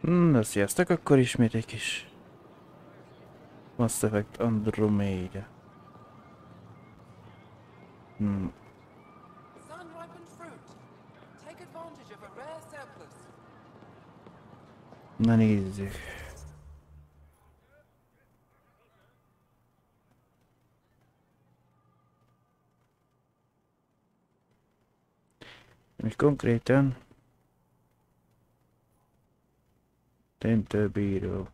Na, sziasztok, akkor ismét egy kis Mass Effect Andromeda. Na nézzük. Most konkrétan Tentőbíró.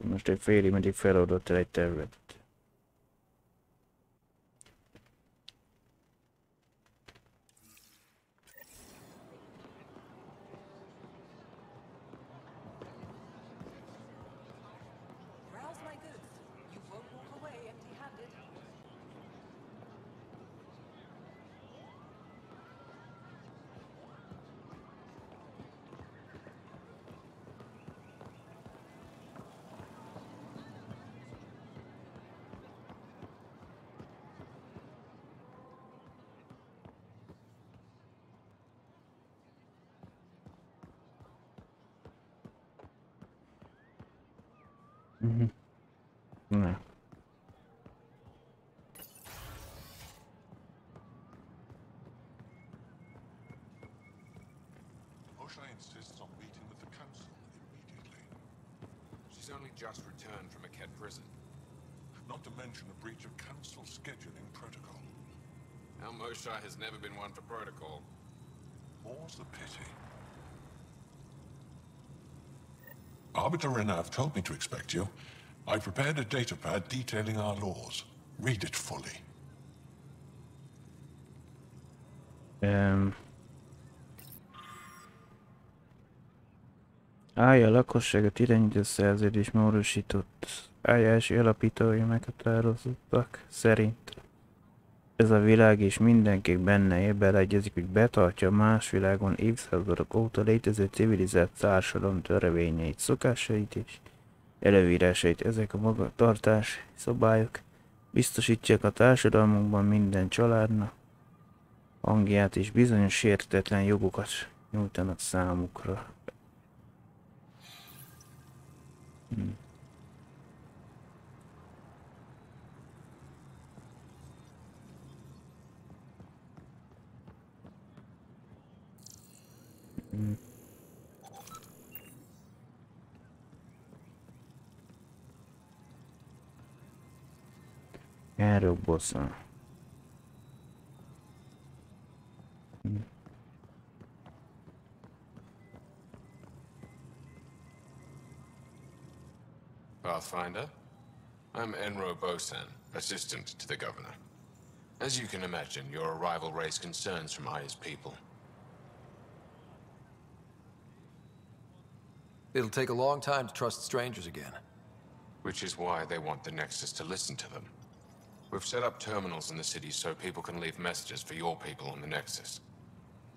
Most egy félig meddig feloldott el egy területet. Na. Insists on meeting with the council immediately. She's only just returned from a Ket prison. Not to mention a breach of council scheduling protocol. Our Moshae has never been one for protocol. More's the pity. Arbiter Renav told me to expect you. I prepared a datapad detailing our laws. Read it fully. Állja a lakosságot irányító szerződés módosított eljárási alapítói meghatározottak szerint. Ez a világ és mindenki benne él beleegyezik, hogy betartja más világon évszázadok óta létező civilizált társadalom törvényeit, szokásait és előírásait. Ezek a magatartási szabályok biztosítják a társadalmunkban minden családnak hangját és bizonyos sértetlen jogokat nyújtanak számukra. Járok bosszan. Pathfinder, I'm Enro Bosan, assistant to the governor. As you can imagine, your arrival raised concerns from Aya's people. It'll take a long time to trust strangers again. Which is why they want the Nexus to listen to them. We've set up terminals in the city so people can leave messages for your people on the Nexus.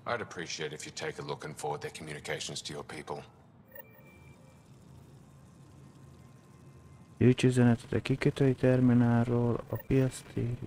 I'd appreciate if you take a look and forward their communications to your people. Gyűjts üzenetet a kikötői terminálról a piactéri.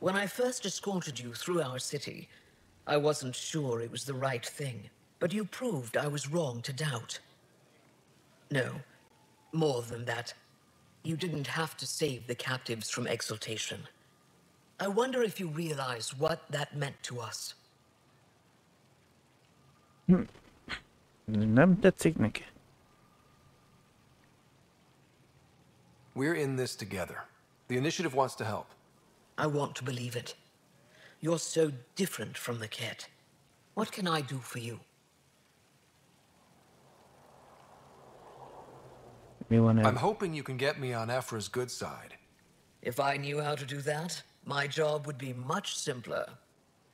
When I first escorted you through our city, I wasn't sure it was the right thing, but you proved I was wrong to doubt. No, more than that. You didn't have to save the captives from exaltation. I wonder if you realize what that meant to us. Nem tetszik neki. We're in this together. The initiative wants to help. I want to believe it. You're so different from the Ket. What can I do for you? Mi van I'm el? hoping you can get me on Ephra's good side. If I knew how to do that, my job would be much simpler.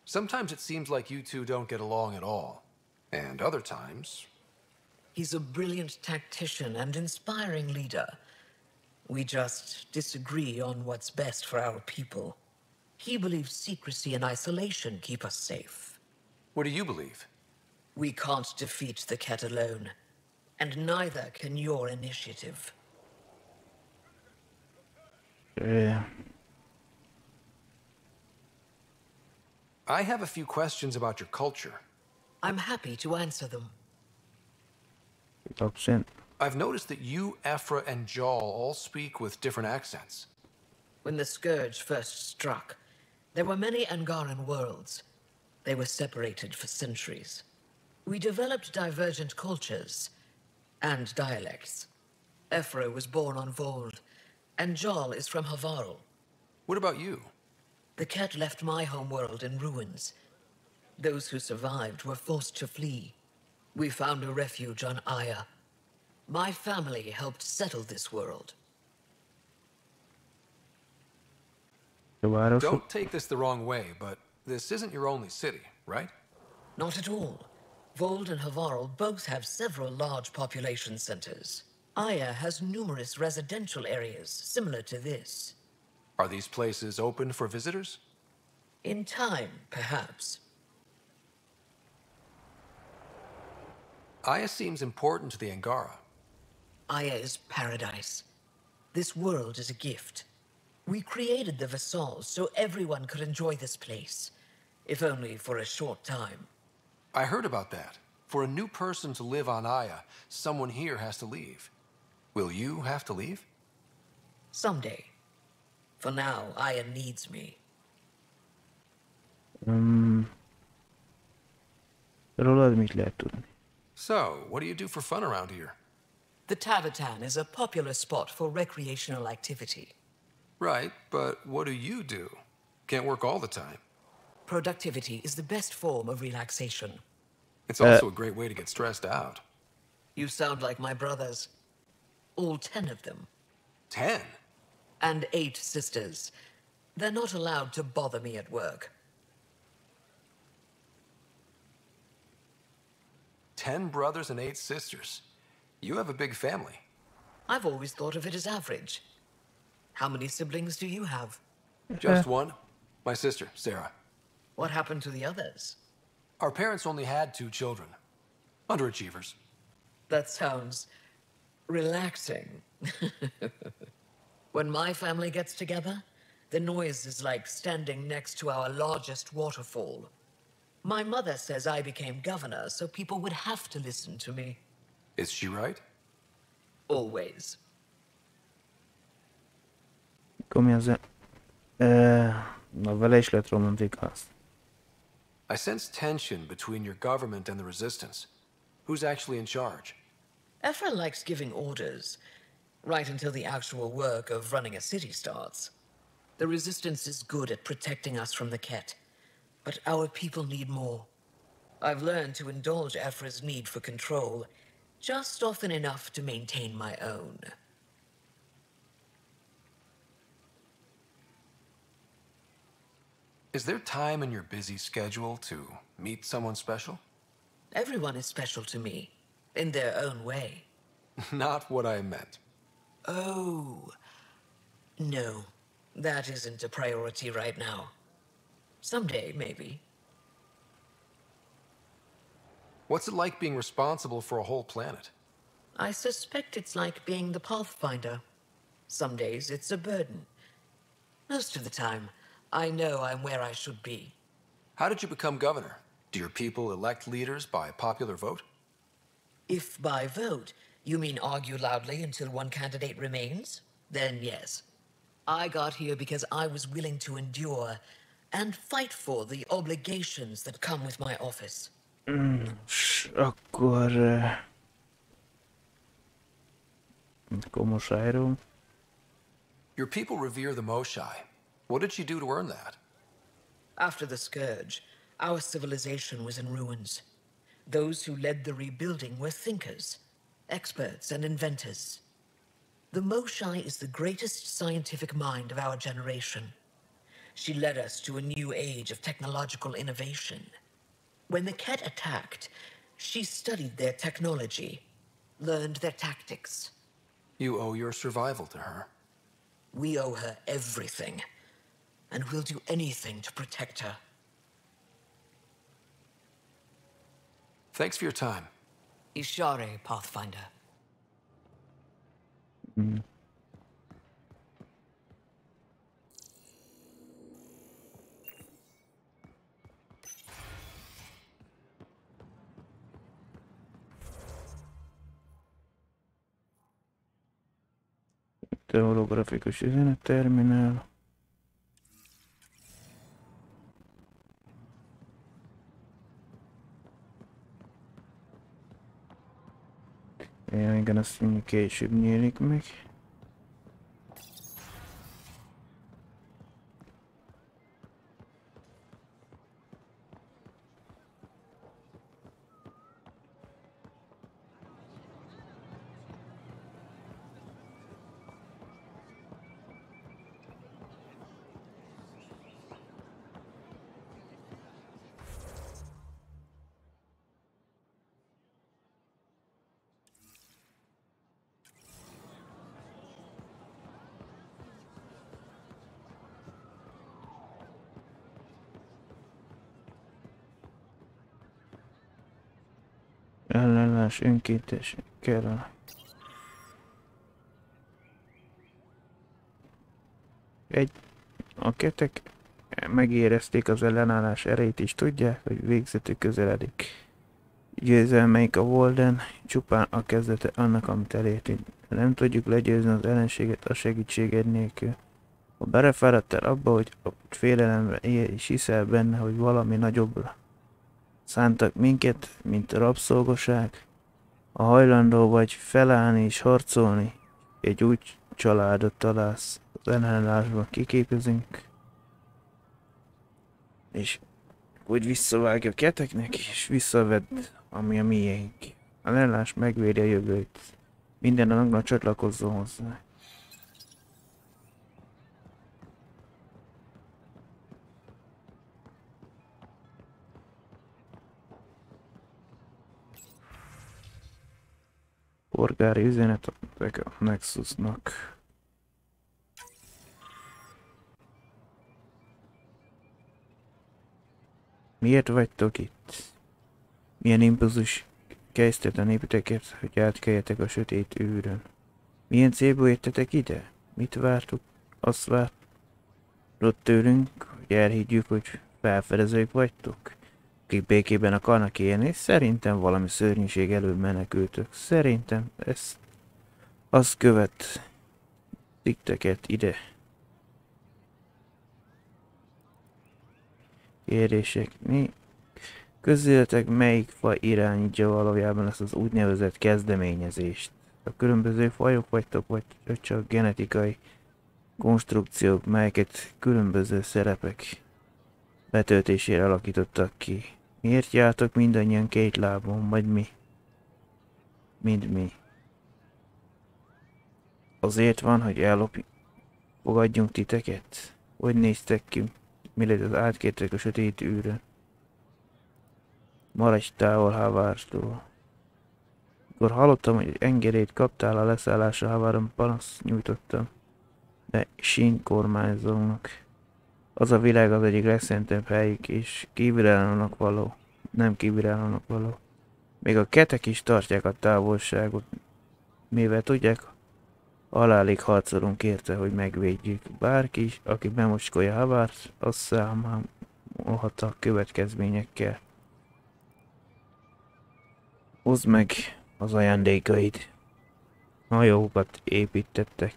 Sometimes it seems like you two don't get along at all. And other times... He's a brilliant tactician and inspiring leader. We just disagree on what's best for our people. He believes secrecy and isolation keep us safe. What do you believe? We can't defeat the Ket alone, and neither can your initiative. I have a few questions about your culture. I'm happy to answer them. Absent. I've noticed that you, Ephra, and Jal all speak with different accents. When the Scourge first struck, there were many Angaran worlds. They were separated for centuries. We developed divergent cultures and dialects. Ephra was born on Vold, and Jal is from Havarl. What about you? The Ket left my homeworld in ruins. Those who survived were forced to flee. We found a refuge on Aya. My family helped settle this world. A városok. Don't take this the wrong way, but this isn't your only city, right? Not at all. Vold and Havarl both have several large population centers. Aya has numerous residential areas similar to this. Are these places open for visitors? In time, perhaps. Aya seems important to the Angara. Aya is paradise. This world is a gift. We created the Vassals so everyone could enjoy this place, if only for a short time. I heard about that. For a new person to live on Aya, someone here has to leave. Will you have to leave? Someday. For now, Aya needs me. Rólad mit lehet tudni? So, what do you do for fun around here? The Tavatan is a popular spot for recreational activity. Right, but what do you do? Can't work all the time. Productivity is the best form of relaxation. It's also a great way to get stressed out. You sound like my brothers. All 10 of them. 10? And 8 sisters. They're not allowed to bother me at work. 10 brothers and 8 sisters. You have a big family. I've always thought of it as average. How many siblings do you have? Just one. My sister, Sarah. What happened to the others? Our parents only had 2 children. Underachievers. That sounds relaxing. When my family gets together, the noise is like standing next to our largest waterfall. My mother says I became governor, so people would have to listen to me. Is she right? Always. Akkor mi az... Na, vele is lett romantik az. I sense tension between your government and the resistance. Who's actually in charge? Ephra likes giving orders, right until the actual work of running a city starts. The resistance is good at protecting us from the Ket, but our people need more. I've learned to indulge Ephra's need for control, just often enough to maintain my own. Is there time in your busy schedule to meet someone special? Everyone is special to me, in their own way. Not what I meant. Oh, no, that isn't a priority right now. Someday, maybe. What's it like being responsible for a whole planet? I suspect it's like being the Pathfinder. Some days it's a burden. Most of the time, I know I'm where I should be. How did you become governor? Do your people elect leaders by popular vote? If by vote you mean argue loudly until one candidate remains, then yes. I got here because I was willing to endure and fight for the obligations that come with my office. Akkor... Akkor Mosájról. Your people revere the Moshai. What did she do to earn that? After the Scourge, Our civilization was in ruins. Those who led the rebuilding were thinkers, experts, and inventors. The Moshai is the greatest scientific mind of our generation. She led us to a new age of technological innovation. When the Ket attacked, she studied their technology, learned their tactics. You owe your survival to her. We owe her everything, and we'll do anything to protect her. Thanks for your time. Ishare, Pathfinder. Holografikus üzenetterminál. Ja, igen, azt mondjuk később nyílik meg. Ellenállás önkéntes kell. A ketek megérezték az ellenállás erejét, és tudják, hogy végzetük közeledik. Győzelmeik a Walden csupán a kezdete annak, amit elértünk. Nem tudjuk legyőzni az ellenséget a segítséged nélkül. Ha belefáradtál abba, hogy a félelemre él, és hiszel benne, hogy valami nagyobbra szántak minket, mint a rabszolgaság, a hajlandó vagy felállni és harcolni, egy új családot találsz az ellenállásban, kiképezünk, és hogy visszavágja a keteknek, és visszavedd, ami a miénk. A ellenállás megvédi a jövőt. Minden annak csatlakozzon hozzá. Polgári üzenetek a Nexusnak. Miért vagytok itt? Milyen impulzus kezdett a népeteket, hogy átkeljetek a sötét űrön? Milyen célból jöttetek ide? Mit vártuk? Azt vártott tőlünk, hogy elhiggyük, hogy felfedezők vagytok? Akik békében akarnak élni? Szerintem valami szörnyűség elől menekültök. Szerintem ez azt követ titeket ide. Kérdések. Közületek melyik faj irányítja valójában ezt az úgynevezett kezdeményezést? A különböző fajok vagytok, vagy csak genetikai konstrukciók, melyeket különböző szerepek betöltésére alakítottak ki? Miért jártok mindannyian két lábon, vagy mi? Mind mi? Azért van, hogy fogadjunk titeket? Hogy néztek ki, mielőtt az átkértek a sötét űrön? Maradj távol Havártól. Mikor hallottam, hogy engedélyt kaptál a leszállásra Haváron, panaszt nyújtottam be Sin kormányzónak. Az a világ az egyik legszentebb helyük, és kívülállónak való. Nem kívülállónak való. Még a ketek is tartják a távolságot, mivel tudják, alálig harcolunk érte, hogy megvédjük. Bárki is, aki bemocskolja Havárt, az számolhat a következményekkel. Hozd meg az ajándékaid. Hajókat építettek,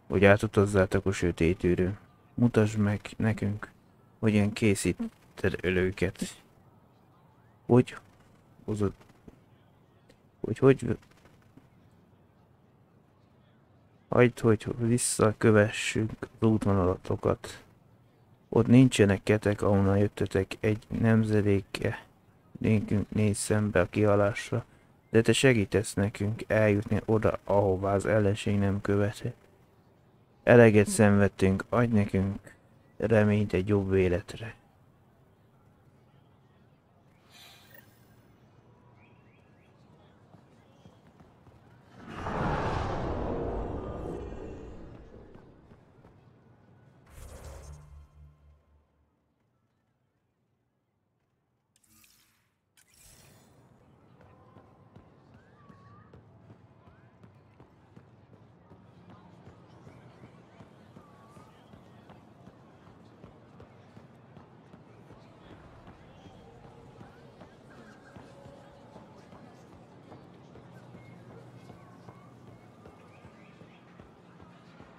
hogy átutazzátok a sötét űrön. Mutasd meg nekünk, hogyan készíted el őket. Hogy hozod... Hagyd, hogy visszakövessünk az útvonalatokat. Ott nincsenek ketek, ahonnan jöttetek, egy nemzedéke nékünk néz szembe a kihalásra, de te segítesz nekünk eljutni oda, ahová az ellenség nem követhet. Eleget szenvedtünk, adj nekünk reményt egy jobb életre.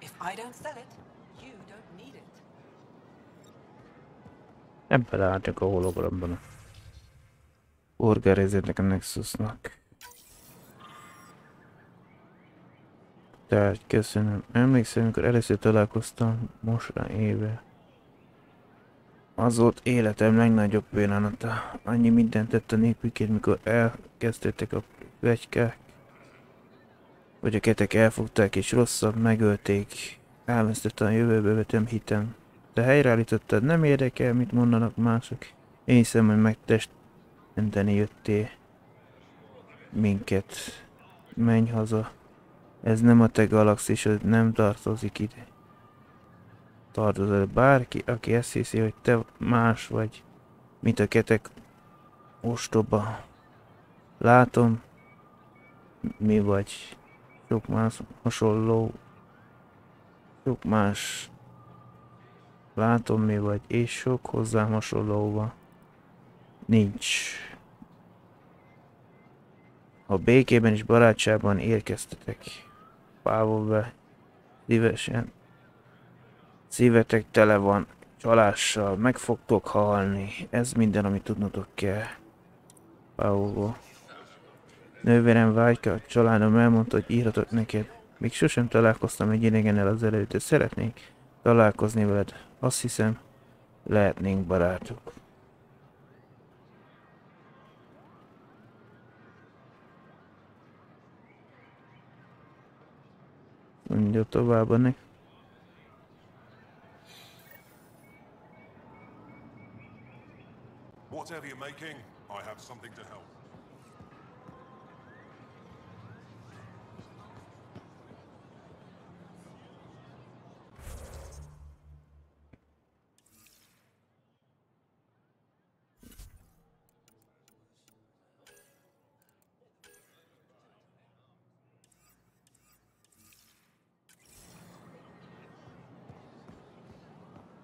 If I don't sell it, you don't need it. Nem beleálltak a hologramban a orgárezetnek a Nexusnak. Tehát köszönöm. Emlékszem, amikor először találkoztam mosra éve. Az volt életem legnagyobb pillanata. Annyi mindent tett a népükért, mikor elkezdődtek a pletykák. Vagy a ketek elfogták és rosszabb, megölték. Elvesztettem a jövőbe vetem hitem. De helyreállítottad, nem érdekel, mit mondanak mások. Én hiszem, hogy megtestenteni jöttél minket. Menj haza. Ez nem a te galaxisod, nem tartozik ide. Tartozol bárki, aki ezt hiszi, hogy te más vagy, mint a ketek ostoba. Látom, mi vagy. Sok más hasonló. Sok más. Látom, mi vagy, és sok hozzám hasonlóva nincs. Ha békében és barátságban érkeztetek, BioWare szívesen. Szívetek tele van csalással, meg fogtok halni. Ez minden, amit tudnotok kell. BioWare. Nővérem Vágyka, családom elmondta, hogy írhatok neked. Még sosem találkoztam egy idegennel az előtt, de szeretnék találkozni veled. Azt hiszem, lehetnénk barátok. Mondja tovább ennek. Whatever you're making, I have something to help.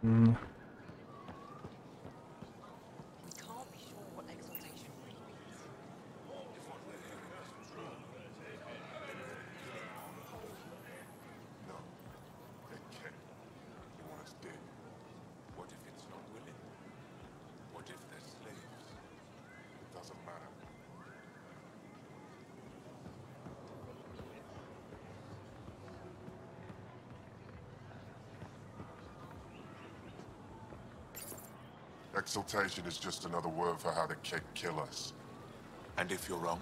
We can't be sure what exaltation really means. No, they can't. They want us dead. What if it's not willing? What if they're slaves? It doesn't matter. Exaltation is just another word for how the Keg kill us. And if you're wrong?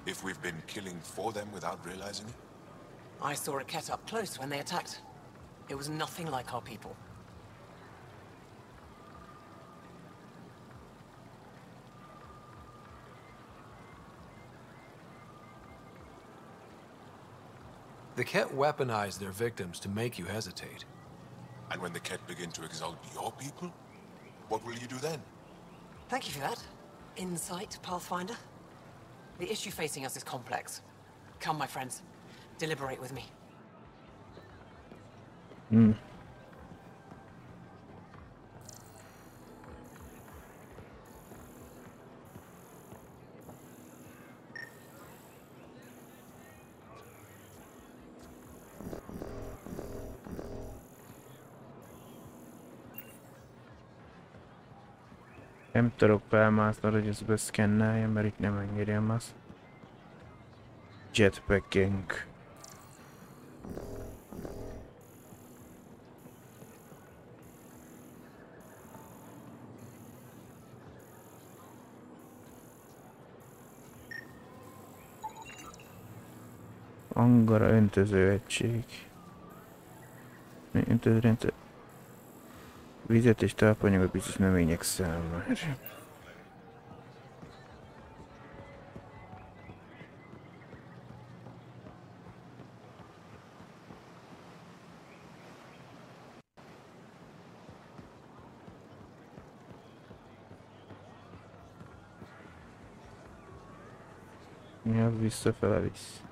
If we've been killing for them without realizing it? I saw a cat up close when they attacked. It was nothing like our people. The Ket weaponize their victims to make you hesitate. And when the Ket begin to exalt your people? What will you do then? Thank you for that. Insight, Pathfinder. The issue facing us is complex. Come, my friends. Deliberate with me. Nem tudok felmászni, hogy ezt beszkenneljem, mert itt nem engedjem azt. Jetpackünk. Angara öntöző egység. Öntözőrendszer. Vizet és tápanyagot biztos növények számára. Mi az visszafele visz?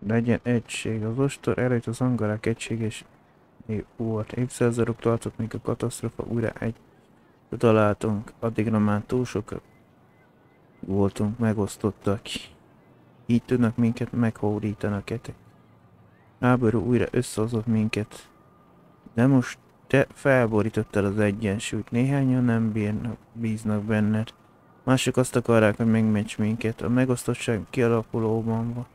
Legyen egység. Az ostor előtt az angarák egységes volt. Évszázadok tartott, míg a katasztrofa újra egy találtunk. Addigra már túl sokat voltunk, megosztottak. Így tudnak minket meghódítanak etek. Háború újra összehozott minket. De most te felborítottad az egyensúlyt. Néhányan nem bíznak benned. Mások azt akarják, hogy megments minket. A megosztottság kialakulóban van.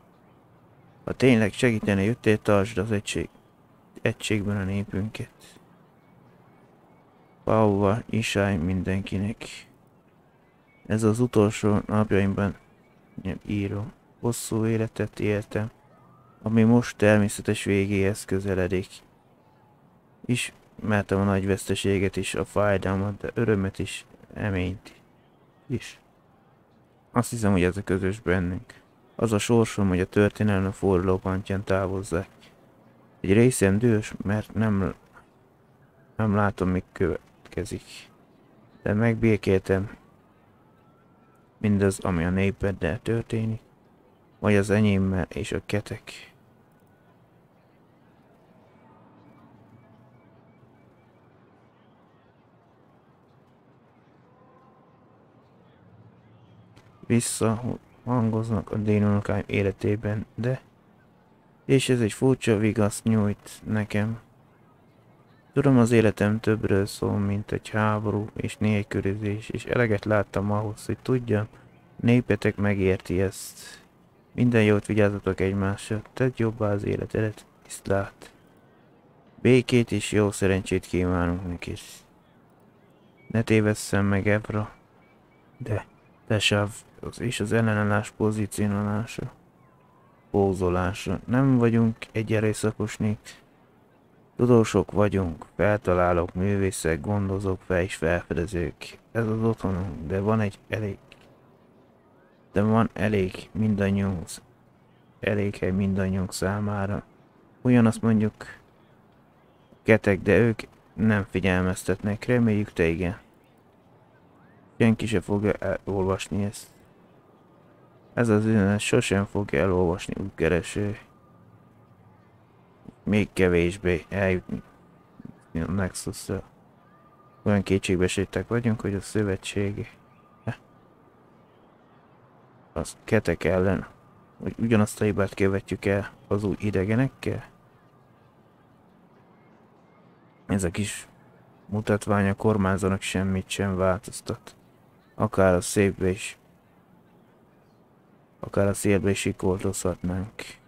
Ha tényleg segíteni jöttél, tartsd az egységben a népünket. Pauva, Isály mindenkinek. Ez az utolsó napjaimban írom. Hosszú életet éltem, ami most természetes végéhez közeledik. Ismertem a nagy veszteséget is, a fájdalmat, de örömet is, eményt is. Azt hiszem, hogy ez a közös bennünk. Az a sorsom, hogy a történelem fordulópontján távozzák. Egy részem dühös, mert nem látom, mi következik. De megbékéltem mindaz, ami a népeddel történik, vagy az enyémmel és a ketek. Visszahangoznak a dénonokáim életében, de... És ez egy furcsa vigaszt nyújt nekem. Tudom, az életem többről szól, mint egy háború és nélkülözés, és eleget láttam ahhoz, hogy tudjam, népetek megérti ezt. Minden jót vigyázzatok egymásra, tedd jobbá az életedet, tisztlát. Békét és jó szerencsét kívánunk neki. Ne tévesszem meg Evra, de Tesáv és az ellenállás pozícionálása, pózolása. Nem vagyunk egy erőszakos nép. Tudósok vagyunk, feltalálók, művészek, gondozók, és felfedezők. Ez az otthonunk, de van elég mindannyiunk, elég hely mindannyiunk számára. Ugyanazt mondjuk ketek, de ők nem figyelmeztetnek, reméljük te igen. Senki se fogja elolvasni ezt. Ez az üzenet sosem fogja elolvasni útkereső. Még kevésbé eljutni a Nexus-ra. Olyan kétségbeesettek vagyunk, hogy a szövetség az ketek ellen, hogy ugyanazt a hibát követjük el az új idegenekkel. Ez a kis mutatvány a kormányzónak semmit sem változtat. Akár a szélbe is sikoltozhatnánk.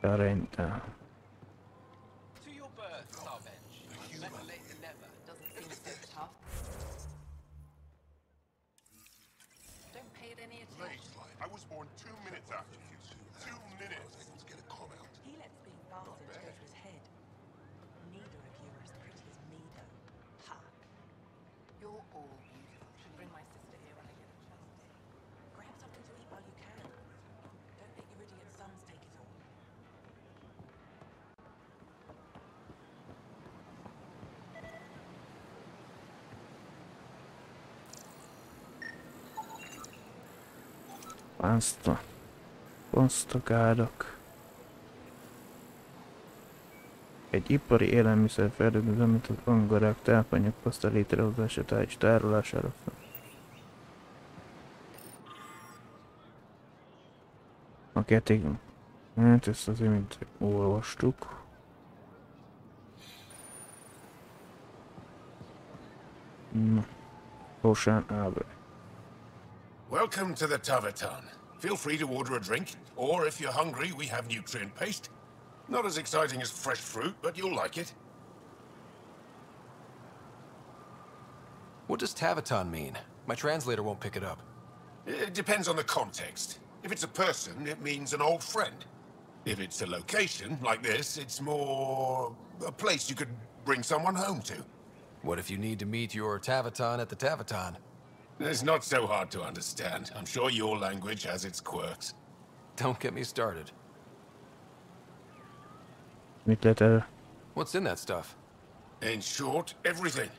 Rendben. To your birth, Sarbench. Better late than never. Doesn't seem so tough. Don't pay it any attention. I was born 2 minutes after you. 2 minutes. Let's get a call out. He lets being bastard go to his head. Neither of you are as pretty as me, though. Ha! You're all beautiful. Should bring my sister here when I get a chance. Grab something to eat while you can. Don't let your idiot sons take it all. Pasztagádak. Egy ipari élelmiszer feldolgozó, amit az angolák tápanyag paszta létrehozására és tárolására fel. A kették. Hát ezt azért mint olvastuk. Na. Osán ábel. Welcome to the Tavatan. Feel free to order a drink, or if you're hungry, we have nutrient paste. Not as exciting as fresh fruit, but you'll like it. What does Tavatan mean? My translator won't pick it up. It depends on the context. If it's a person, it means an old friend. If it's a location, like this, it's more a place you could bring someone home to. What if you need to meet your Tavatan at the Tavatan? It's not so hard to understand. I'm sure your language has its quirks. Don't get me started. What's in that stuff? In short, everything.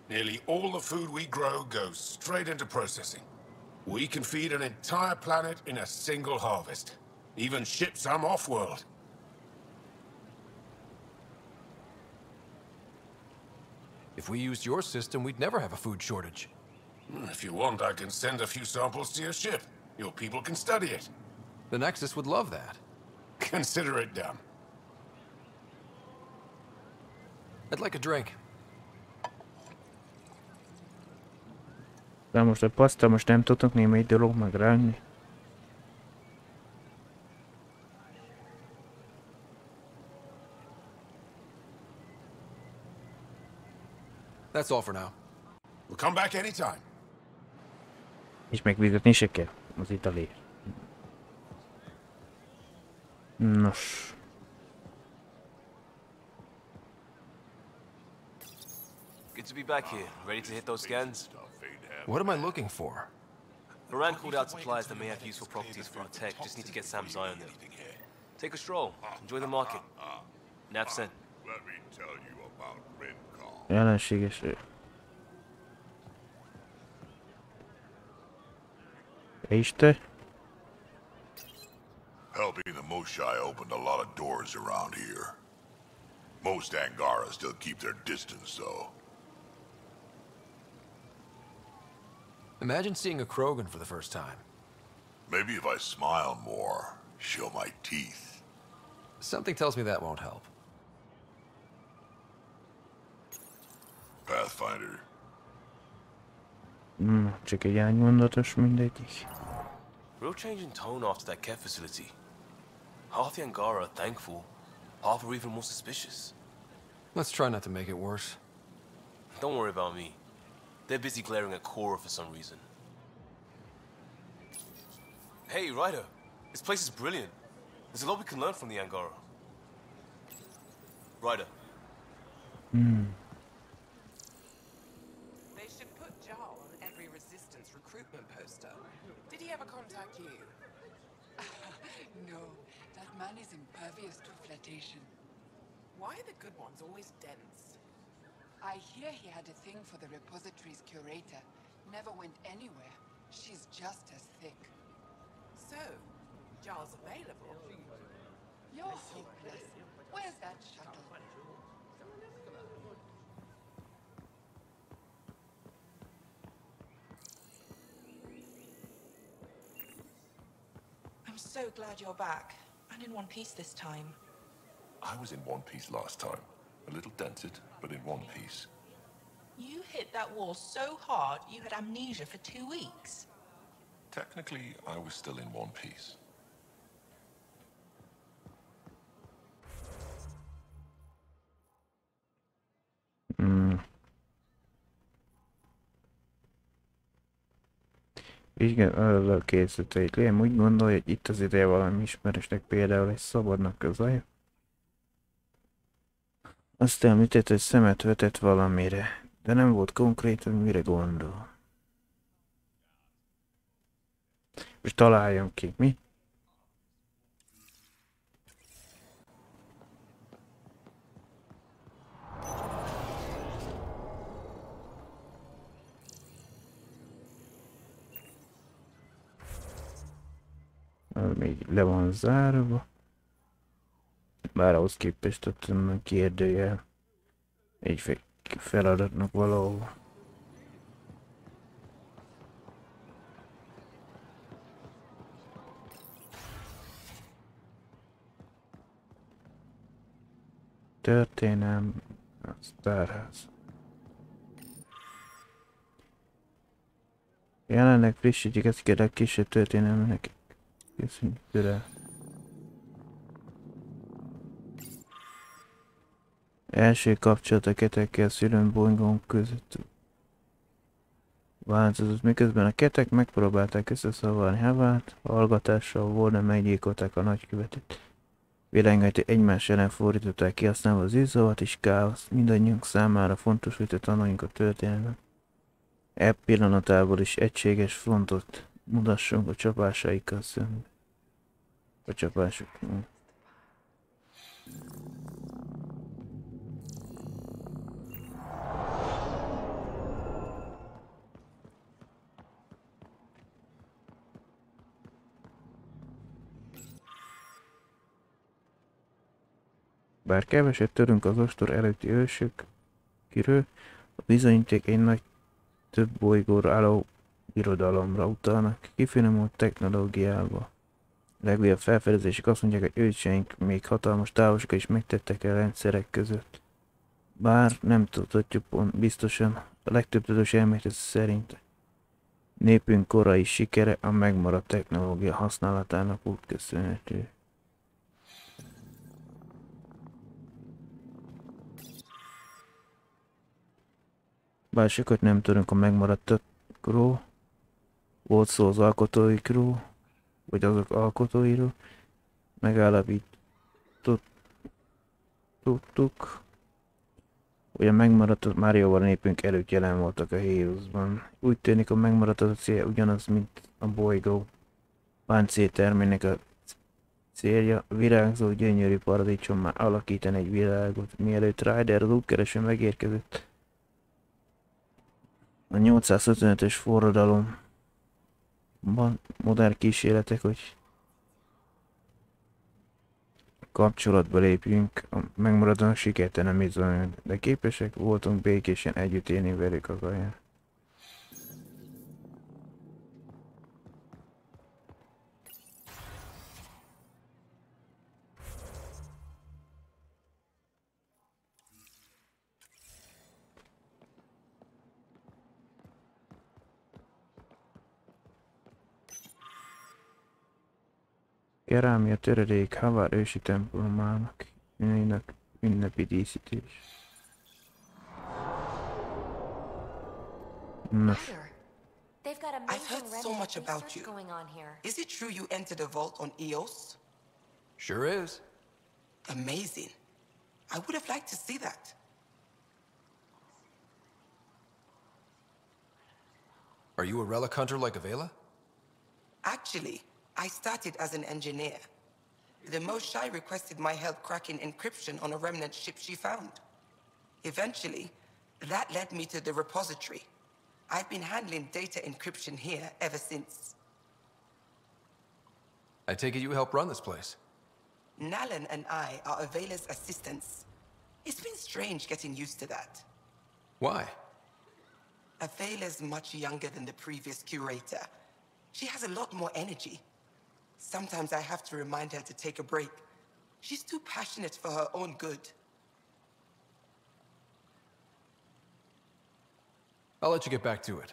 Nearly all the food we grow goes straight into processing. We can feed an entire planet in a single harvest. Even ship some off-world. If we used your system, we'd never have a food shortage. If you want, I can send a few samples to your ship. Your people can study it. The Nexus would love that. Consider it done. I'd like a drink. De most a paszta, most nem tudok némely dolog megrágni. That's all for now. We'll come back anytime. És megvizetni se kell az italért. Nos. Good to be back here. Ready to hit those scans? What am I looking for? Moran called out supplies that may have useful properties for our tech. Just need to get Sam's eye on them. Take a stroll. Enjoy the market. Napsen. Let me tell you about Rincon. Ellenséges. És te? Helping the Moshai opened a lot of doors around here. Most Angara still keep their distance, though. Imagine seeing a Krogan for the first time. Maybe if I smile more, show my teeth. Something tells me that won't help. Pathfinder. Csak egy ánymondatos mindegyik. Real change in tone after that care facility. Half the Angara are thankful, half are even more suspicious. Let's try not to make it worse. Don't worry about me. They're busy glaring at Cora for some reason. Hey, Ryder. This place is brilliant. There's a lot we can learn from the Angara. Ryder. They should put Jarl on every resistance recruitment poster. Did he ever contact you? No, that man is impervious to flirtation. Why are the good ones always dense? I hear he had a thing for the repository's curator. Never went anywhere. She's just as thick. So, Jarl's available. You're hopeless. Where's that shuttle? I'm so glad you're back, and in one piece this time. I was in one piece last time. A little dented, but in one piece. You hit that wall so hard you had amnesia for 2 weeks. Technically, I was still in one piece. Vizsgáló készítőit. Liam úgy gondolja, hogy itt az ideje valami ismerősnek, például egy szabadnak közelje. Azt említett, hogy szemet vetett valamire, de nem volt konkrét, hogy mire gondol. Most találjam ki, mi? még le van zárva. Bár ahhoz képest ott kérdőjel egy feladatnak valahol. Történelm, a tárház. Jelenleg frissítjük ezeket a kisebb történelmének. Köszönjük tőle. Első kapcsolat a ketekkel szülőn bolygónk között változott, miközben a ketek megpróbálták összeszavarni Havát, hallgatással volna meggyilkolták a nagykövetet. Világait egymás ellen fordították, kihasználva az űrzavat és káoszt. Mindannyiunk számára fontos, hogy tanuljunk a történelmet. Ebb pillanatából is egységes frontot mutassunk a csapásaikkal szemben. A csapások. Bár keveset törünk az ostor előtti ősök kiről, a bizonyíték egy nagy több bolygóra álló birodalomra utalnak, kifinomult technológiába. Legújabb felfedezések azt mondják, hogy őseink még hatalmas távolságokat is megtettek el rendszerek között. Bár nem tudhatjuk pont biztosan, a legtöbb tudós elmélet szerint népünk korai sikere a megmaradt technológia használatának úgy köszönhető. Bár sokat nem tudunk a megmaradtakról, volt szó az alkotóikról, vagy azok alkotóiról, megállapítottuk, hogy a megmaradt Márióval népünk előtt jelen voltak a Héuszban. Úgy tűnik, a megmaradt a cél ugyanaz, mint a bolygó páncéltermének a célja, a virágzó gyönyörű paradicsommá alakítani egy világot, mielőtt Ryder az útkereső megérkezett. A 855-ös forradalomban modern kísérletek, hogy kapcsolatba lépjünk, a megmaradónak sikertelen bizony, de képesek voltunk békésen együtt élni velük a gaján. Kerámia töredék Havár ősi templomának ünnepi díszítés. Nos. I've heard so much about you. Is it true you entered a vault on Eos? Sure is. Amazing. I would have liked to see that. Are you a relic hunter like Avela? Actually, I started as an engineer. The Moshae requested my help cracking encryption on a remnant ship she found. Eventually, that led me to the repository. I've been handling data encryption here ever since. I take it you help run this place. Nalan and I are Avela's assistants. It's been strange getting used to that. Why? Avela's much younger than the previous curator. She has a lot more energy. Sometimes I have to remind her to take a break. She's too passionate for her own good. I'll let you get back to it.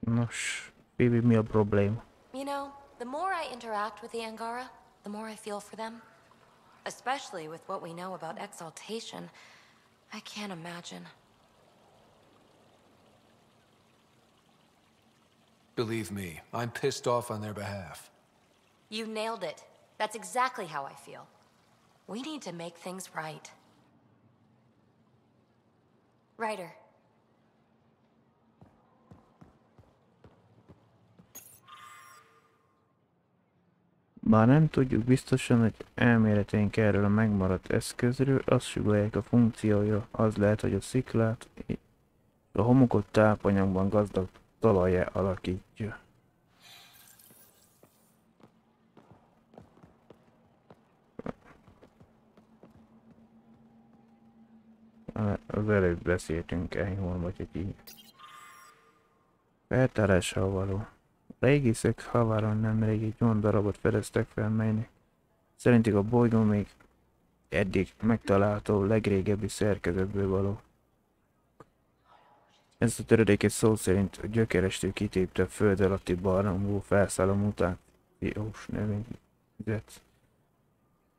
Nos, Bibi, mi a problém? You know, the more I interact with the Angara, the more I feel for them. Especially with what we know about exaltation. I can't imagine. Believe me, I'm pissed off on their behalf. You nailed it. That's exactly how I feel. We need to make things right. Ryder. Bár nem tudjuk biztosan, hogy elméleteink erről a megmaradt eszközről, azt sugallják a funkciója, az lehet, hogy a sziklát, a homokot tápanyagban gazdag talajá alakítja. Az előbb beszéltünk erről, vagy így. Feltárásra való. Régészek Haváron nemrég egy olyan darabot fedeztek fel, melynek szerintük a bolygó még eddig megtalálható legrégebbi szerkezetből való. Ez a töredék egy szó szerint a gyökerestől kitépte a föld alatti barlangból felszálló mutációs növényzet.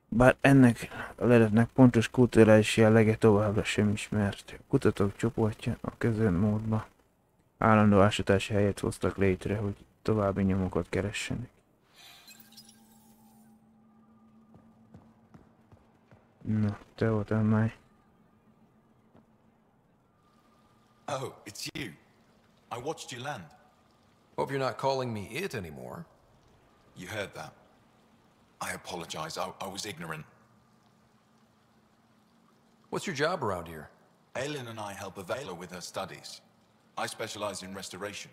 Bár ennek a leletnek pontos kulturális jellege továbbra sem ismert. A kutatók csoportja a közelmúltban állandó ásatási helyet hoztak létre, hogy további nyomokat keressenek. Na, te voltál már. Oh, it's you. I watched you land. Hope you're not calling me it anymore. You heard that. I apologize. I was ignorant. What's your job around here? Aylin and I help Avela with her studies. I specialize in restoration.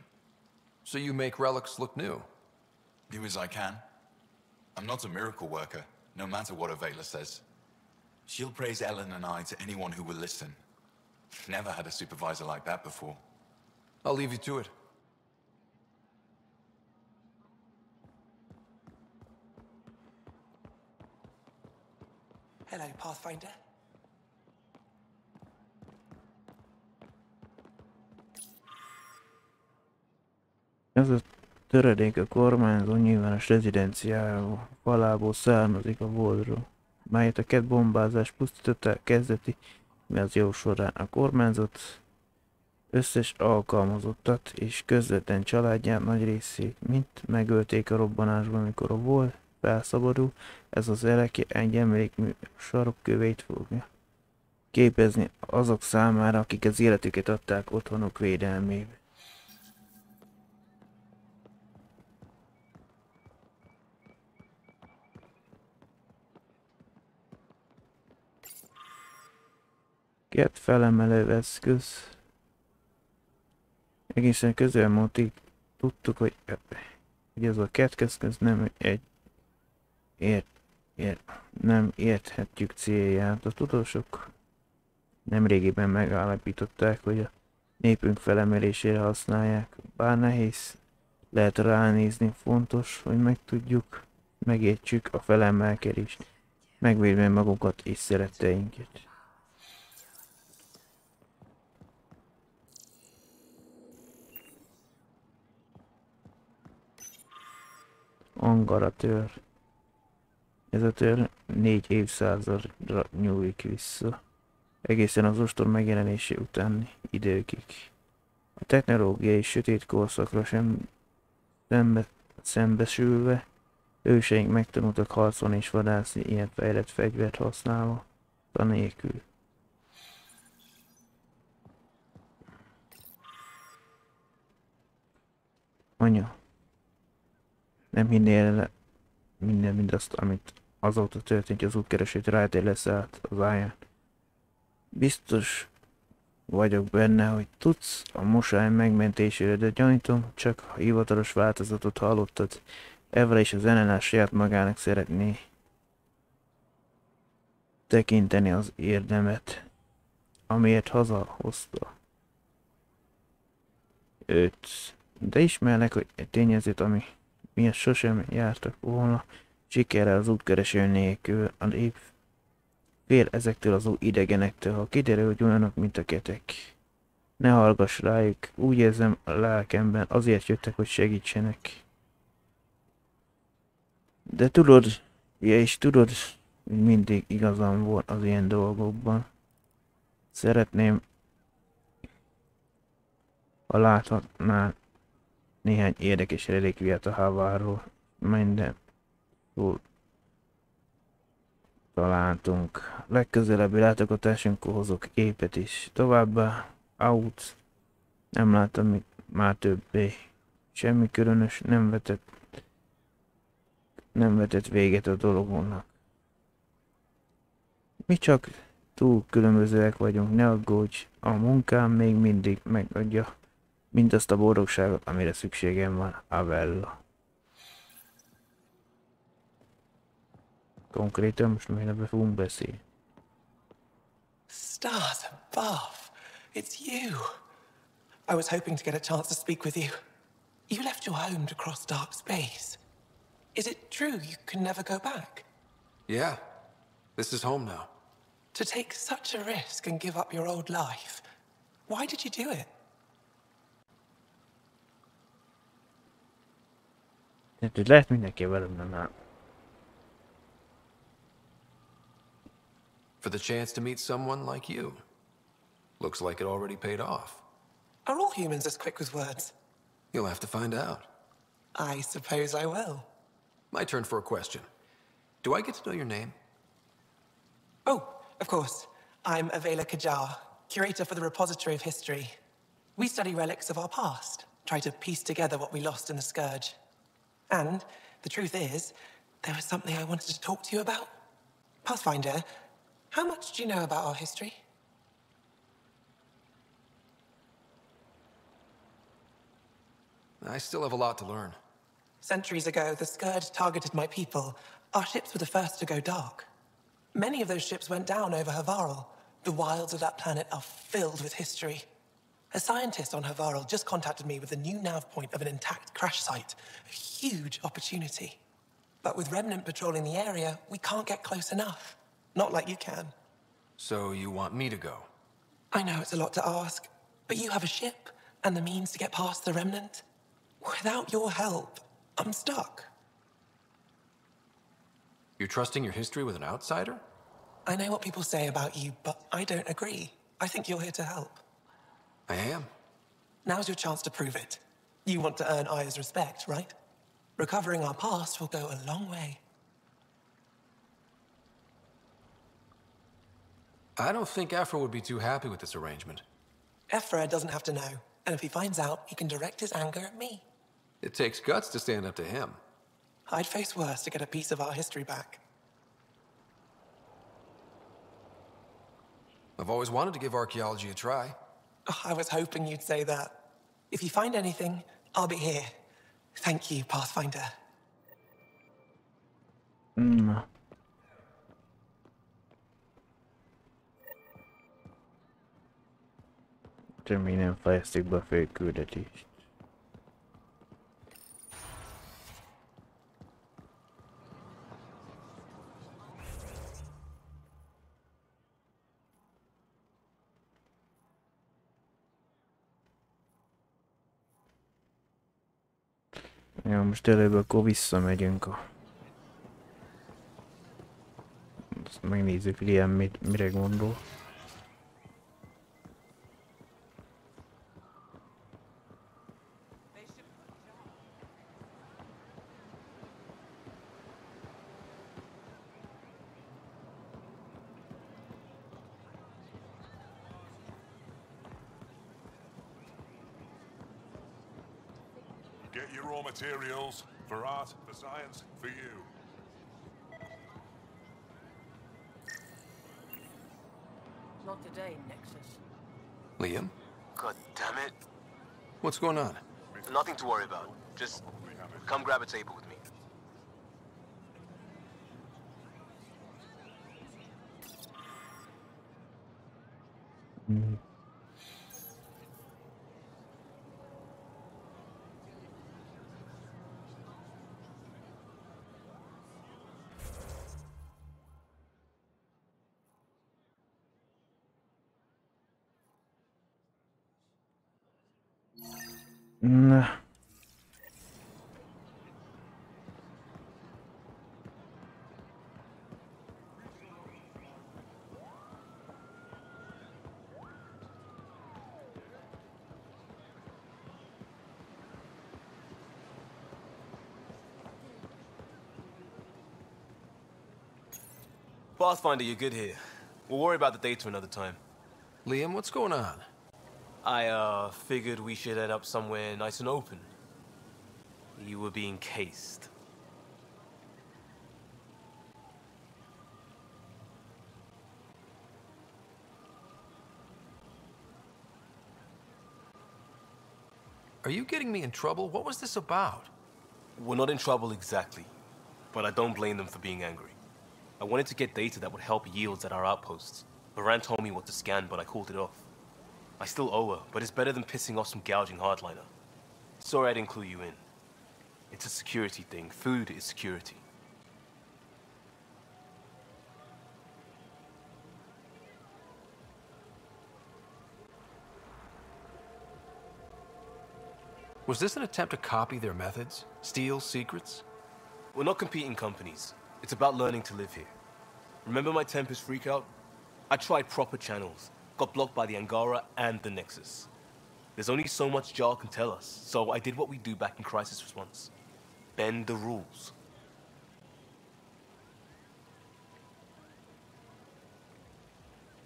So you make relics look new? Do as I can. I'm not a miracle worker, no matter what Avela says. She'll praise Ellen and I to anyone who will listen. Never had a supervisor like that before. I'll leave you to it. Hello, Pathfinder. Ez a töredék a kormányzó nyilvános rezidenciájából, falából származik a Voldról, melyet a két bombázás pusztította kezdeti invázió során. A kormányzat összes alkalmazottat és közvetlen családját nagy részét mint megölték a robbanásban, amikor a Vold felszabadul. Ez az eleke egy emlékmű sarokkövét fogja képezni azok számára, akik az életüket adták otthonok védelmébe. Két felemelő eszköz. Egészen közelmúltig tudtuk, hogy ez a két eszköz nem nem érthetjük célját. A tudósok nemrégiben megállapították, hogy a népünk felemelésére használják. Bár nehéz lehet ránézni, fontos, hogy megértsük a felemelkedést, megvédve magunkat és szeretteinket. Angara tör. Ez a tör 4 évszázadra nyúlik vissza, egészen az ostor megjelenése utáni időkig. A technológiai sötét korszakra szembesülve, őseink megtanultak harcolni és vadászni ilyen fejlett fegyvert használva, anélkül. Anya, nem hinnél mindazt, amit azóta történt, az útkeresőt rátér leszállt az áján. Biztos vagyok benne, hogy tudsz a mosály megmentésére, de gyanítom, csak a hivatalos változatot hallottad. Evre is az ellenállás saját magának szeretné tekinteni az érdemet, amiért hazahozta őt. De ismernek, hogy egy tényezőt, ami miatt sosem jártak volna sikerrel az útkereső nélkül. A nép fél ezektől az idegenektől, ha kiderül, hogy olyanok, mint a ketek. Ne hallgass rájuk, úgy érzem a lelkemben, azért jöttek, hogy segítsenek. De tudod, és tudod, hogy mindig igazam volt az ilyen dolgokban. Szeretném, ha láthatnál néhány érdekes relikviát a Havárról. Minden túl találtunk. Legközelebbi látogatásunkkor hozok képet is. Továbbá, nem láttam már többé. Semmi különös nem vetett véget a dolognak. Mi csak túl különbözőek vagyunk, ne aggódj, a munkám még mindig megadja Mindazt a boldogságot, amire szükségem van, i.BL. Konkrétan most miért fogunk beszélni? Stars above. It's you. I was hoping to get a chance to speak with you. You left your home to cross dark space. Is it true you can never go back? Yeah. This is home now. To take such a risk and give up your old life, why did you do it? Tehát, lehet mindenki velem nem áll. For the chance to meet someone like you. Looks like it already paid off. Are all humans as quick with words? You'll have to find out. I suppose I will. My turn for a question. Do I get to know your name? Oh, of course. I'm Avela Kajar, curator for the Repository of History. We study relics of our past, try to piece together what we lost in the Scourge. And the truth is, there was something I wanted to talk to you about. Pathfinder, how much do you know about our history? I still have a lot to learn. Centuries ago, the Scourge targeted my people. Our ships were the first to go dark. Many of those ships went down over Havarl. The wilds of that planet are filled with history. A scientist on Havarl just contacted me with a new nav point of an intact crash site. A huge opportunity. But with Remnant patrolling the area, we can't get close enough. Not like you can. So you want me to go? I know it's a lot to ask, but you have a ship and the means to get past the Remnant. Without your help, I'm stuck. You're trusting your history with an outsider? I know what people say about you, but I don't agree. I think you're here to help. I am. Now's your chance to prove it. You want to earn Aya's respect, right? Recovering our past will go a long way. I don't think Ephra would be too happy with this arrangement. Ephra doesn't have to know, and if he finds out, he can direct his anger at me. It takes guts to stand up to him. I'd face worse to get a piece of our history back. I've always wanted to give archaeology a try. Oh, I was hoping you'd say that. If you find anything, I'll be here. Thank you, Pathfinder. Még nem fejezték be a főküldetést. Ja, most előbb akkor visszamegyünk azt megnézzük, hogy ilyen mire gondol. Get your raw materials for art, for science, for you. Not today, Nexus. Liam? God damn it. What's going on? Nothing to worry about. Just come grab a table with me. Na. Pathfinder, you're good here. We'll worry about the data another time. Liam, what's going on? I, figured we should head up somewhere nice and open. You were being cased. Are you getting me in trouble? What was this about? We're not in trouble exactly, but I don't blame them for being angry. I wanted to get data that would help yields at our outposts. Baran told me what to scan, but I called it off. I still owe her, but it's better than pissing off some gouging hardliner. Sorry I didn't clue you in. It's a security thing. Food is security. Was this an attempt to copy their methods? Steal secrets? We're not competing companies. It's about learning to live here. Remember my Tempest freakout? I tried proper channels. Got blocked by the Angara and the Nexus. There's only so much Jar can tell us, so I did what we do back in Crisis Response. Bend the rules.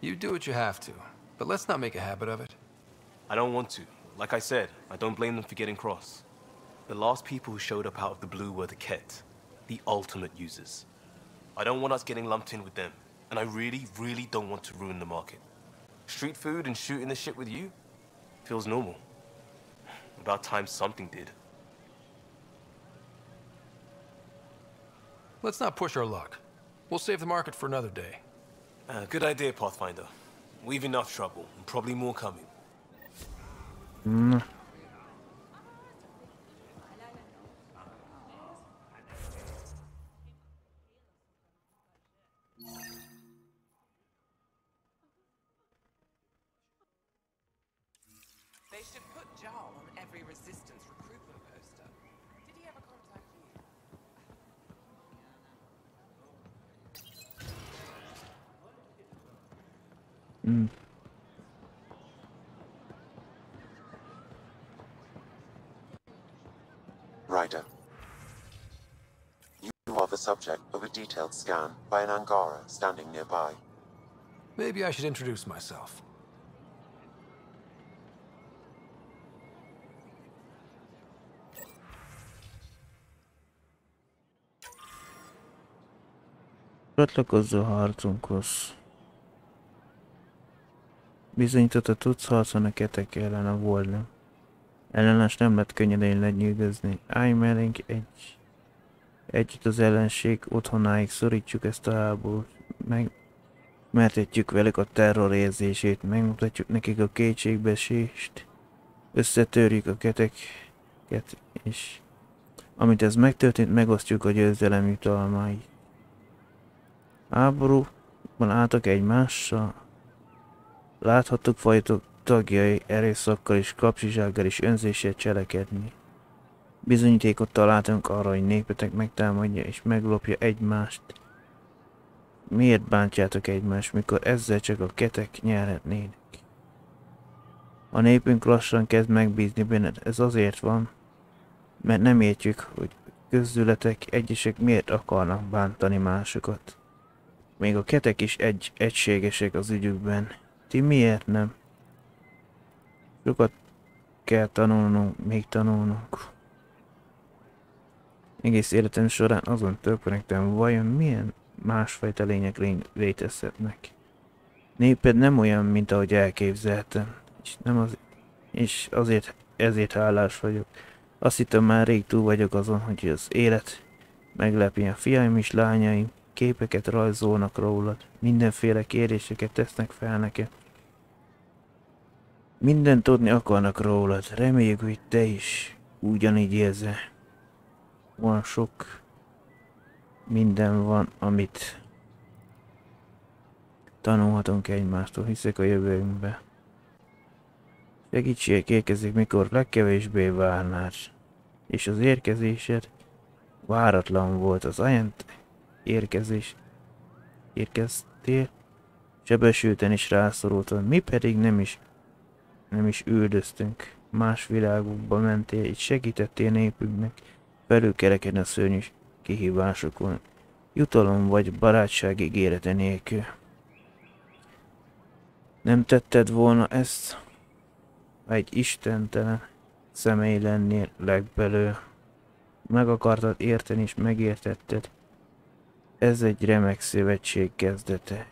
You do what you have to, but let's not make a habit of it. I don't want to. Like I said, I don't blame them for getting cross. The last people who showed up out of the blue were the Ket, the ultimate users. I don't want us getting lumped in with them, and I really, really don't want to ruin the market. Street food and shooting the shit with you feels normal. About time something did. Let's not push our luck. We'll save the market for another day. Good idea, Pathfinder. We've enough trouble, and probably more coming. They should put Jar on every resistance recruitment poster. Did he ever contact you? Ryder, you are the subject of a detailed scan by an Angara standing nearby. Maybe I should introduce myself. Csatlakozz a harcunkhoz. Bizonyította tudsz harcolni a Ketek ellen a Volnem. Ellenállás nem lett könnyedén lenyűgözni. Állj mellénk együtt az ellenség otthonáig szorítsuk ezt a háborút. Megmertetjük velük a terror érzését, megmutatjuk nekik a kétségbeesést. Összetörjük a Keteket, és amint ez megtörtént, megosztjuk a győzelem jutalmait. Háborúban álltak egymással. Láthattuk fajtok tagjai erőszakkal és kapcsisággal és önzéssel cselekedni. Bizonyítékot találtunk arra, hogy népetek megtámadja és meglopja egymást. Miért bántjátok egymást, mikor ezzel csak a Ketek nyerhetnének? A népünk lassan kezd megbízni benned. Ez azért van, mert nem értjük, hogy közületek egyesek miért akarnak bántani másokat. Még a Ketek is egységesek az ügyükben. Ti miért nem? Sokat kell tanulnunk, még tanulnunk. Egész életem során azon töprengtem, vajon milyen másfajta lények létezhetnek. Néped nem olyan, mint ahogy elképzeltem, és ezért hálás vagyok. Azt hittem, már rég túl vagyok azon, hogy az élet meglepjen. Fiaim és lányaim képeket rajzolnak rólad, mindenféle kérdéseket tesznek fel nekem. Mindent tudni akarnak rólad, reméljük, hogy te is ugyanígy érzel. Olyan sok minden van, amit tanulhatunk egymástól, hiszek a jövőnkbe. Segítség érkezik, mikor legkevésbé várnád, és az érkezésed váratlan volt. Az ajánlt érkeztél, sebesülten is rászorultan, mi pedig nem is üldöztünk. Más világokba mentél, és segítettél népünknek felülkerekedni a szörnyű kihívásokon, jutalom vagy barátság ígérete nélkül. Nem tetted volna ezt, ha egy istentelen személy lennél legbelül. Meg akartad érteni és megértetted. Ez egy remek szövetség kezdete.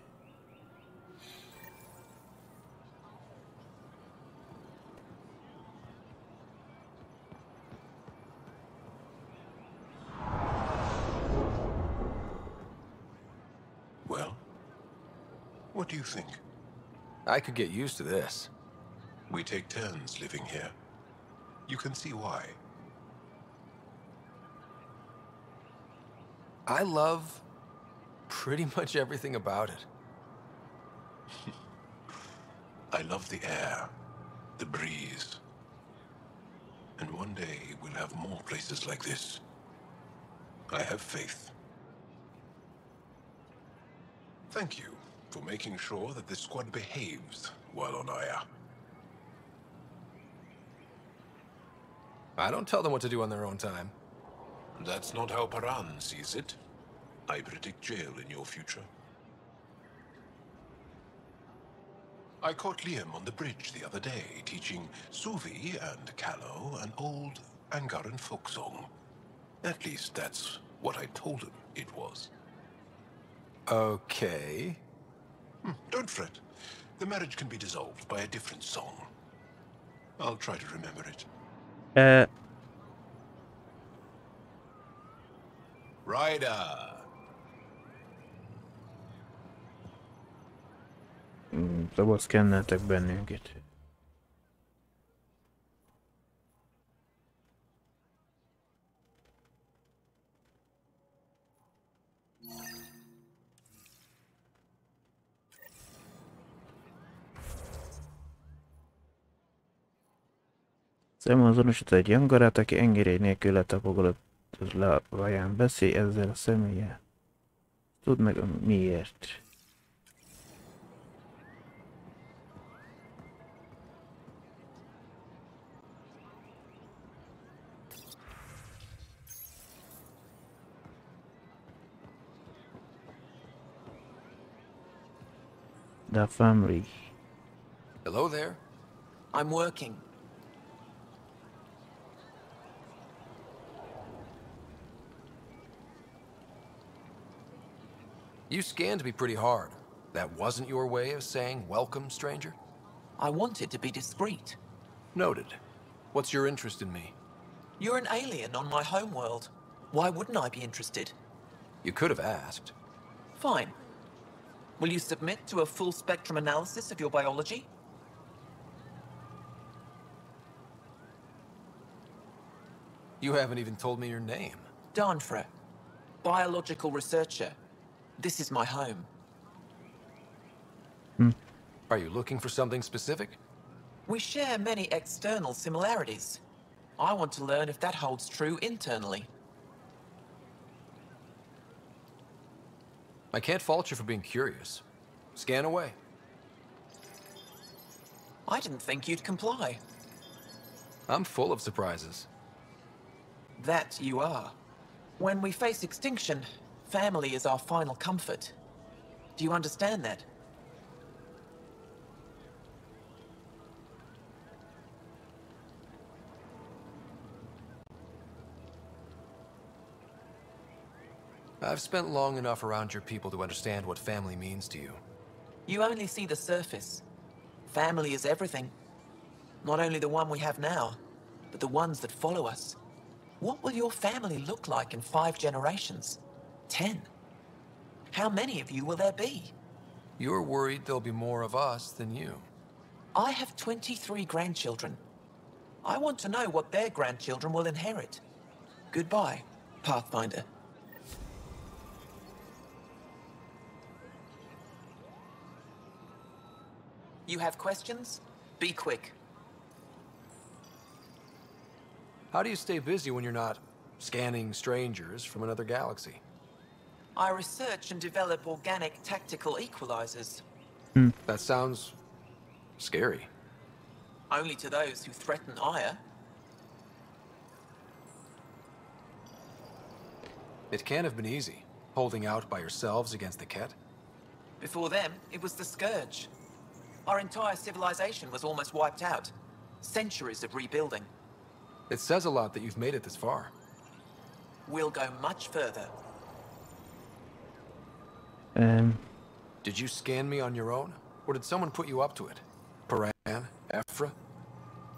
What do you think? I could get used to this. We take turns living here. You can see why. I love pretty much everything about it. I love the air, the breeze. And one day we'll have more places like this. I have faith. Thank you for making sure that the squad behaves while on Aya. I don't tell them what to do on their own time. That's not how Paran sees it. I predict jail in your future. I caught Liam on the bridge the other day, teaching Suvi and Callow an old Angaran folk song. At least that's what I told him it was. Okay. Don't fret. The marriage can be dissolved by a different song. I'll try to remember it. Ryder! Szabad szkenneltek bennünket. Szemben azonosít egy angarát, aki engedély nélkül letapogatott lábaján. Beszélj ezzel a személlyel. Tudd meg miért. The family. Hello there. I'm working. You scanned me pretty hard. That wasn't your way of saying welcome, stranger? I wanted to be discreet. Noted. What's your interest in me? You're an alien on my homeworld. Why wouldn't I be interested? You could have asked. Fine. Will you submit to a full spectrum analysis of your biology? You haven't even told me your name. Danfra. Biological researcher. This is my home. Are you looking for something specific? We share many external similarities. I want to learn if that holds true internally. I can't fault you for being curious. Scan away. I didn't think you'd comply. I'm full of surprises. That you are. When we face extinction, family is our final comfort. Do you understand that? I've spent long enough around your people to understand what family means to you. You only see the surface. Family is everything. Not only the one we have now, but the ones that follow us. What will your family look like in 5 generations? 10? How many of you will there be? You're worried there'll be more of us than you. I have 23 grandchildren. I want to know what their grandchildren will inherit. Goodbye, Pathfinder. You have questions? Be quick. How do you stay busy when you're not scanning strangers from another galaxy? I research and develop organic tactical equalizers. That sounds scary. Only to those who threaten Aya. It can't have been easy, holding out by yourselves against the Ket. Before them, it was the Scourge. Our entire civilization was almost wiped out. Centuries of rebuilding. It says a lot that you've made it this far. We'll go much further. Did you scan me on your own? Or did someone put you up to it? Paran? Ephra?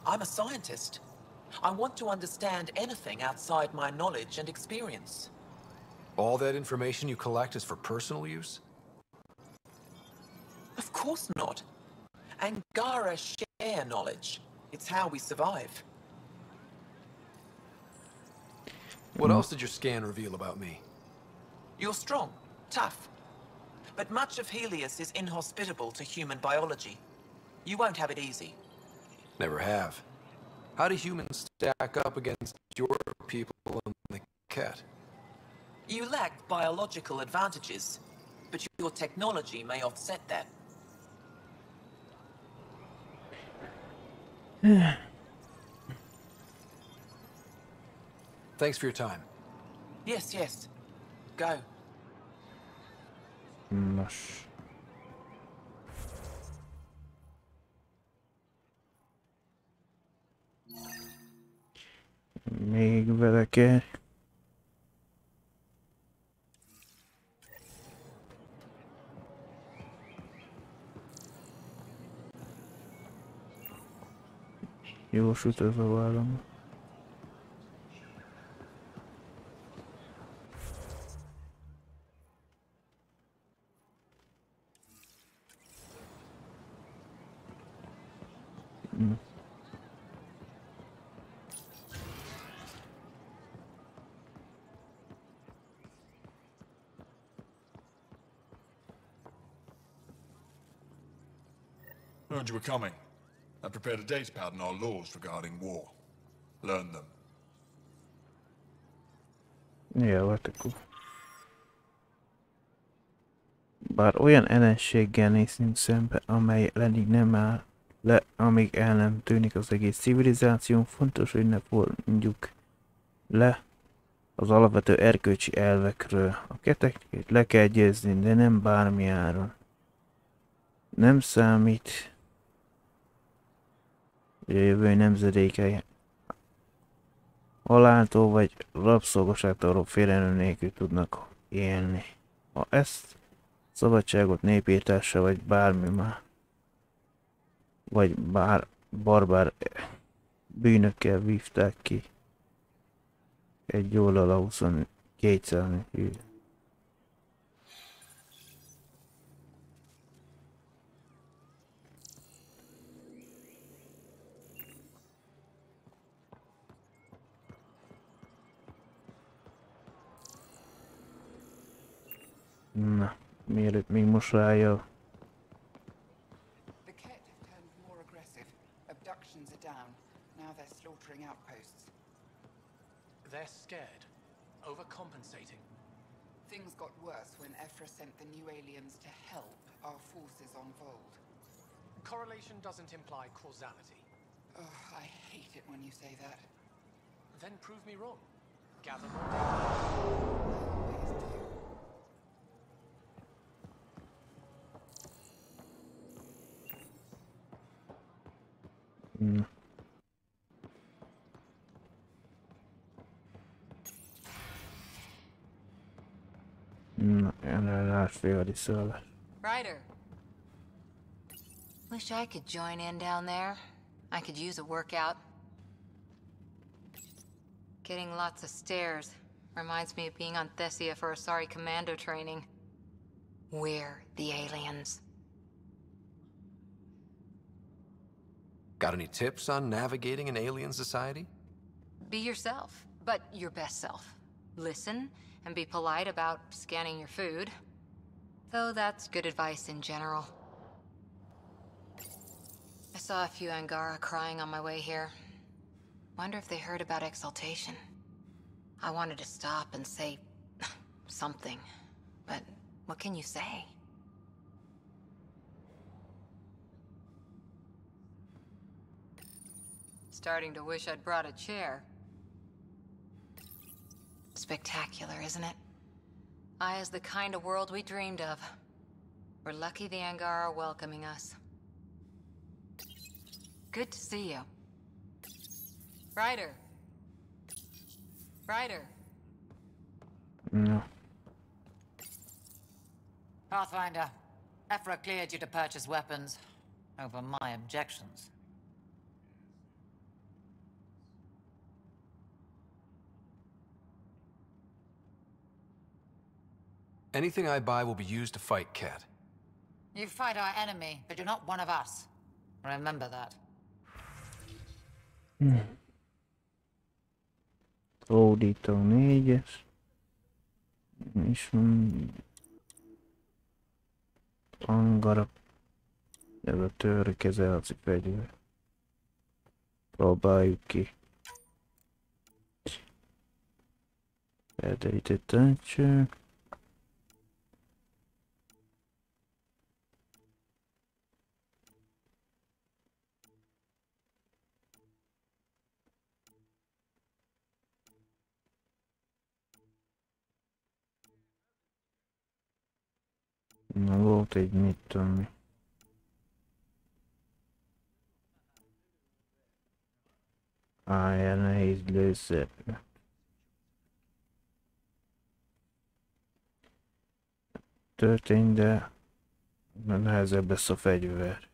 I'm a scientist. I want to understand anything outside my knowledge and experience. All that information you collect is for personal use? Of course not. Angara share knowledge. It's how we survive. What else did your scan reveal about me? You're strong, tough. But much of Helios is inhospitable to human biology. You won't have it easy. Never have. How do humans stack up against your people and the cat? You lack biological advantages, but your technology may offset that. Thanks for your time. Yes, yes. Go. Nos. Még vele kell. Jó süt ez a vállam. Heard you were coming. I prepared a datapad on our laws regarding war. Learn them. Jó, hát akkor. Bár olyan ellenséggel nézünk szembe, amely eddig nem áll le, amíg el nem tűnik az egész civilizáció, fontos, hogy ne forduljuk le az alapvető erkölcsi elvekről. A keteket le kell győzni, de nem bármi áron. Nem számít, hogy a jövő nemzedékei haláltól vagy rabszolgaságtól félelem nélkül tudnak élni. Ha ezt szabadságot, népírtással vagy bármi már, vagy barbár bűnökkel vívták ki egy oldal a 22 számú. Na, mielőtt még most rájön. The Ket have turned more aggressive. Abductions are down. Now they're slaughtering outposts. They're scared. Overcompensating. Things got worse when Ephra sent the new aliens to help our forces on Vold. Correlation doesn't imply causality. Oh, I hate it when you say that. Then prove me wrong. Gather more data. Na. Na, ellenállás fél szőle. Ryder. Wish I could join in down there. I could use a workout. Getting lots of stairs. Reminds me of being on Thessia for Asari commando training. We're the aliens. Got any tips on navigating an alien society? Be yourself, but your best self. Listen and be polite about scanning your food. Though that's good advice in general. I saw a few Angara crying on my way here. Wonder if they heard about exaltation. I wanted to stop and say something, but what can you say? Starting to wish I'd brought a chair. Spectacular, isn't it? Aya's the kind of world we dreamed of. We're lucky the Angara are welcoming us. Good to see you. Ryder. Ryder. No. Pathfinder, Ephra cleared you to purchase weapons over my objections. Anything I buy will be used to fight Cat. You fight our enemy, but you're not one of us. Remember that. Hódító 4-es. És angara. Ez a törkezelci fegyver. Próbáljuk ki. Elderített tancső. Na, volt egy mit tudom mi. Ilyen nehéz lőszer. Történt, de nehezebb lesz a fegyver.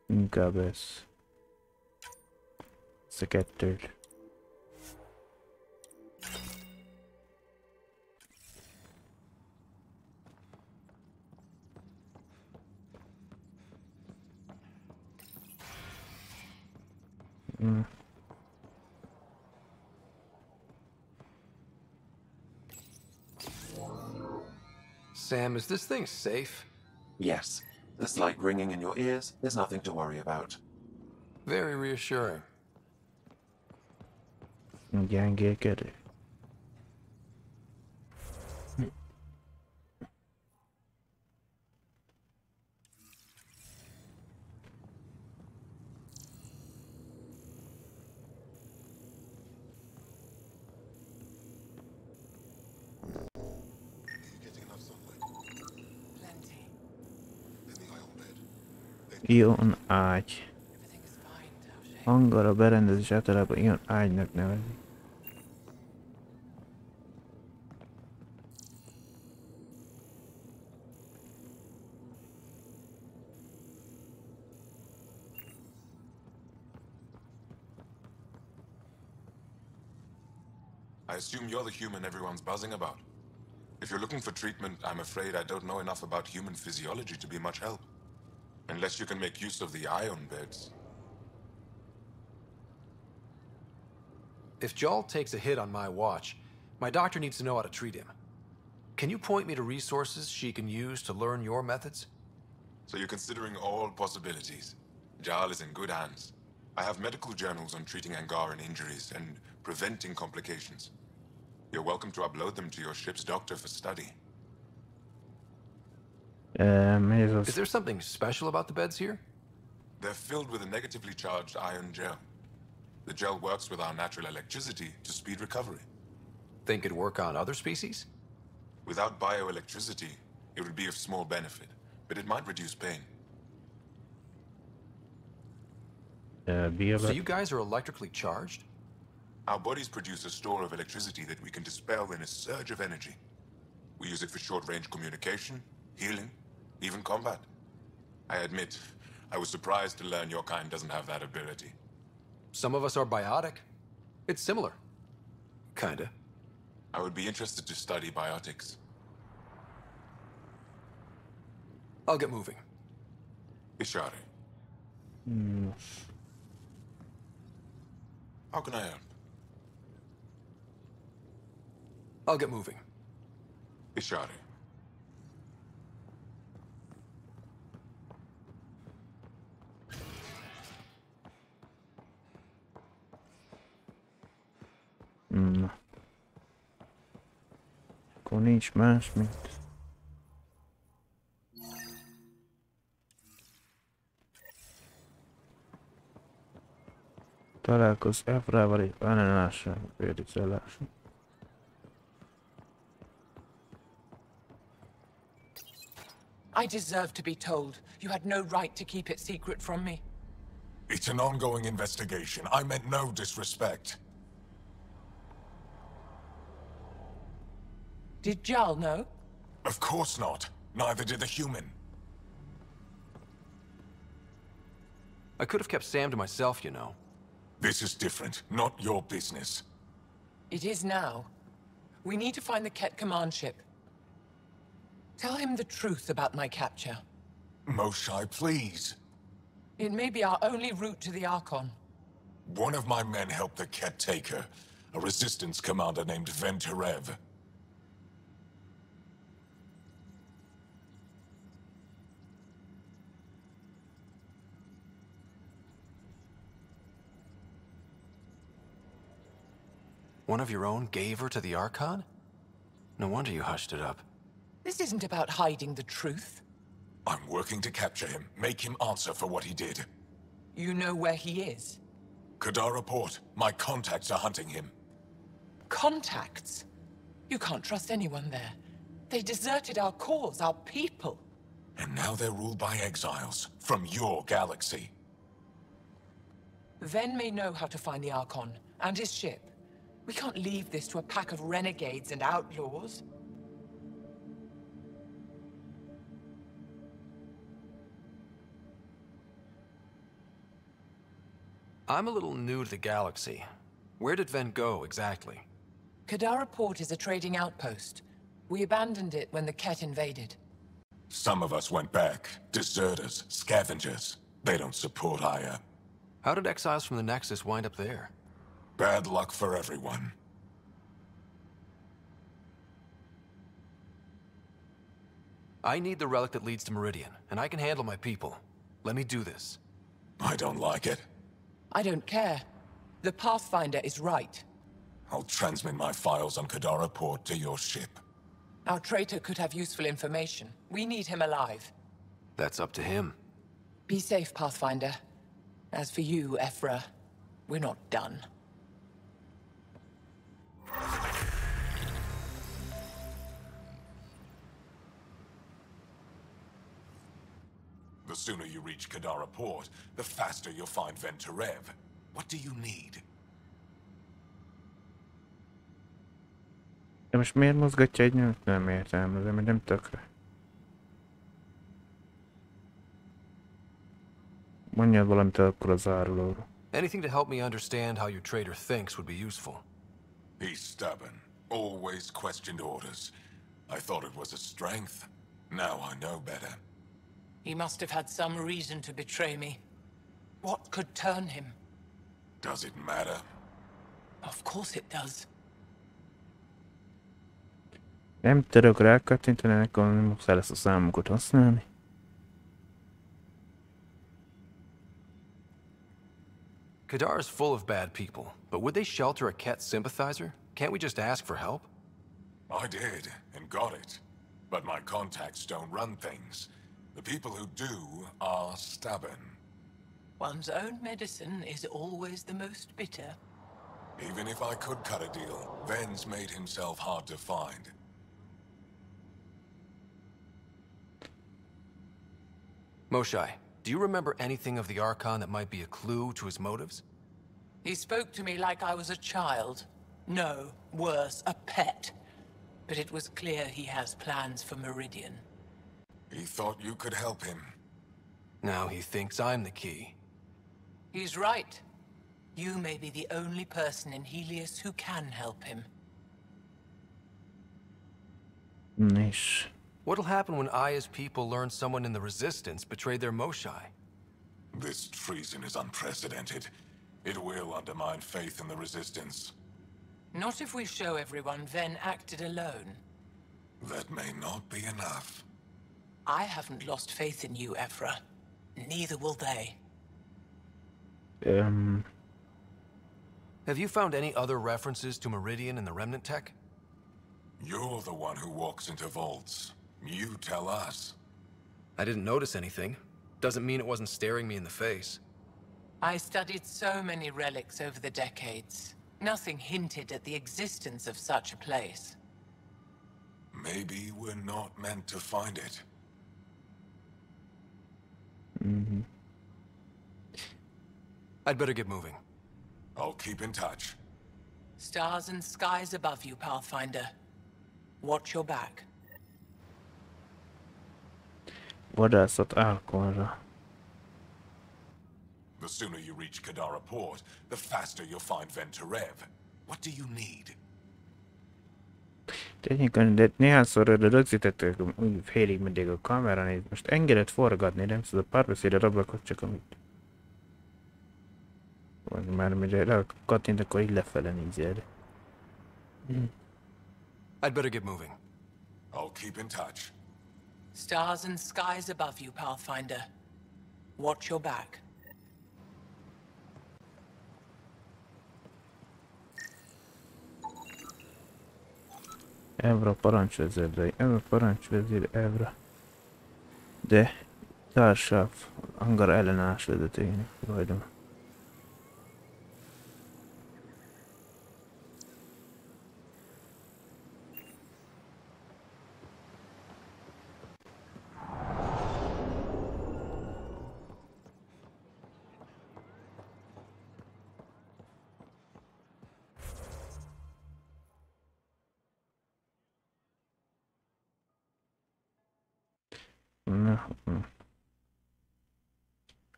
Inkább ez. Ez a kettőt. Sam, is this thing safe? Yes. The slight ringing in your ears is nothing to worry about. Very reassuring. Gyengélkedő. Ion ágy. Angara berendezés általában ion ágynak nevezik. I assume you're the human everyone's buzzing about. If you're looking for treatment, I'm afraid I don't know enough about human physiology to be much help. Unless you can make use of the ion beds. If Jarl takes a hit on my watch, my doctor needs to know how to treat him. Can you point me to resources she can use to learn your methods? So you're considering all possibilities. Jarl is in good hands. I have medical journals on treating Angaran injuries and preventing complications. You're welcome to upload them to your ship's doctor for study. Is there something special about the beds here? They're filled with a negatively charged ion gel. The gel works with our natural electricity to speed recovery. Think it'd work on other species? Without bioelectricity, it would be of small benefit, but it might reduce pain. So you guys are electrically charged? Our bodies produce a store of electricity that we can dispel in a surge of energy. We use it for short-range communication, healing, even combat. I admit, I was surprised to learn your kind doesn't have that ability. Some of us are biotic. It's similar. Kinda. I would be interested to study biotics. I'll get moving. Ishari. How can I help? I'll get moving. Ishari. Akkor nincs más, mint... Találkozz Efrával és ellenállással, például. I deserve to be told. You had no right to keep it secret from me. It's an ongoing investigation. I meant no disrespect. Did Jarl know? Of course not. Neither did the human. I could have kept Sam to myself, you know. This is different. Not your business. It is now. We need to find the Ket command ship. Tell him the truth about my capture. Moshai, please. It may be our only route to the Archon. One of my men helped the Ket take her. A resistance commander named Venturev. One of your own gave her to the Archon? No wonder you hushed it up. This isn't about hiding the truth. I'm working to capture him, make him answer for what he did. You know where he is? Kadara Port. My contacts are hunting him. Contacts? You can't trust anyone there. They deserted our cause, our people. And now they're ruled by exiles from your galaxy. Ven may know how to find the Archon and his ship. We can't leave this to a pack of renegades and outlaws. I'm a little new to the galaxy. Where did Ven go, exactly? Kadara Port is a trading outpost. We abandoned it when the Ket invaded. Some of us went back. Deserters, scavengers. They don't support Aya. How did exiles from the Nexus wind up there? Bad luck for everyone. I need the relic that leads to Meridian, and I can handle my people. Let me do this. I don't like it. I don't care. The Pathfinder is right. I'll transmit my files on Kadara Port to your ship. Our traitor could have useful information. We need him alive. That's up to him. Be safe, Pathfinder. As for you, Ephra, we're not done. The sooner you reach Kadara Port, the faster you'll find Venturev. What do you need? De most miért mozgatja egy nőt? Nem értelmezem, mert nem tökre. Mondjad valamit akkor az árulóról. Anything to help me understand how your traitor thinks would be useful. He's stubborn. Always questioned orders. I thought it was a strength. Now I know better. He must have had some reason to betray me. What could turn him? Does it matter? Of course it does. Nem tudok rákattintani, akkor muszáj lesz a számokat használni. Kadara's full of bad people, but would they shelter a Ket sympathizer? Can't we just ask for help? I did, and got it. But my contacts don't run things. The people who do are stubborn. One's own medicine is always the most bitter. Even if I could cut a deal, Ven's made himself hard to find. Moshai, do you remember anything of the Archon that might be a clue to his motives? He spoke to me like I was a child. No, worse, a pet. But it was clear he has plans for Meridian. He thought you could help him. Now he thinks I'm the key. He's right. You may be the only person in Helios who can help him. Nice. What'll happen when Aya's people learn someone in the Resistance betrayed their Moshai? This treason is unprecedented. It will undermine faith in the Resistance. Not if we show everyone Ven acted alone. That may not be enough. I haven't lost faith in you, Ephra. Neither will they. Have you found any other references to Meridian in the Remnant tech? You're the one who walks into vaults. You tell us. I didn't notice anything. Doesn't mean it wasn't staring me in the face. I studied so many relics over the decades. Nothing hinted at the existence of such a place. Maybe we're not meant to find it. I'd better get moving. I'll keep in touch. Stars and skies above you, Pathfinder. Watch your back. Vadászat Alkonra. The sooner you reach Kadara Port, the faster you'll find Venturev. What do you need? Tényleg, de néhányszor rögzítettek úgy félig mindig a kamerán, és most engedett forgatni, nem tudod, párbeszédre rablakot csak amit... Vagy már mire kattint, akkor így lefele nézed. I'd better get moving. I'll keep in touch. Stars and skies above you, Pathfinder. Watch your back. Evra parancsvezér, Evra. De társabb hangar ellenállás vezetőjének tulajdon.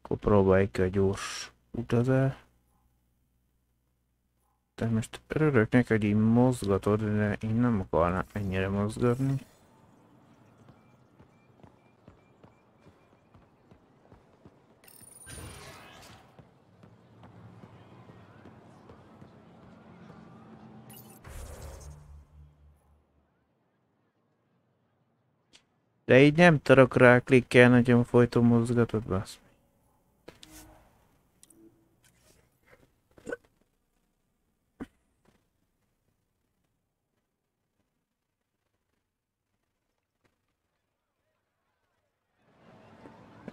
Akkor próbáljuk a gyors utazás. Tehát most örülök, hogy így mozgatod, de én nem akarnám ennyire mozgatni. De így nem tudok rá klikkelni, nagyon folyton mozgatod, basz.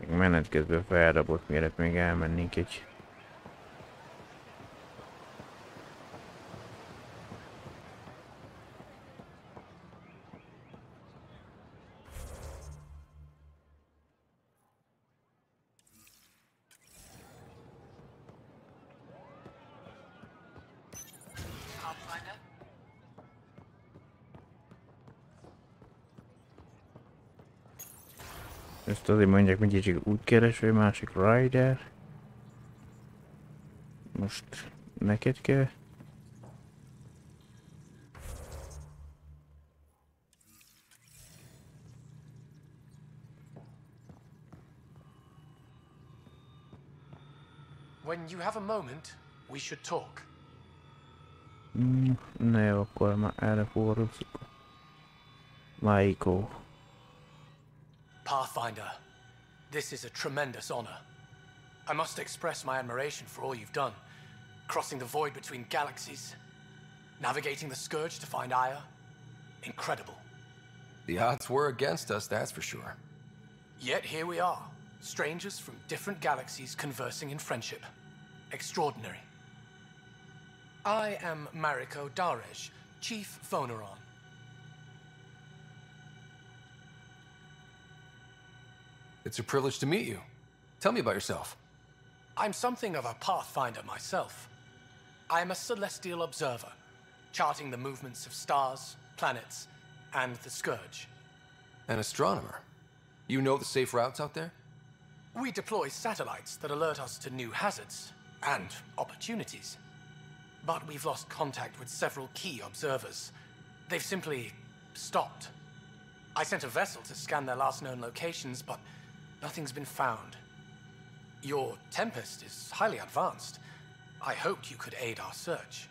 Menet közben felrabott, mielőtt még elmennénk egy... Ezt azért mondják, hogy egyik útkereső, másik rider. Most neked kell. When you have a moment, we should talk. Na jó, akkor már erre fordulszuk. Michael. Pathfinder, this is a tremendous honor. I must express my admiration for all you've done. Crossing the void between galaxies, navigating the Scourge to find Aya. Incredible. The odds were against us, that's for sure. Yet here we are, strangers from different galaxies conversing in friendship. Extraordinary. I am Mariko Darej, Chief Voneron. It's a privilege to meet you. Tell me about yourself. I'm something of a pathfinder myself. I am a celestial observer, charting the movements of stars, planets, and the Scourge. An astronomer. You know the safe routes out there? We deploy satellites that alert us to new hazards and opportunities. But we've lost contact with several key observers. They've simply stopped. I sent a vessel to scan their last known locations, but nothing's been found. Your Tempest is highly advanced. I hoped you could aid our search.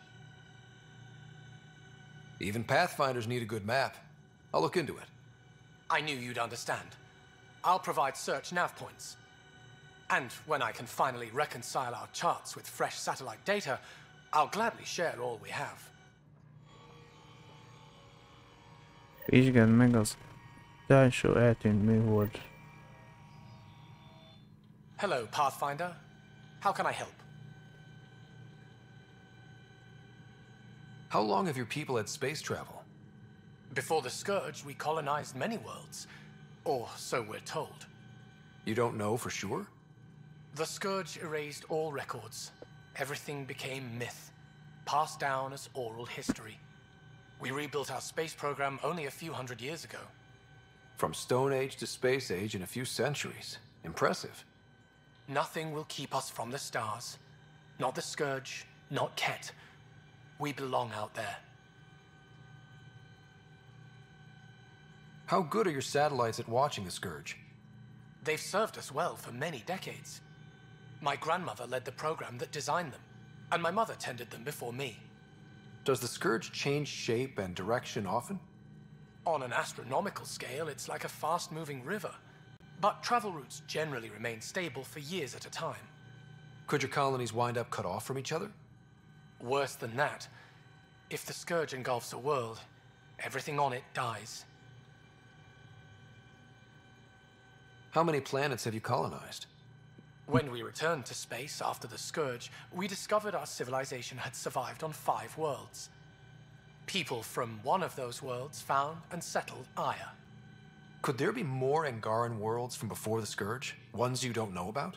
Even Pathfinders need a good map. I'll look into it. I knew you'd understand. I'll provide search nav points. And when I can finally reconcile our charts with fresh satellite data, I'll gladly share all we have. Vizsgáld meg az utolsó eltűnt műhold. Hello, Pathfinder. How can I help? How long have your people had space travel? Before the Scourge, we colonized many worlds. Or so we're told. You don't know for sure? The Scourge erased all records. Everything became myth, passed down as oral history. We rebuilt our space program only a few hundred years ago. From Stone Age to Space Age in a few centuries. Impressive. Nothing will keep us from the stars. Not the Scourge, not Ket. We belong out there. How good are your satellites at watching the Scourge? They've served us well for many decades. My grandmother led the program that designed them, and my mother tended them before me. Does the Scourge change shape and direction often? On an astronomical scale, it's like a fast-moving river. But travel routes generally remain stable for years at a time. Could your colonies wind up cut off from each other? Worse than that. If the Scourge engulfs a world, everything on it dies. How many planets have you colonized? When we returned to space after the Scourge, we discovered our civilization had survived on 5 worlds. People from one of those worlds found and settled Aya. Could there be more Angaran worlds from before the Scourge? Ones you don't know about?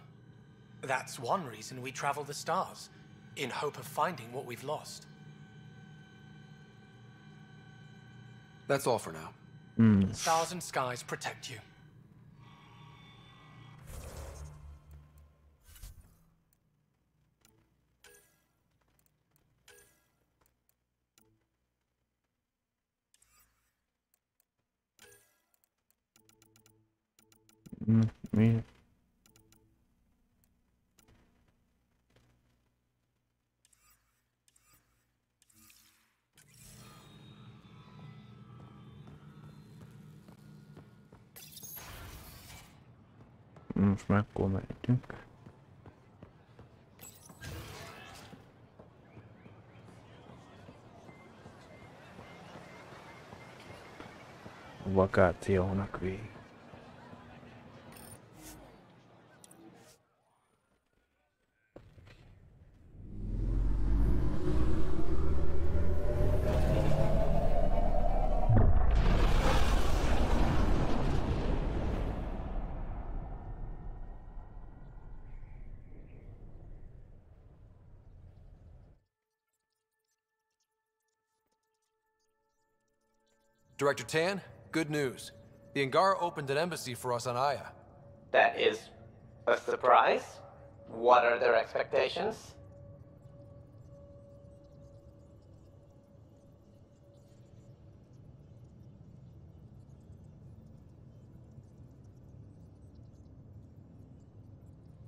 That's one reason we travel the stars, in hope of finding what we've lost. That's all for now. Stars and skies protect you. Mi? Most már akkor mehetünk. A vakációnak végig. Director Tan, good news. The Angara opened an embassy for us on Aya. That is a surprise? What are their expectations?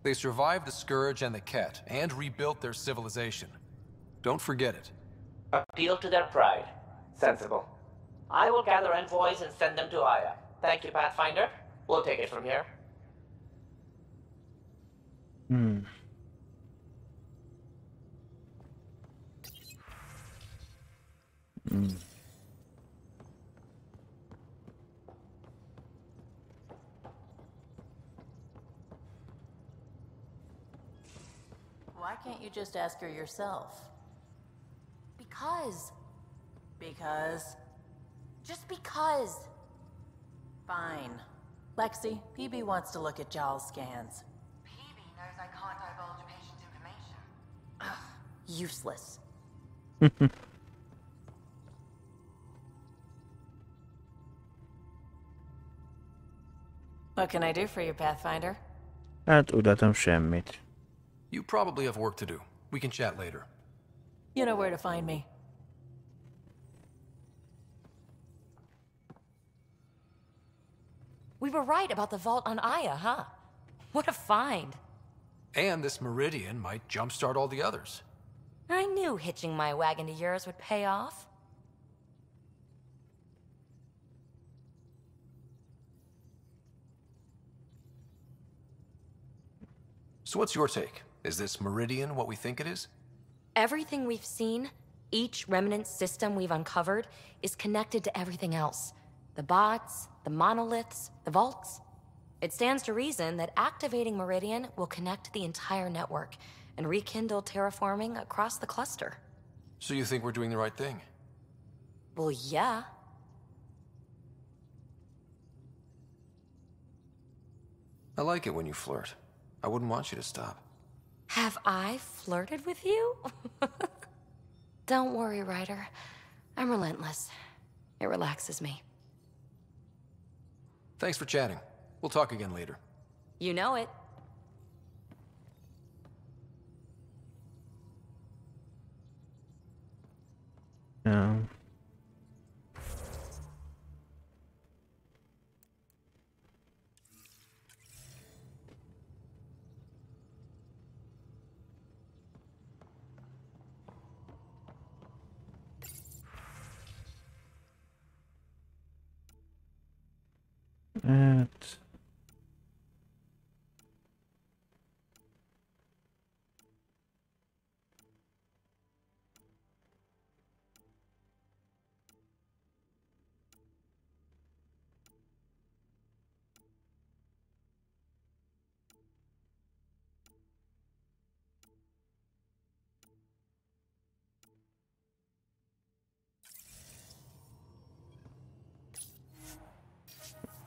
They survived the Scourge and the Ket, and rebuilt their civilization. Don't forget it. Appeal to their pride. Sensible. I will gather envoys and send them to Aya. Thank you, Pathfinder. We'll take it from here. Why can't you just ask her yourself? Because. Because? Just because. Fine. Lexi, PB wants to look at Giles' scans. PB knows I can't divulge patient information. Useless. What can I do for you, Pathfinder? Hát tudatom semmit. You probably have work to do. We can chat later. You know where to find me. We were right about the vault on Aya, huh? What a find. And this meridian might jumpstart all the others. I knew hitching my wagon to yours would pay off. So what's your take? Is this meridian what we think it is? Everything we've seen, each remnant system we've uncovered, is connected to everything else. The bots, the monoliths, the vaults. It stands to reason that activating Meridian will connect the entire network and rekindle terraforming across the cluster. So you think we're doing the right thing? Well, yeah. I like it when you flirt. I wouldn't want you to stop. Have I flirted with you? Don't worry, Ryder. I'm relentless. It relaxes me. Thanks for chatting. We'll talk again later. You know it. Hát...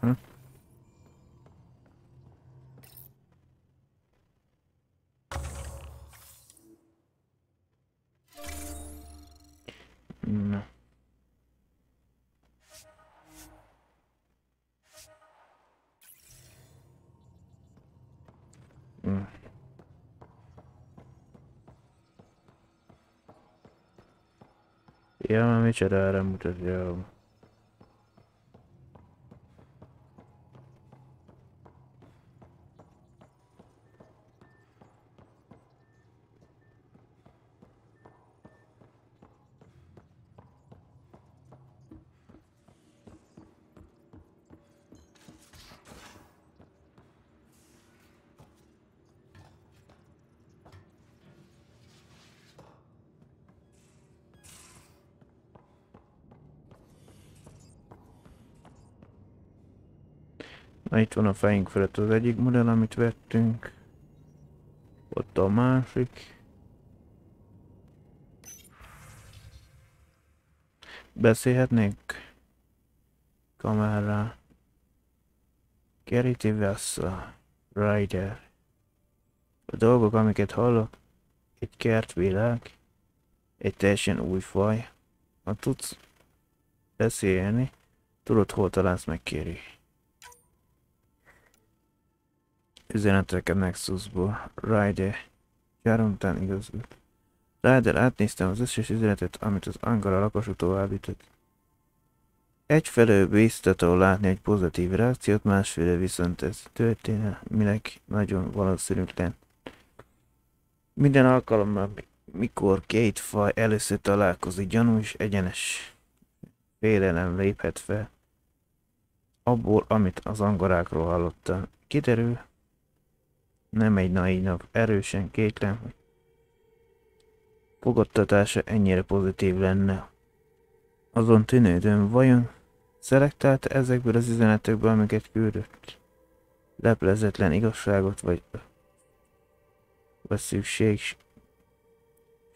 Hm? Na. Hm. Ja, micsodára mutatja. Na, itt van a fejünk felett az egyik modell, amit vettünk. Ott a másik. Beszélhetnénk kamerá. Keríti vissza. Rider. A dolgok, amiket hallok, egy kertvilág, egy teljesen új faj. Ha tudsz beszélni, tudod, hol találsz meg, Kéri. Üzeneteket Nexusból. Rider. Járom után igazult. Rider, átnéztem az összes üzenetet, amit az Angara lakosú továbbított. Egyfelől biztató látni egy pozitív reakciót, másfelől viszont ez történelmileg nagyon valószínűtlen. Minden alkalommal, mikor két faj először találkozik, gyanús egyenes félelem léphet fel. Abból, amit az angarákról hallottam, kiderül, nem egy naív nap, erősen kétlem, hogy fogadtatása ennyire pozitív lenne. Azon tűnődöm, vajon szelektálta ezekből az üzenetekből, amiket küldött? Leplezetlen igazságot, vagy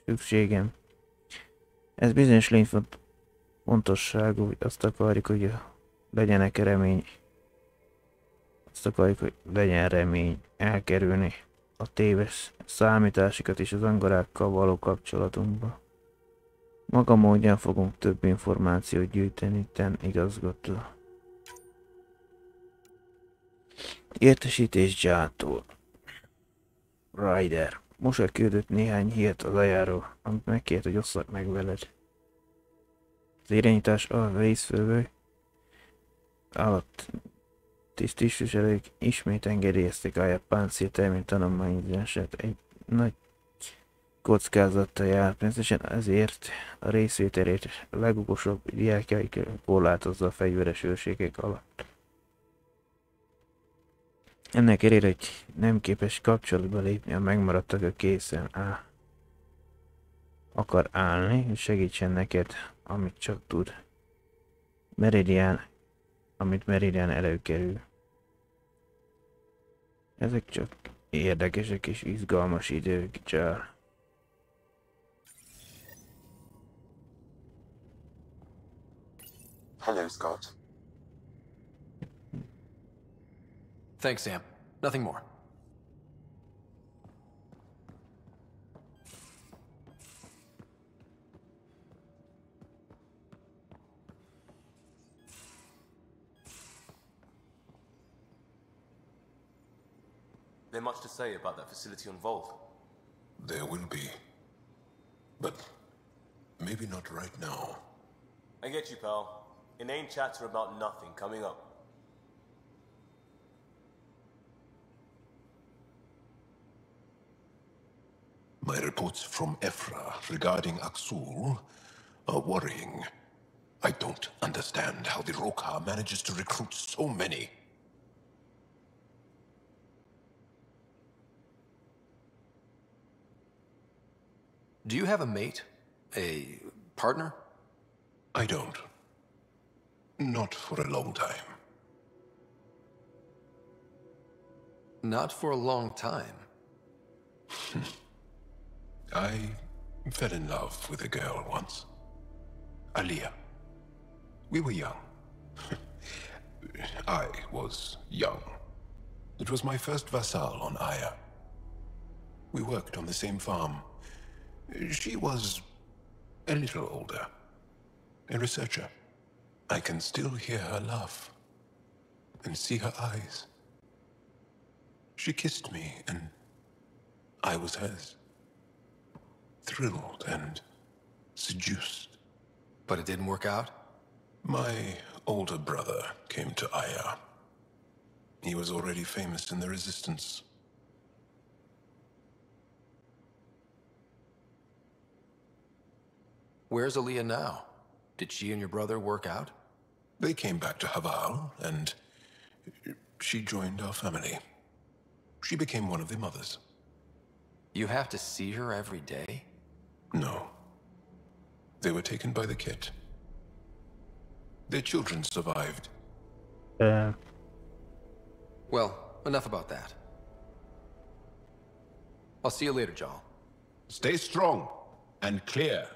szükségem. Ez bizonyos lényfontosságú, hogy azt akarjuk, hogy legyenek remény. Azt akarjuk, hogy legyen remény elkerülni a téves számításokat és az angarákkal való kapcsolatunkba. Maga módján fogunk több információt gyűjteni, ten igazgató. Értesítés Jától. Rider. Most elküldött néhány hírt az ajáról, amit megkért, hogy osszak meg veled. Az irányítás a részfővő alatt tisztviselők ismét engedélyezték a páncéltermény tanulmányozását. Egy nagy kockázattal jár, természetesen ezért a részvételét a legokosabb diákjaik korlátozza a fegyveres őrségek alatt. Ennek ellenére, hogy nem képes kapcsolatba lépni, a megmaradtak, a készen akar állni, hogy segítsen neked, amit csak tud. Amit Meridian előkerül. Ezek csak érdekesek és izgalmas idők, Csár. Hello, Scott. Thanks, Sam. Nothing more. There much to say about that facility on Volt? There will be. But maybe not right now. I get you, pal. Inane chatter about nothing coming up. My reports from Ephra regarding Aksul are worrying. I don't understand how the Rokha manages to recruit so many. Do you have a mate? A partner? I don't. Not for a long time. Not for a long time. I fell in love with a girl once. Aliyah. We were young. I was young. It was my first vassal on Aya. We worked on the same farm. She was a little older. A researcher. I can still hear her laugh and see her eyes. She kissed me and I was hers. Thrilled and seduced. But it didn't work out? My older brother came to Aya. He was already famous in the Resistance. Where's Aliyah now? Did she and your brother work out? They came back to Haval, and she joined our family. She became one of the mothers. You have to see her every day? No. They were taken by the Kett. Their children survived. Well, enough about that. I'll see you later, Jal. Stay strong and clear.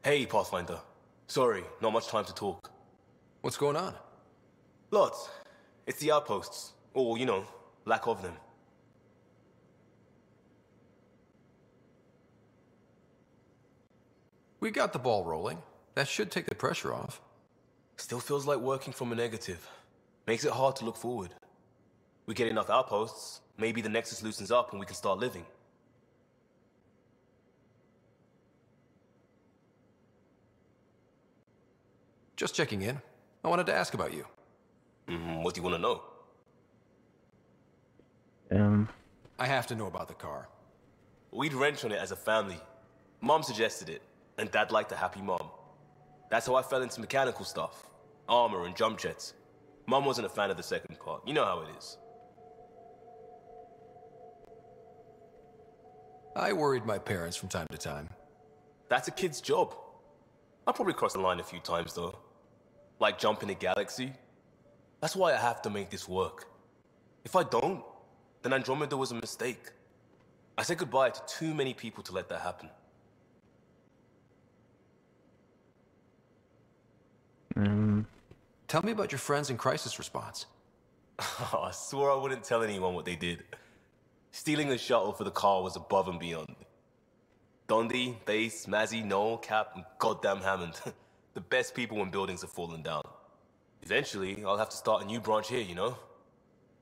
Hey, Pathfinder. Sorry, not much time to talk. What's going on? Lots. It's the outposts. Or, you know, lack of them. We got the ball rolling. That should take the pressure off. Still feels like working from a negative. Makes it hard to look forward. We get enough outposts, maybe the Nexus loosens up and we can start living. Just checking in. I wanted to ask about you. What do you want to know? I have to know about the car. We'd wrench on it as a family. Mom suggested it, and Dad liked a happy mom. That's how I fell into mechanical stuff. Armor and jump jets. Mom wasn't a fan of the second part. You know how it is. I worried my parents from time to time. That's a kid's job. I'll probably cross the line a few times, though. Like jumping a galaxy. That's why I have to make this work. If I don't, then Andromeda was a mistake. I said goodbye to too many people to let that happen. Tell me about your friends in crisis response. I swore I wouldn't tell anyone what they did. Stealing the shuttle for the car was above and beyond. Dondi, Base, Mazzy, Noel, Cap, and goddamn Hammond. The best people when buildings have fallen down. Eventually, I'll have to start a new branch here, you know?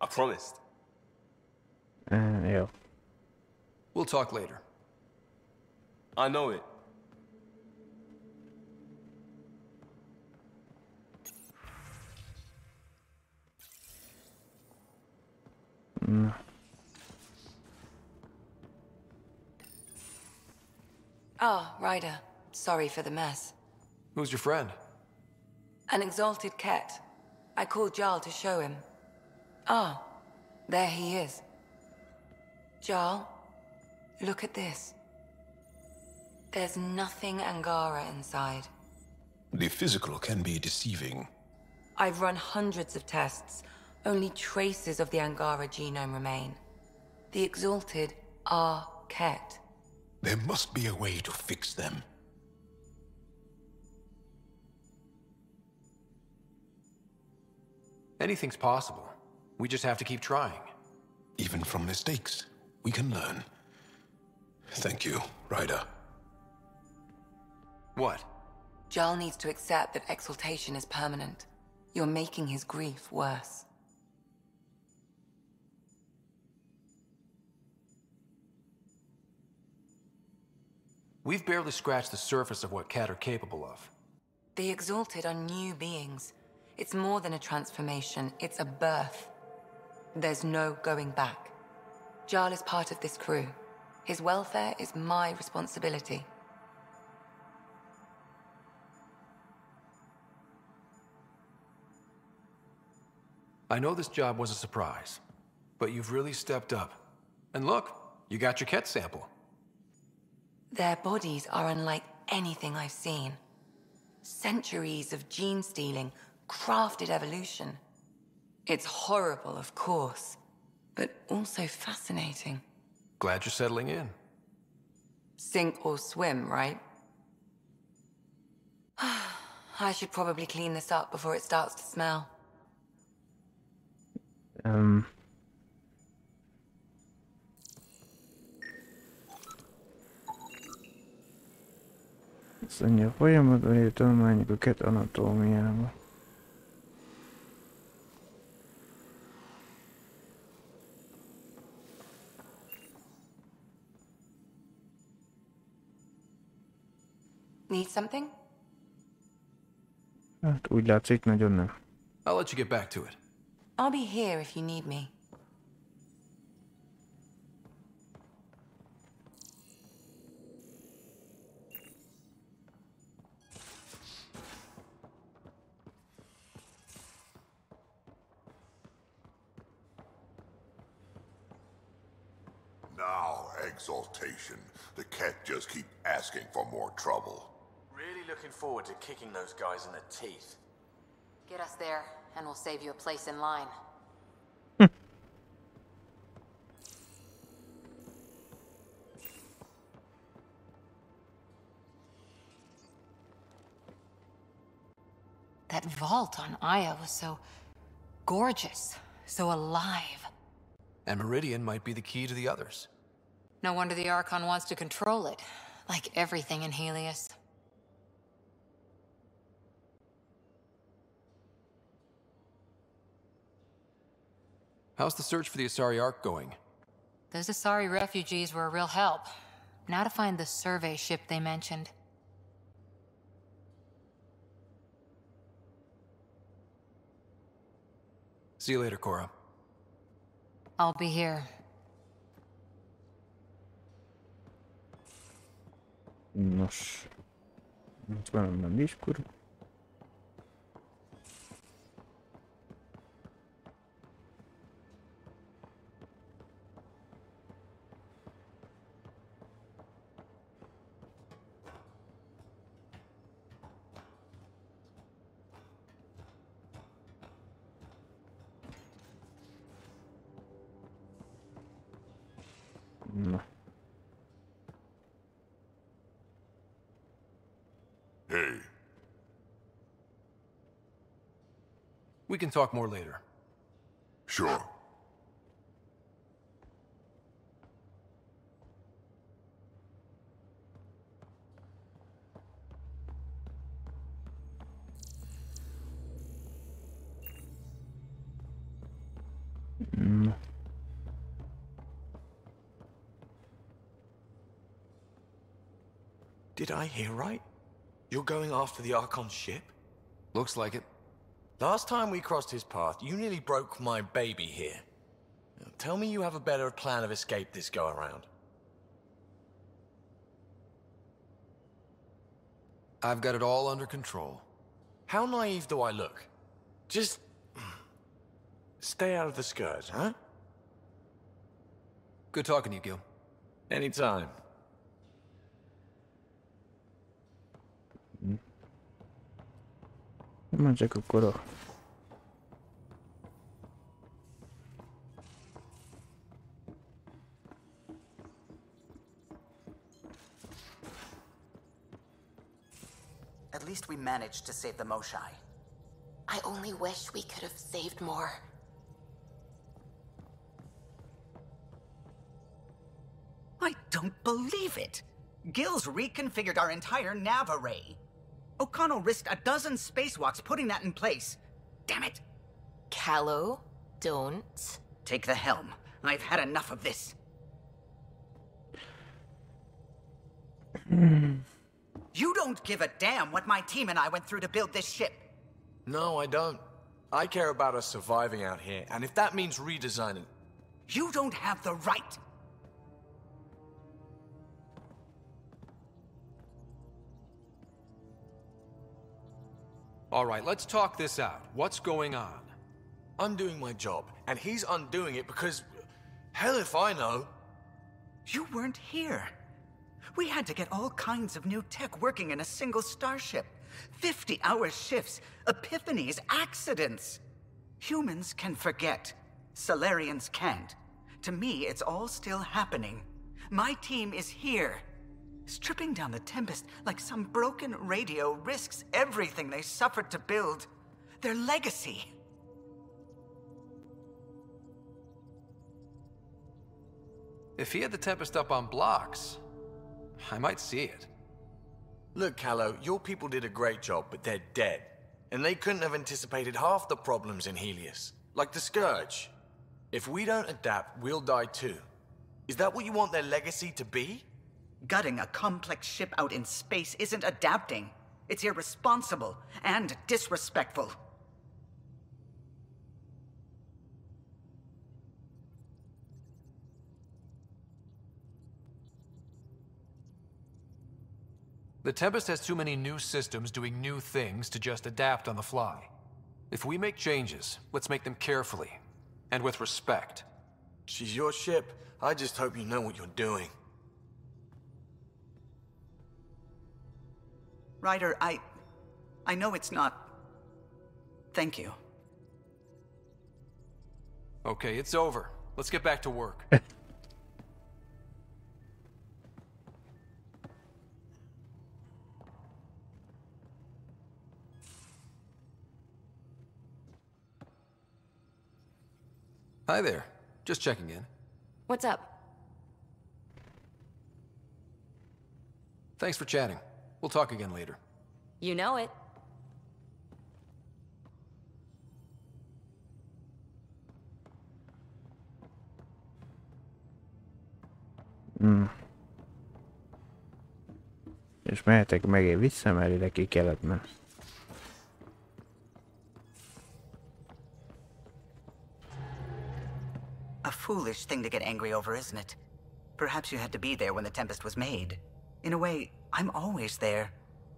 I promised. Yeah. We'll talk later. I know it. Ah, Ryder. Sorry for the mess. Who's your friend? An exalted Kett. I called Jarl to show him. Ah, there he is. Jarl, look at this. There's nothing Angara inside. The physical can be deceiving. I've run hundreds of tests. Only traces of the Angara genome remain. The exalted are Kett. There must be a way to fix them. Anything's possible. We just have to keep trying. Even from mistakes, we can learn. Thank you, Ryder. What? Jarl needs to accept that exaltation is permanent. You're making his grief worse. We've barely scratched the surface of what Kett are capable of. The exalted are new beings. It's more than a transformation, it's a birth. There's no going back. Jarl is part of this crew. His welfare is my responsibility. I know this job was a surprise, but you've really stepped up. And look, you got your Ket sample. Their bodies are unlike anything I've seen. Centuries of gene stealing, crafted evolution. It's horrible, of course, but also fascinating. Glad you're settling in. Sink or swim, right? I should probably clean this up before it starts to smell. Azt mondja, folyamatban lévő tanulmányok a Ket anatómiába. Need something? Hát úgy látszik, nagyon nem. I'll let you get back to it. I'll be here if you need me. Now, exaltation. The Ket just keep asking for more trouble. Really looking forward to kicking those guys in the teeth. Get us there, and we'll save you a place in line. That vault on Aya was so gorgeous, so alive. And Meridian might be the key to the others. No wonder the Archon wants to control it, like everything in Helios. How's the search for the Asari Ark going? Those Asari refugees were a real help. Now to find the survey ship they mentioned. See you later, Cora. I'll be here. Nos. Itt van onnan diskur. Na. Hey. We can talk more later. Sure. No. Did I hear right? You're going after the Archon's ship? Looks like it. Last time we crossed his path, you nearly broke my baby here. Now, tell me you have a better plan of escape this go around. I've got it all under control. How naive do I look? Just stay out of the skirt, huh? Good talking to you, Gil. Anytime. Ma csak akkor a... At least we managed to save the Moshai. I only wish we could have saved more. I don't believe it! Gil's reconfigured our entire nav array. O'Connell risked a dozen spacewalks putting that in place. Damn it! Callow, don't. Take the helm. I've had enough of this. You don't give a damn what my team and I went through to build this ship. No, I don't. I care about us surviving out here, and if that means redesigning... You don't have the right! All right, let's talk this out. What's going on? I'm doing my job, and he's undoing it because... Hell if I know. You weren't here. We had to get all kinds of new tech working in a single starship. 50-hour shifts, epiphanies, accidents. Humans can forget. Solarians can't. To me, it's all still happening. My team is here. Stripping down the Tempest like some broken radio risks everything they suffered to build. Their legacy. If he had the Tempest up on blocks, I might see it. Look, Callow, your people did a great job, but they're dead. And they couldn't have anticipated half the problems in Helios. Like the Scourge. If we don't adapt, we'll die too. Is that what you want their legacy to be? Gutting a complex ship out in space isn't adapting. It's irresponsible and disrespectful. The Tempest has too many new systems doing new things to just adapt on the fly. If we make changes, let's make them carefully, and with respect. She's your ship. I just hope you know what you're doing. Ryder, I know it's not... Thank you. Okay, it's over. Let's get back to work. Hi there. Just checking in. What's up? Thanks for chatting. We'll talk again later. You know it. És mehetek megint vissza, mert ide ki kellett menni. A foolish thing to get angry over, isn't it? Perhaps you had to be there when the Tempest was made. In a way, I'm always there.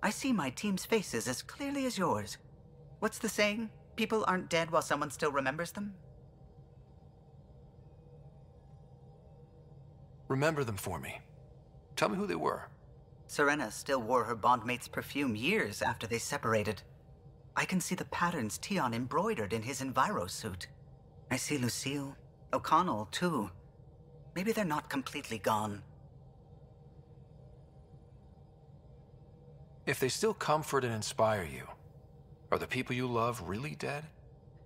I see my team's faces as clearly as yours. What's the saying? People aren't dead while someone still remembers them? Remember them for me. Tell me who they were. Serena still wore her bondmate's perfume years after they separated. I can see the patterns Tion embroidered in his Enviro suit. I see Lucille, O'Connell, too. Maybe they're not completely gone. If they still comfort and inspire you, are the people you love really dead?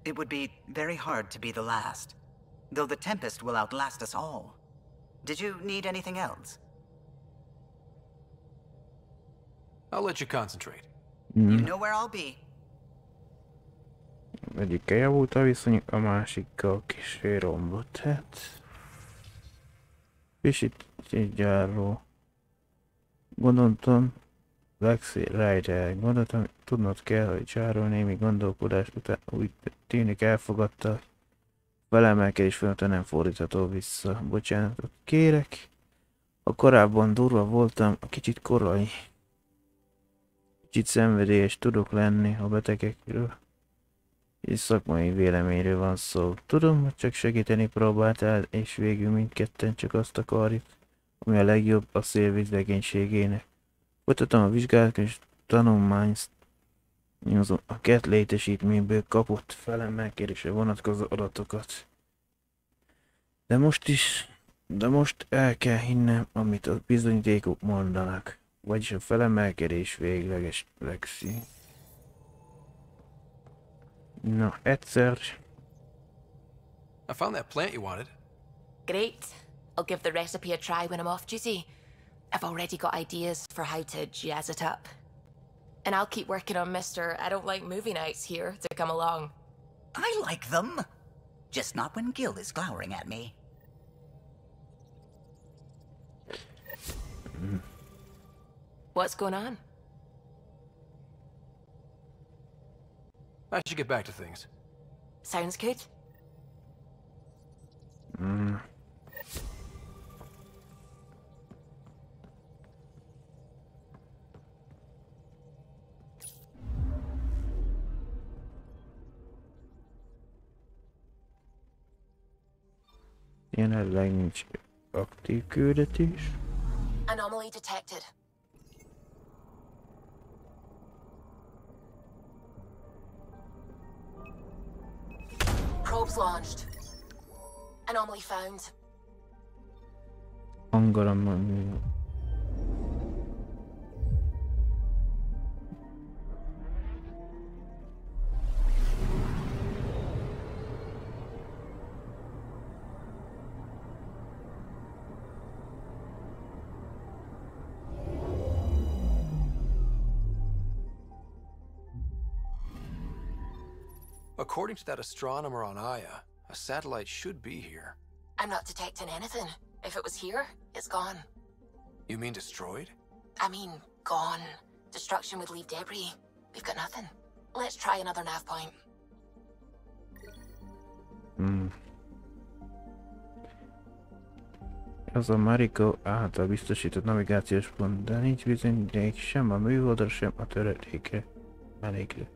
It would be very hard to be the last. Though the Tempest will outlast us all. Did you need anything else? I'll let you concentrate. You know where I'll be. Egyikkel javult a viszony, a másikkal kissé romlott, hát. Kicsit gyáró. Gondoltam, Lexi Ryder, gondoltam, tudnod kell, hogy Csárról némi gondolkodás után úgy tűnik elfogadta. Felemelkedés folyamata nem fordítható vissza. Bocsánatot kérek. Ha korábban durva voltam, a kicsit korai. Kicsit szenvedélyes tudok lenni a betegekről. És szakmai véleményről van szó. Tudom, hogy csak segíteni próbáltál, és végül mindketten csak azt akarjuk, ami a legjobb a szélvíz legénységének. Folytatom a vizsgálatot, és tanulmányt a Cat létesítményből kapott felemelkedésre vonatkozó adatokat. De most el kell hinnem, amit a bizonyítékok mondanak. Vagyis a felemelkedés végleges, Lexi. Na, egyszer. I found that plant you wanted. Great. I'll give the recipe a try when I'm off duty. I've already got ideas for how to jazz it up. And I'll keep working on Mr. I don't like movie nights here to come along. I like them. Just not when Gil is glowering at me. What's going on? I should get back to things. Sounds good. Jelenleg nincs aktív küldetés. Anomaly detected. Probes launched. Anomaly found. Angolom. According to that astronomer on Aya, a satellite should be here. I'm not detecting anything. If it was here, it's gone. You mean destroyed? I mean, gone. Destruction would leave debris. We've got nothing. Let's try another nav point. Az a Mariko által biztosított navigációs pont, de nincs bizonyíték sem a műholdra, sem a töredékre. Elégre.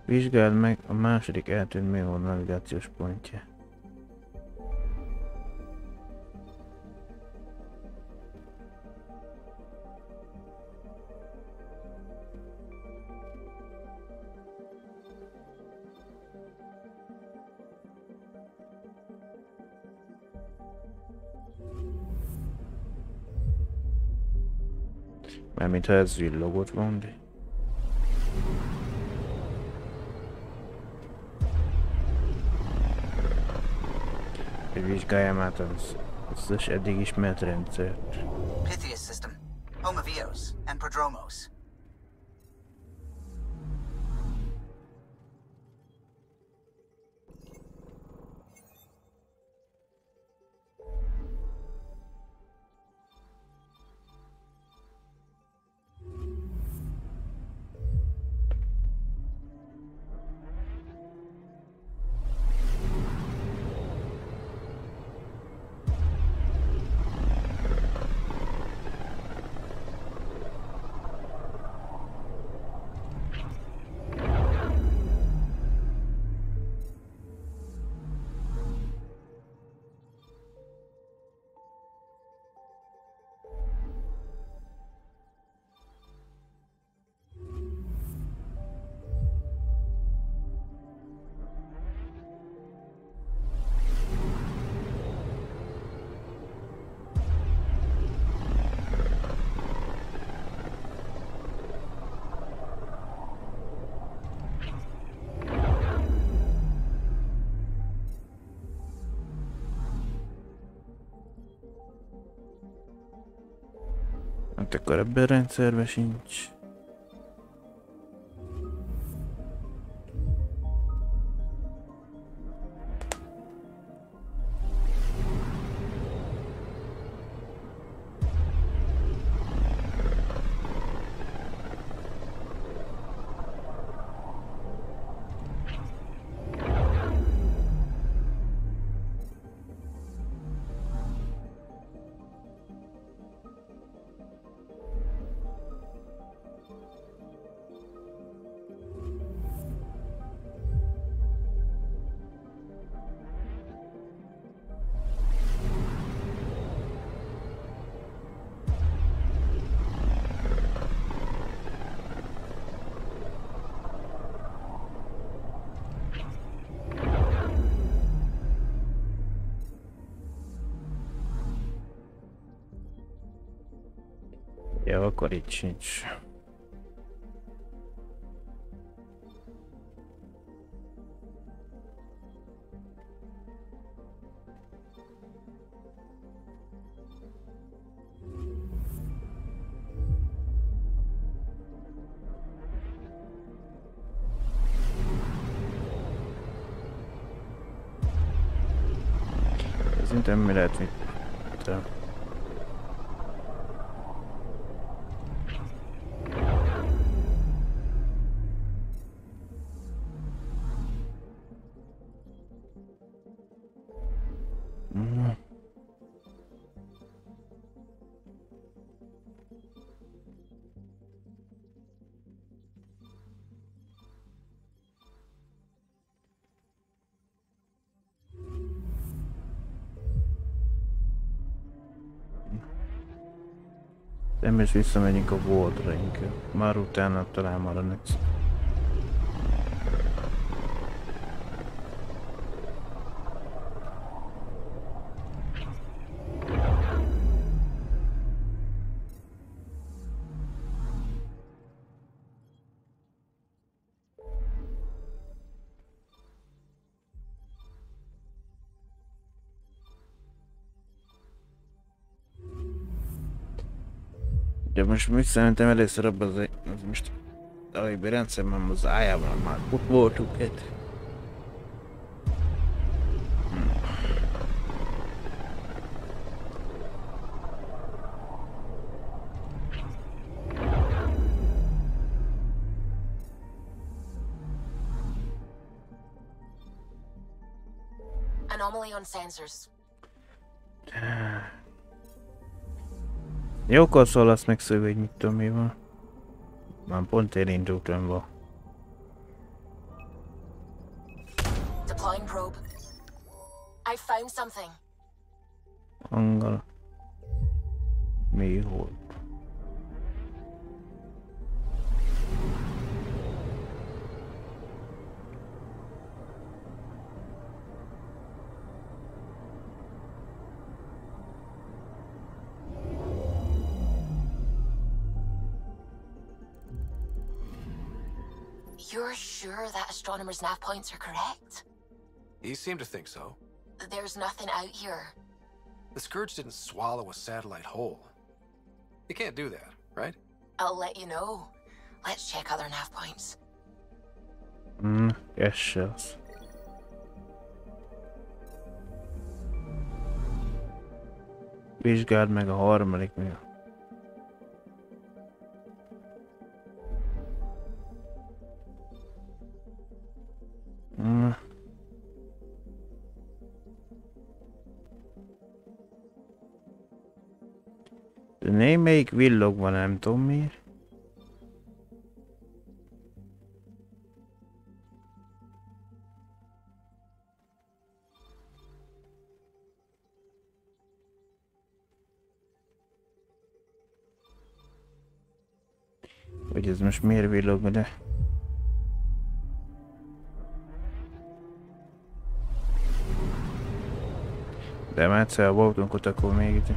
Vizsgáld meg a második eltűnt műhold navigációs pontja. Mármintha ez villogott valami. Hogy vizsgáljam át az összes eddig ismert rendszert. Pythias system, home of Eos and Prodromos. Hát akkor ebben a rendszerben sincs. Ja, akkor itt sincs. Szerintem mi lehet, mit... Nem is visszamegyünk a Worldra inkább. Már utána talán már a next. Ja, most mit szerintem először abban az most ahogy rendszerben az ájában már ott voltunk egy. Anomaly on sensors. Jókor szól meg szög, hogy mit tudom mi van. Már pont elindultam be. Deploying probe. I found something. Angol. Mi volt? You're sure that astronomer's nav points are correct? He seemed to think so. There's nothing out here. The Scourge didn't swallow a satellite whole. You can't do that, right? I'll let you know. Let's check other nav points. Yes, shells. Vizsgáld meg a harmadik mi? De némelyik villogva, nem tudom miért. Hogy ez most miért villog, de... De már egyszer a voltunk ott, akkor még itt...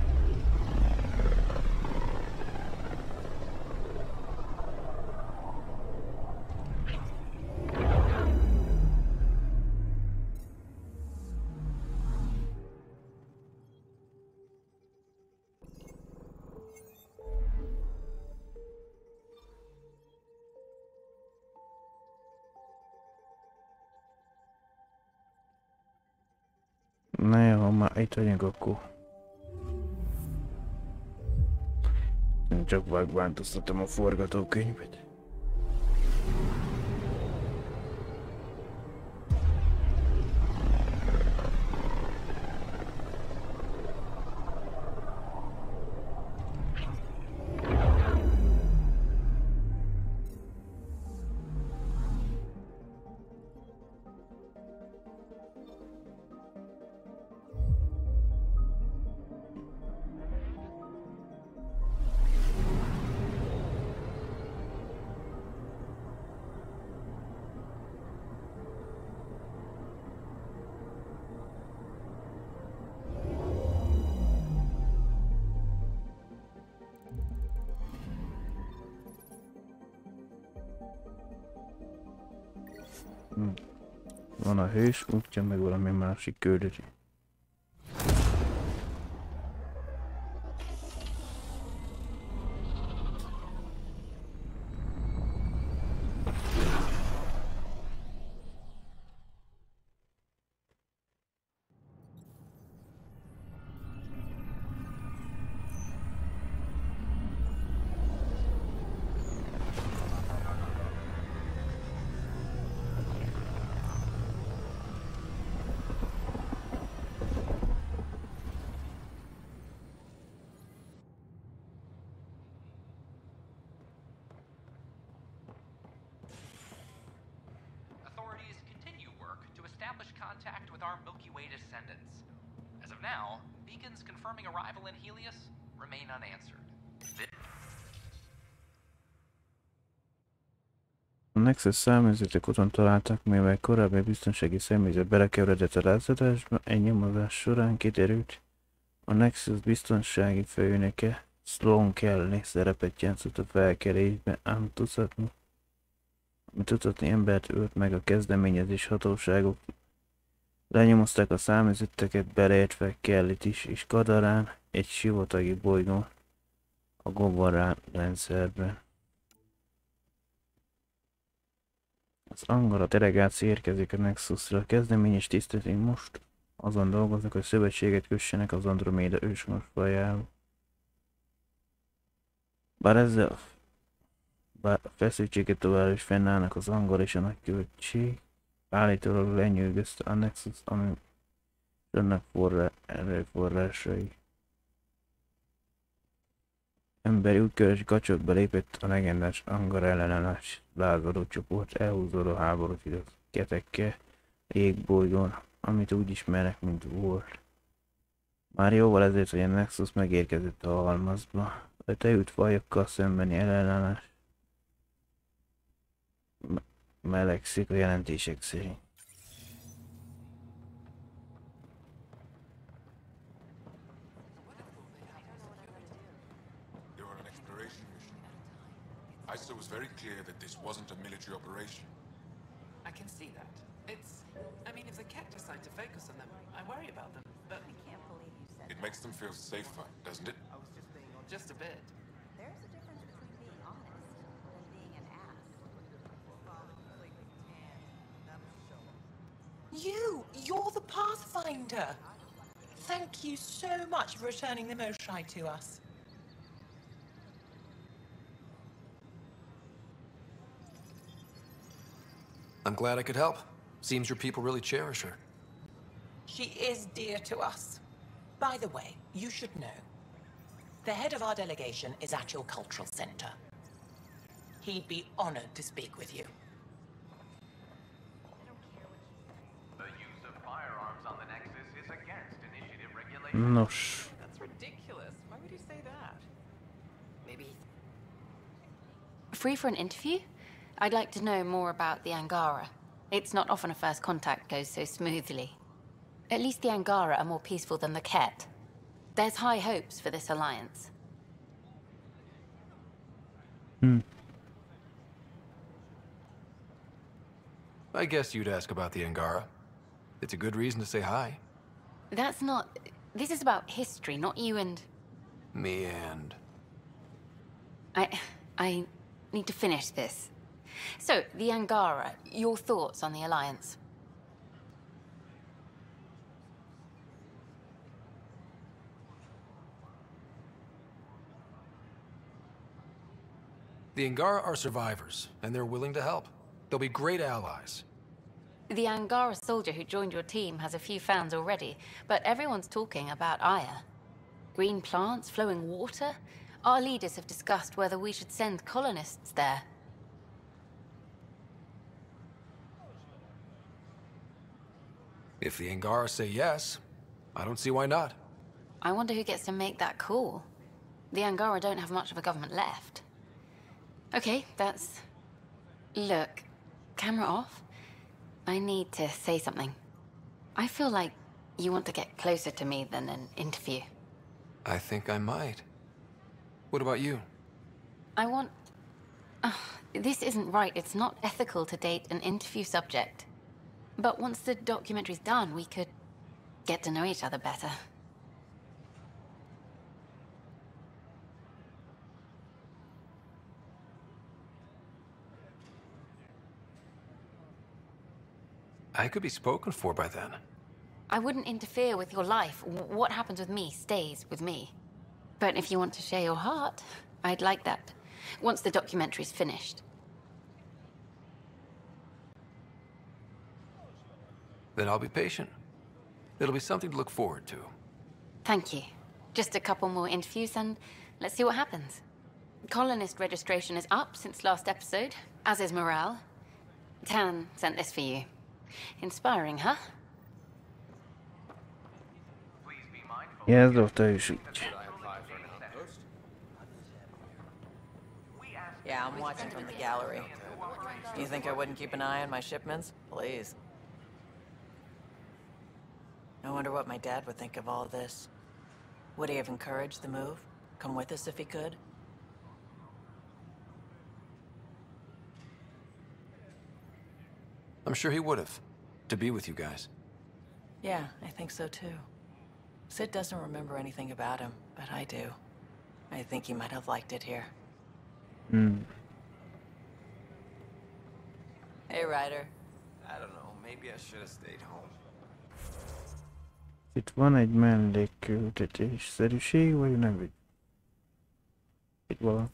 Na jó, ha már itt vagyunk, akkor... Csak megváltoztatom a forgatókönyvet. Van a hős útja, meg valami másik küldetés. Contact with our Milky Way descendants. As of now, beacons confirming arrival in Helios remain unanswered. Nexus száműzetek úton találtak, mivel korábbi biztonsági személyzet belekeveredett a lázadásba, egy nyomozás során kiderült, a Nexus biztonsági főnöke Sloan Kelly szerepet játszott a felkelésben, ám tucatnyi embert ölt meg a kezdeményezés hatóságok. Lenyomozták a száműzeteket, beleértve Kellyt is, és Kadarán, egy sivatagi bolygón, a Govarán rendszerben. Az angora delegáció érkezik a Nexusra. A kezdeményes tiszteletek most azon dolgoznak, hogy szövetséget kössenek az Andromeda őshonos fajával. Bár ezzel a feszültséget tovább is fennállnak az angol és a nagykövetség, állítólag lenyűgözte a Nexus, ami önnek erőforrásai. Emberi útkeres gacsokba lépett a legendás angol ellenállás lázadó csoport, elhúzódó háborút idott ketekkel jégbolygón, amit úgy ismernek, mint volt. Már jóval ezért, hogy a Nexus megérkezett a halmazba, a tejült fajokkal szembeni ellenállás melegszik a jelentések szerint. ISO was very clear that this wasn't a military operation. I can see that. I mean, if the cat decide to focus on them, I worry about them, but I can't believe you said It makes them feel safer, doesn't it? just a bit. There's a difference between being honest and being an ass. You're the Pathfinder! Thank you so much for returning the Moshai to us. I'm glad I could help. Seems your people really cherish her. She is dear to us. By the way, you should know. The head of our delegation is at your cultural center. He'd be honored to speak with you. The use of firearms on the Nexus is against initiative regulations. Nos. That's ridiculous. Why would you say that? Maybe. Free for an interview? I'd like to know more about the Angara. It's not often a first contact goes so smoothly. At least the Angara are more peaceful than the Ket. There's high hopes for this alliance. I guess you'd ask about the Angara. It's a good reason to say hi. That's not... This is about history, not you and... Me and... I need to finish this. So, the Angara, your thoughts on the alliance? The Angara are survivors, and they're willing to help. They'll be great allies. The Angara soldier who joined your team has a few fans already, but everyone's talking about Aya. Green plants, flowing water? Our leaders have discussed whether we should send colonists there. If the Angara say yes, I don't see why not. I wonder who gets to make that call. The Angara don't have much of a government left. Okay, that's... Look, camera off. I need to say something. I feel like you want to get closer to me than an interview. I think I might. What about you? I want... this isn't right. It's not ethical to date an interview subject. But once the documentary's done, we could get to know each other better. I could be spoken for by then. I wouldn't interfere with your life. What happens with me stays with me. But if you want to share your heart, I'd like that. Once the documentary's finished. Then I'll be patient. It'll be something to look forward to. Thank you. Just a couple more interviews and let's see what happens. Colonist registration is up since last episode, as is morale. Tan sent this for you. Inspiring, huh? Jelzdobta is így. Yeah, I'm watching from the gallery. You think I wouldn't keep an eye on my shipments? Please. I wonder what my dad would think of all this. Would he have encouraged the move? Come with us if he could? I'm sure he would have. To be with you guys. Yeah, I think so too. Sid doesn't remember anything about him, but I do. I think he might have liked it here. Hey, Ryder. I don't know, maybe I should have stayed home. Itt van egy mellékküldetés-szerűség, vagy nem? Itt van.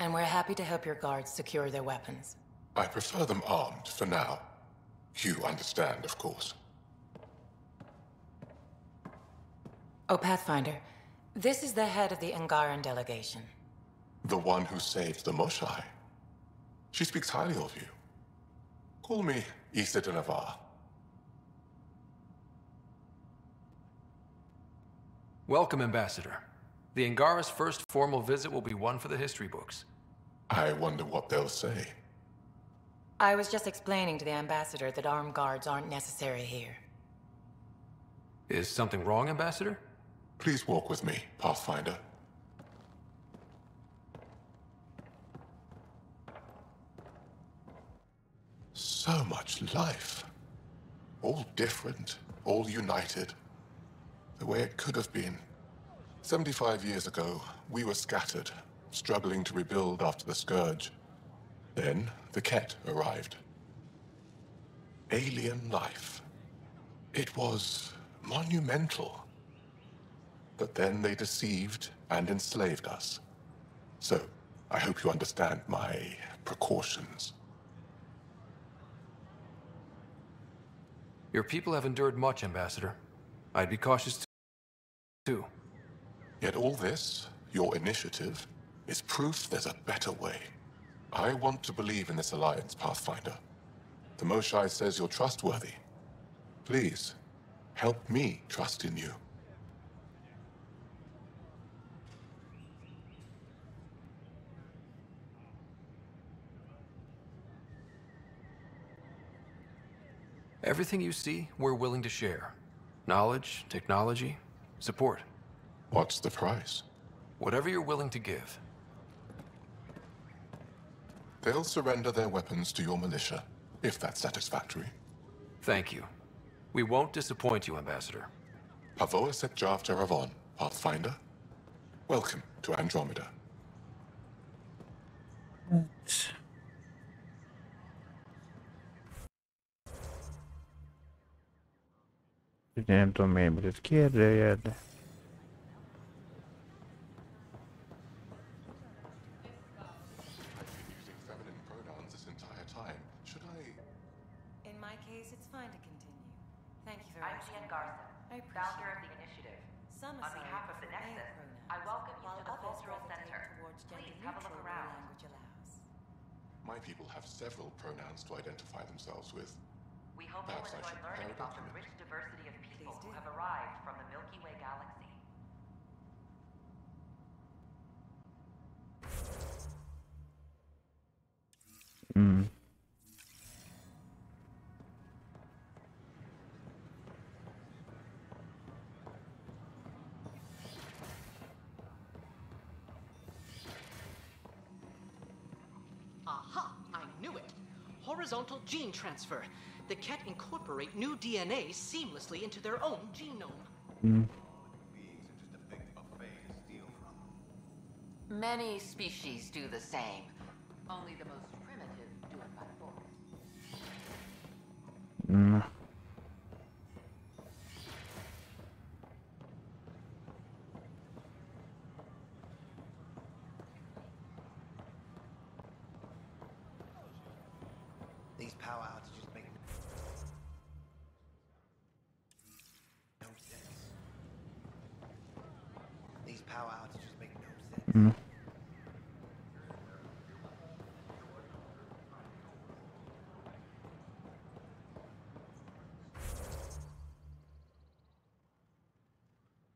And we're happy to help your guards secure their weapons. I prefer them armed for now. You understand, of course. Oh, Pathfinder, this is the head of the Angaran delegation. The one who saved the Moshai. She speaks highly of you. Call me Issa de Navarre. Welcome, Ambassador. The Angara's first formal visit will be one for the history books. I wonder what they'll say. I was just explaining to the Ambassador that armed guards aren't necessary here. Is something wrong, Ambassador? Please walk with me, Pathfinder. So much life. All different, all united. The way it could have been. 75 years ago, we were scattered, struggling to rebuild after the Scourge. Then, the Ket arrived. Alien life. It was monumental. But then they deceived and enslaved us. So, I hope you understand my precautions. Your people have endured much, Ambassador. I'd be cautious too. Yet all this, your initiative, is proof there's a better way. I want to believe in this alliance, Pathfinder. The Moshai says you're trustworthy. Please, help me trust in you. Everything you see, we're willing to share. Knowledge, technology, support. What's the price? Whatever you're willing to give. They'll surrender their weapons to your militia, if that's satisfactory. Thank you. We won't disappoint you, Ambassador. Pavoa set Jav Jaravon, Pathfinder. Welcome to Andromeda. Nem tudom miért mutat kérdőjel, de... In my case, it's fine to continue. Thank you very much. I'm Ian Garson, founder of the initiative. On behalf of the Nexus, I welcome you to the Cultural Center. Please have a look around. My people have several pronouns to identify themselves with. We hope you will enjoy learning about the rich diversity of people who have arrived from the Milky Way galaxy. Aha! I knew it! Horizontal gene transfer. The Ket incorporate new DNA seamlessly into their own genome. Many species do the same. Only the most primitive do it by force. Na. These power outages make no sense. These power outages make no sense. Na.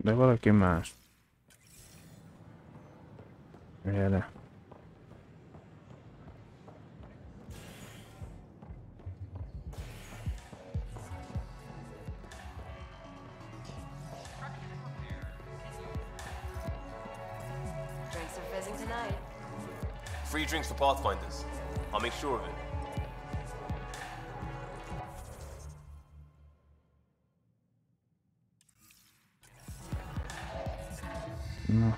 De valaki más. Gyere. Drinks are fizzing tonight. Free drinks for Pathfinders. I'll make sure of it. Na.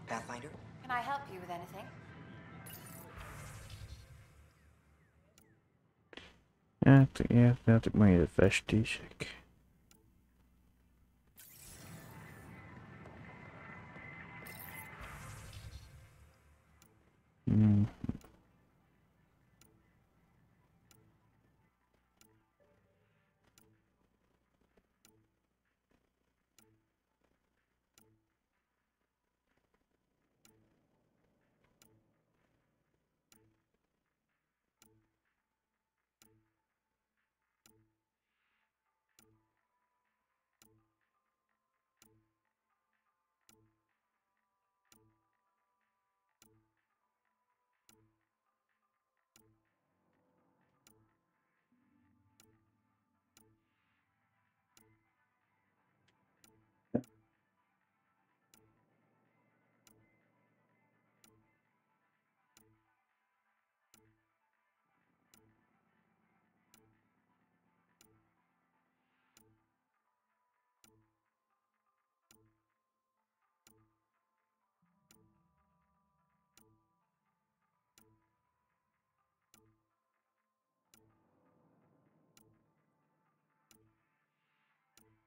Pathfinder? Can I help you with anything? Hát majd a festések.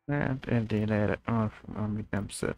Hát Erdélyre erre, amit nem szed.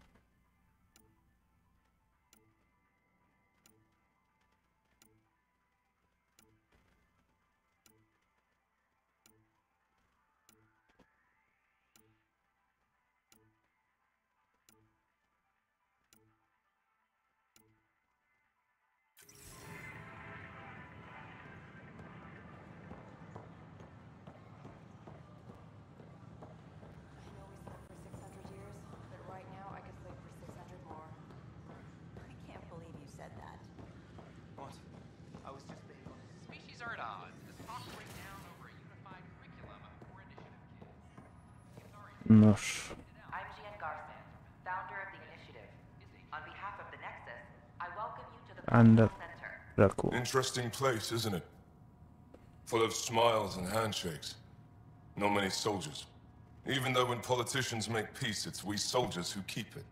Nos. I'm Gian Garson, founder of the initiative. On behalf of the Nexus, I welcome you to the Under Center. Interesting place, isn't it? Full of smiles and handshakes. Not many soldiers. Even though when politicians make peace, it's we soldiers who keep it.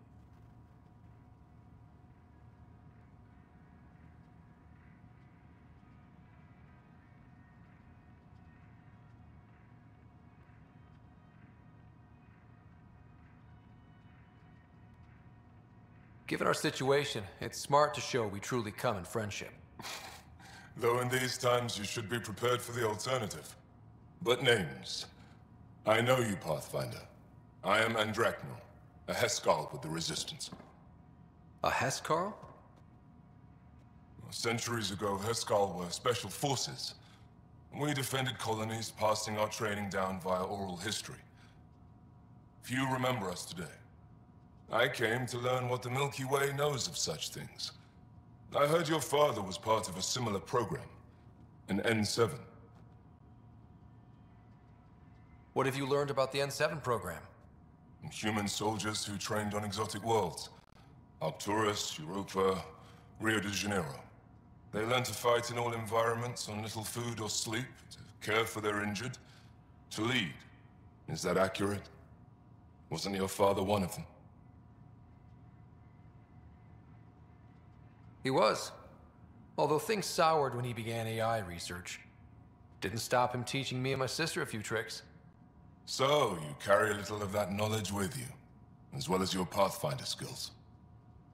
Given our situation, it's smart to show we truly come in friendship. Though in these times you should be prepared for the alternative. But names. I know you, Pathfinder. I am Andraknor, a Heskal with the Resistance. A Heskal? Centuries ago, Heskal were special forces. We defended colonies, passing our training down via oral history. Few remember us today. I came to learn what the Milky Way knows of such things. I heard your father was part of a similar program, an N7. What have you learned about the N7 program? Human soldiers who trained on exotic worlds. Arcturus, Europa, Rio de Janeiro. They learn to fight in all environments on little food or sleep, to care for their injured, to lead. Is that accurate? Wasn't your father one of them? He was. Although things soured when he began AI research. Didn't stop him teaching me and my sister a few tricks. So, you carry a little of that knowledge with you, as well as your Pathfinder skills.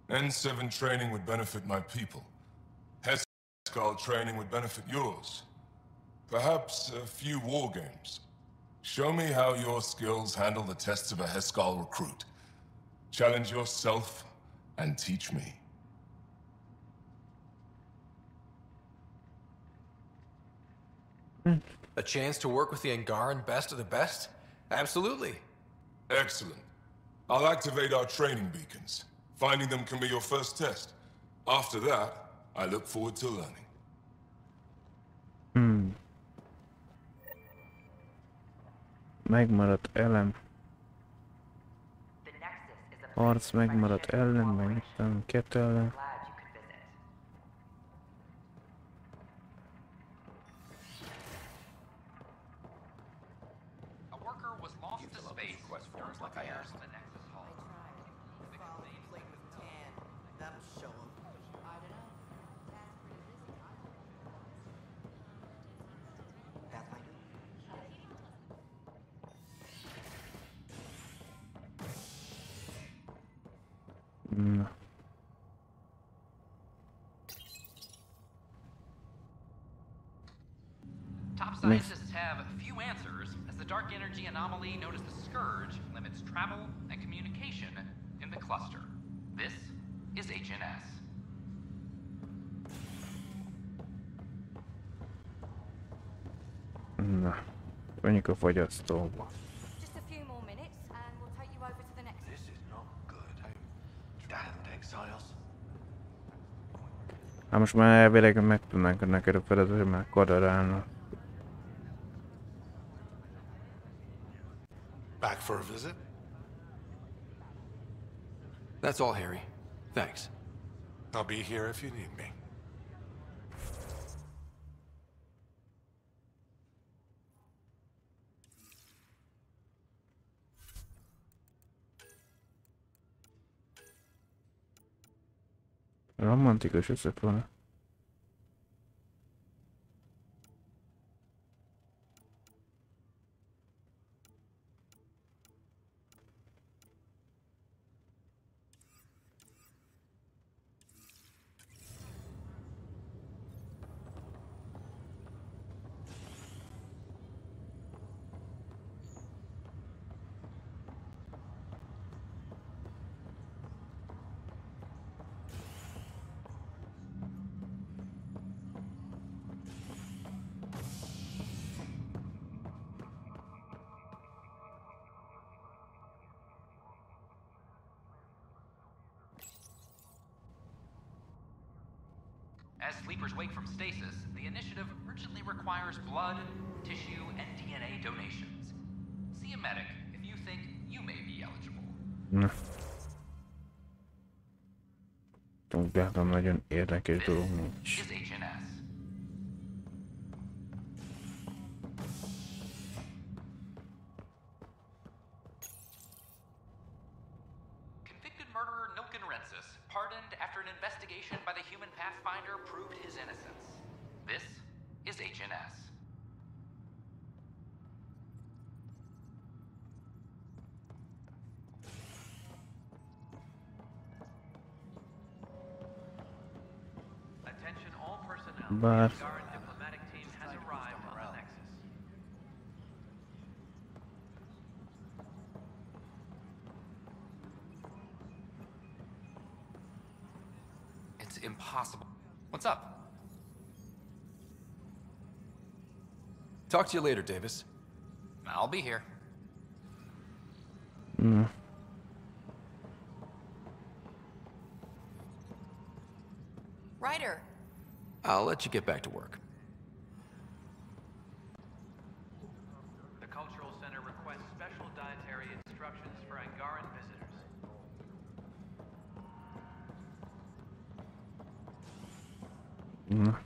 N7 training would benefit my people. Heskal training would benefit yours. Perhaps a few war games. Show me how your skills handle the tests of a Heskal recruit. Challenge yourself and teach me. A chance to work with the Angaran best of the best? Absolutely. Excellent. I'll activate our training beacons. Finding them can be your first test. After that, I look forward to learning. Megmaradt elem. Harc megmaradt ellen, meg nem kettő ellen. Na. Top scientists have few answers, as the dark energy anomaly known as the Scourge limits travel and communication in the cluster. This is HNS. Na, menjünk a fogyasztóba. Just a few more minutes and we'll take you over to the next. This is not good. Damned exiles. Hát most már elvileg meg tudnánk neked a feladatot, hogy már kadarálna. Back for a visit? That's all, Harry. Thanks. I'll be here if you need me. Romantikus összefoglaló. As sleepers wake from stasis, the initiative urgently requires blood, tissue, and DNA donations. See a medic if you think you may be eligible. Na. Tudjátom, nagyon érdekes dolog nincs. Is HNS. Convicted murderer Nilken Rensis, pardoned after an investigation by the human Pathfinder proved his innocence. This is HNS. Attention all personnel. Bár The Angaran diplomatic team has arrived on the Nexus. It's impossible. What's up? Talk to you later, Davis. I'll be here. Na. Ryder. I'll let you get back to work. The cultural center Na.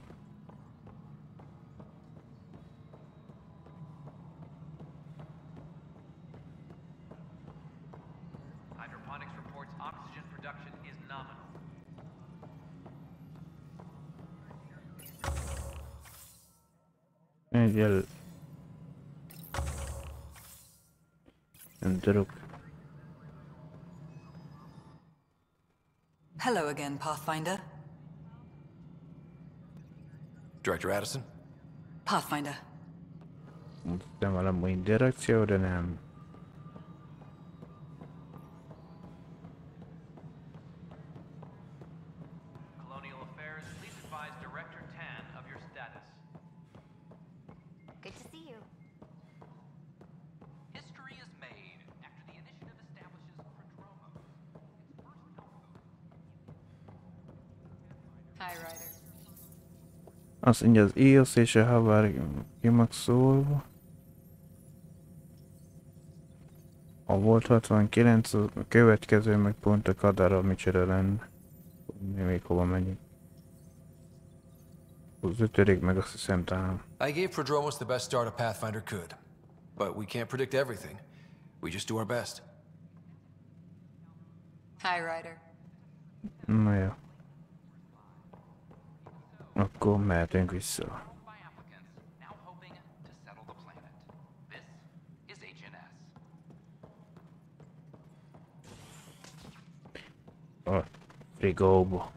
Hydroponics reports oxygen production is nominal. Egyel... Nem tudok. Hello again, Pathfinder. Director Addison? Pathfinder. Nem valami interakció, de nem. Colonial Affairs, please advise Director Tan of your status. Good to see you. History is made after the initiative establishes Prodromo. Hi, Ryder. Azt mondja, az iOS és a Havar kimak szólva. Ha volt 69, a következő meg pont a kadara micsoda lenne. Még hova megyünk. Az ötödik meg azt hiszem talán. I gave Prodromos the best start a Pathfinder could. But we can't predict everything. We just do our best. Hi, Ryder. Na jó. Akkor mehetünk vissza. Now hoping to settle the planet. This is HNS. A frigóba.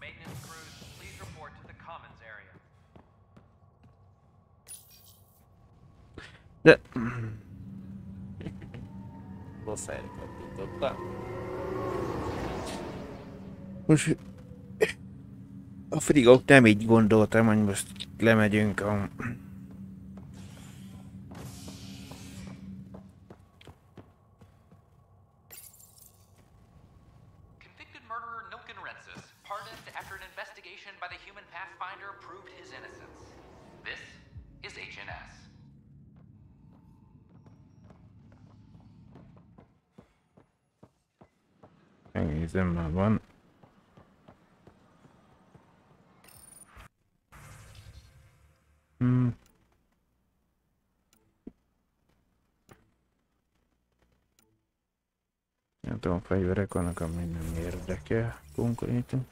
Maintenance crews, please report to the commons area. De... Rossz helyre kattintottam. Most... A frigót nem így gondoltam, hogy most lemegyünk a... Convicted murderer Nilken Rensis, pardoned after an investigation by the human Pathfinder proved his innocence. This is HNS. Megnézem, már van. Nem tudom, fegyverek vannak, ami nem érdekel konkrétan.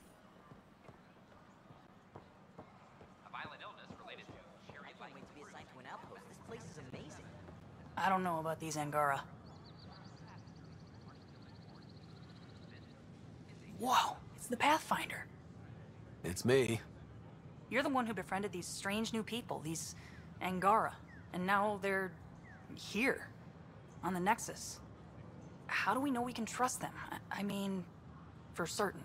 I don't know about these Angara. Whoa, it's the Pathfinder. It's me. You're the one who befriended these strange new people, these Angara. And now they're here, on the Nexus. How do we know we can trust them? I mean, for certain.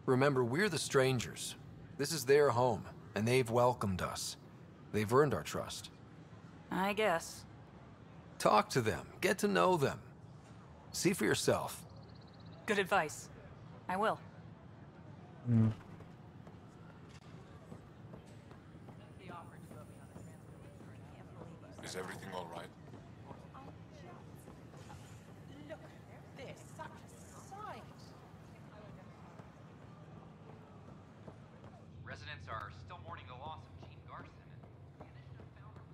Remember, we're the strangers. This is their home, and they've welcomed us. They've earned our trust. I guess. Talk to them. Get to know them. See for yourself. Good advice. I will. Is everything all right? Look, there's such a sight. Residents are still mourning the loss of Gene Garson. The initiative founder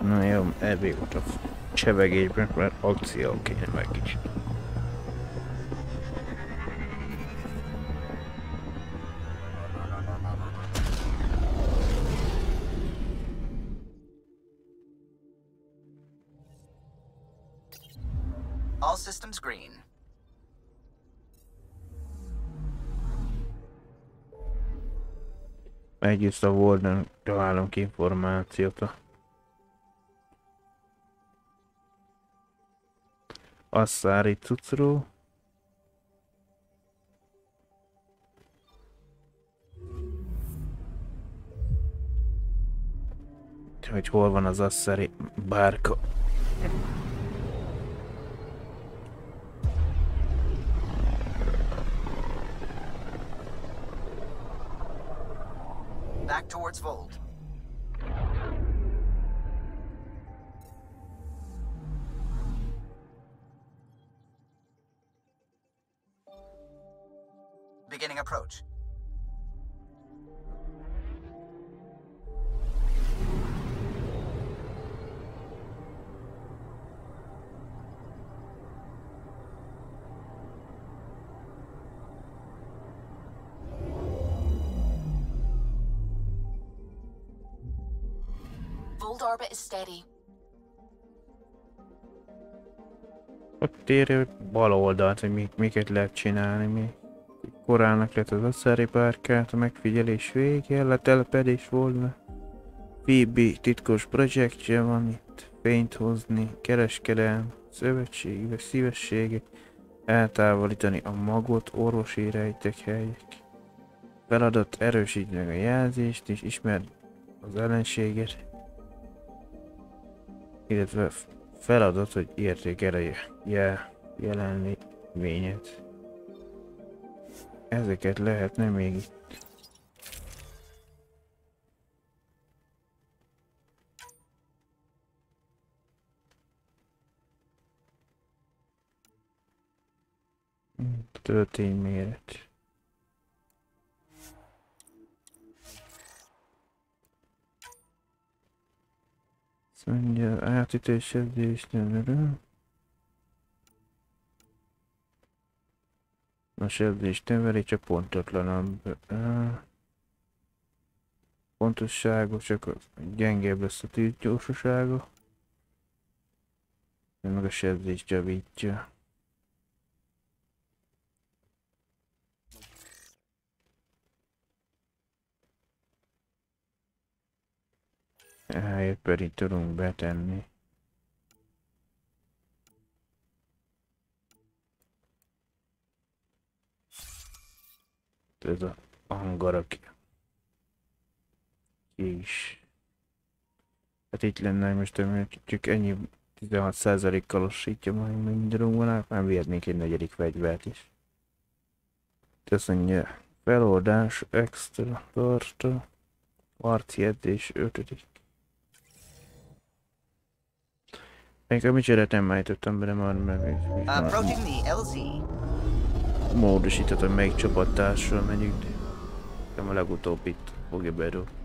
Na jó, elvégült a csevegésben, mert akció kéne meg kicsit. All systems green. Egyrészt a Warden találunk információt a asszári cuccról. Hogy hol van az asszári bárka. Back towards Vold. Beginning approach. Vold orbit is steady. Ott írja bal oldalt, hogy miket lehet csinálni még. Korálnak lett az asszári bárkát, a megfigyelés vége, letelepedés volna. FB titkos projektje van itt, fényt hozni, kereskedelm, szövetség, vagy szívessége, eltávolítani a magot, orvosi rejtek helyek. Feladat erősíteni meg a jelzést és ismerni az ellenséget. Illetve feladat, hogy értékelje jelenlévényet. Ezeket lehetne még itt. Töltényméret. Azt mondja, átütésedzés, a sebzés növeli, csak pontotlanabb. Pontossága, csak gyengébb lesz a tűzgyorsasága. Meg a sebzést javítja. Ehelyett pedig tudunk betenni. Ez a angara is. Hát itt lenne most, csak ennyi 16%-kal lassítja majd mindenunkban, már vihetnék egy negyedik fegyvert is. Azt mondja, feloldás, extra, tarta, harci edzés, 5. Még a micsoda nem állítottam bele már, mert módosítottam, melyik csapattársról megyünk, de nem a legutóbbit fogja bedobni.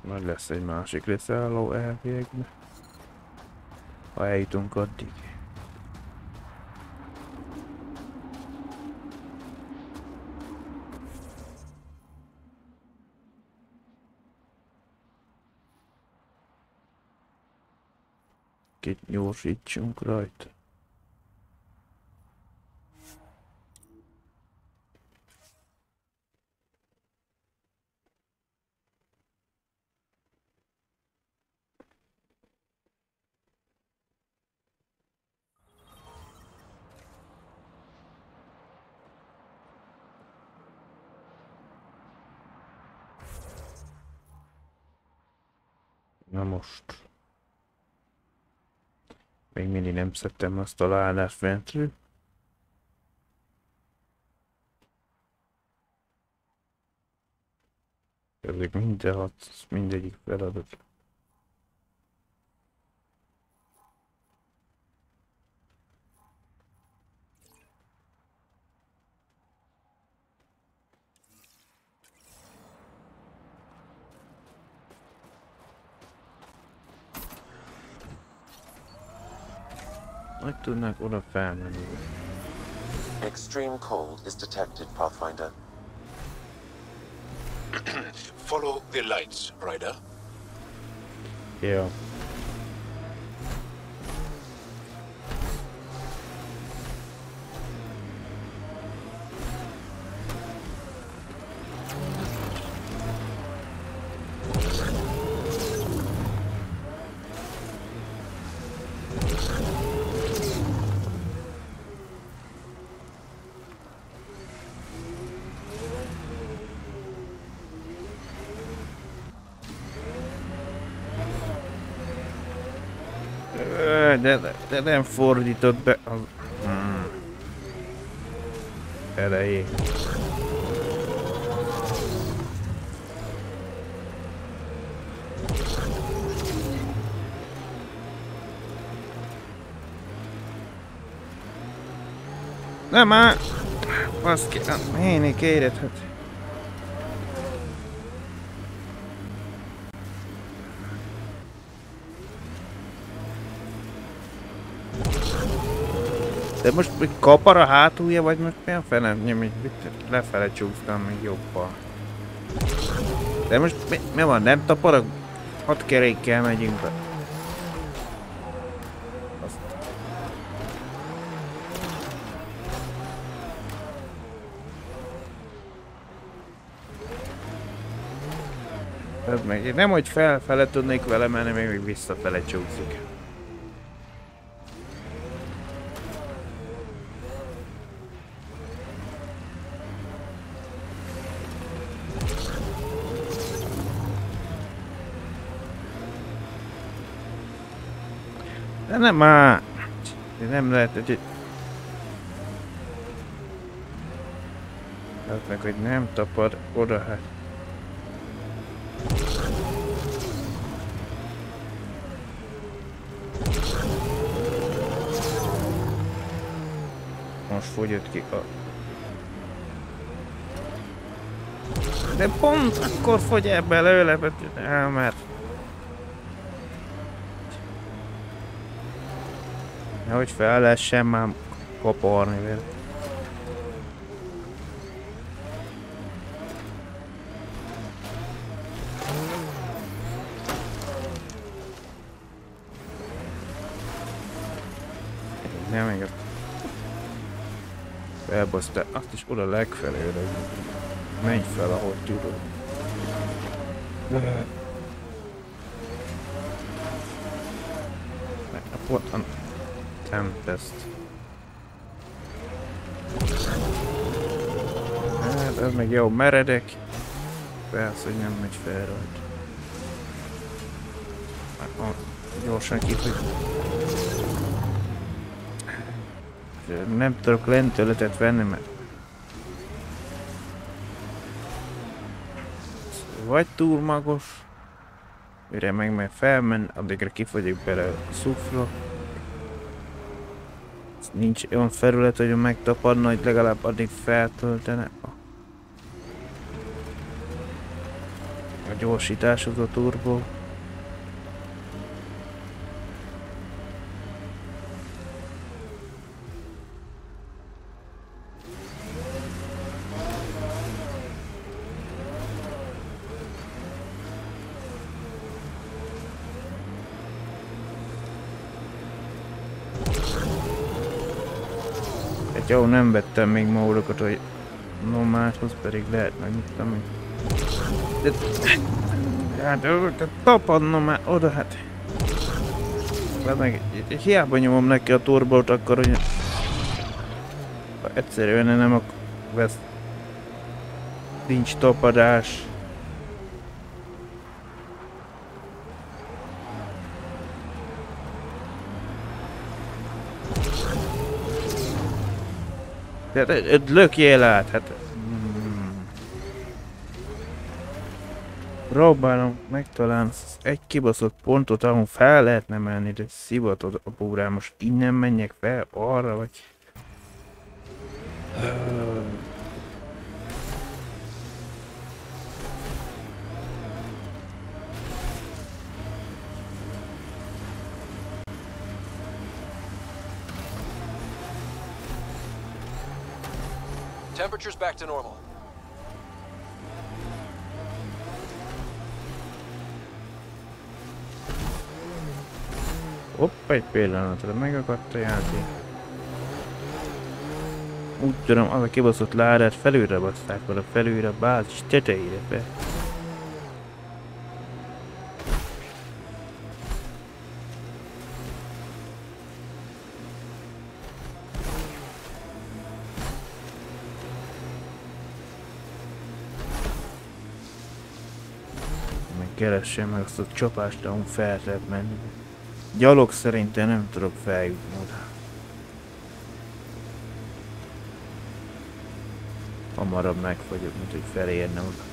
Majd lesz egy másik leszálló elvégbe, ha eljutunk addig. Kicsit gyorsítsunk rajta. Na most. Még mindig nem szedtem azt a ládát fentről. Ezek mindegyik feladat. Hogy tudnak oda felmenni? Extreme cold is detected, Pathfinder. Follow the lights, Ryder. Jó. De nem fordított be az... elején. Nem már! Azt kell... Én kéredhet. De most kapar a hátulja, vagy most milyen fene? Lefele csúsztam még jobban. De most mi van? Nem taparok? 6 kerékkel megyünk be. Azt. Ez meg nem, hogy felfele tudnék vele menni, még visszafele csúszik. De nem már. Nem lehet, hogy... Hát meg, hogy nem tapad oda, hát. Most fogyott ki a... De pont akkor fogy el belőle, mert... Nehogy fel lehessen már kaparni vele. Nem még azt... Felbasztál, azt is oda legfelőre. Menj fel, ahogy tudod. Ott a Tempest. Hát ez meg jó meredek. Persze, hogy nem megy fel rajta. Gyorsan kifogy. Nem tudok lentőletet venni, mert... Vagy túl magas. Mire meg felmen, addigra kifogyik bele a szufra. Nincs olyan felület, hogy megtapadna, hogy legalább addig feltöltene a gyorsításhoz a turbo. Jó, nem vettem még módokat, hogy nomádhoz pedig lehet megnyittam még. De hát tapadnom már oda, hát. De meg hiába nyomom neki a turbót, akkor hogy egyszerűen nem vesz. Nincs tapadás. De lökjél át, hát... Próbálom megtalálni egy kibaszott pontot, ahol fel lehetne menni, de szivatod a búrám, most innen menjek fel, arra vagy... Temperature's back to normal. Hopp, egy pillanatra megakadt a játék. Úgy tudom, az a kibaszott ládát felülre baszták, vagy a felülre a bázis tetejére be. Keressem meg azt a csapást, ahol fel lehet menni. Gyalog szerintem nem tudok feljutni oda. Hamarabb megfagyok, mint hogy felérne oda.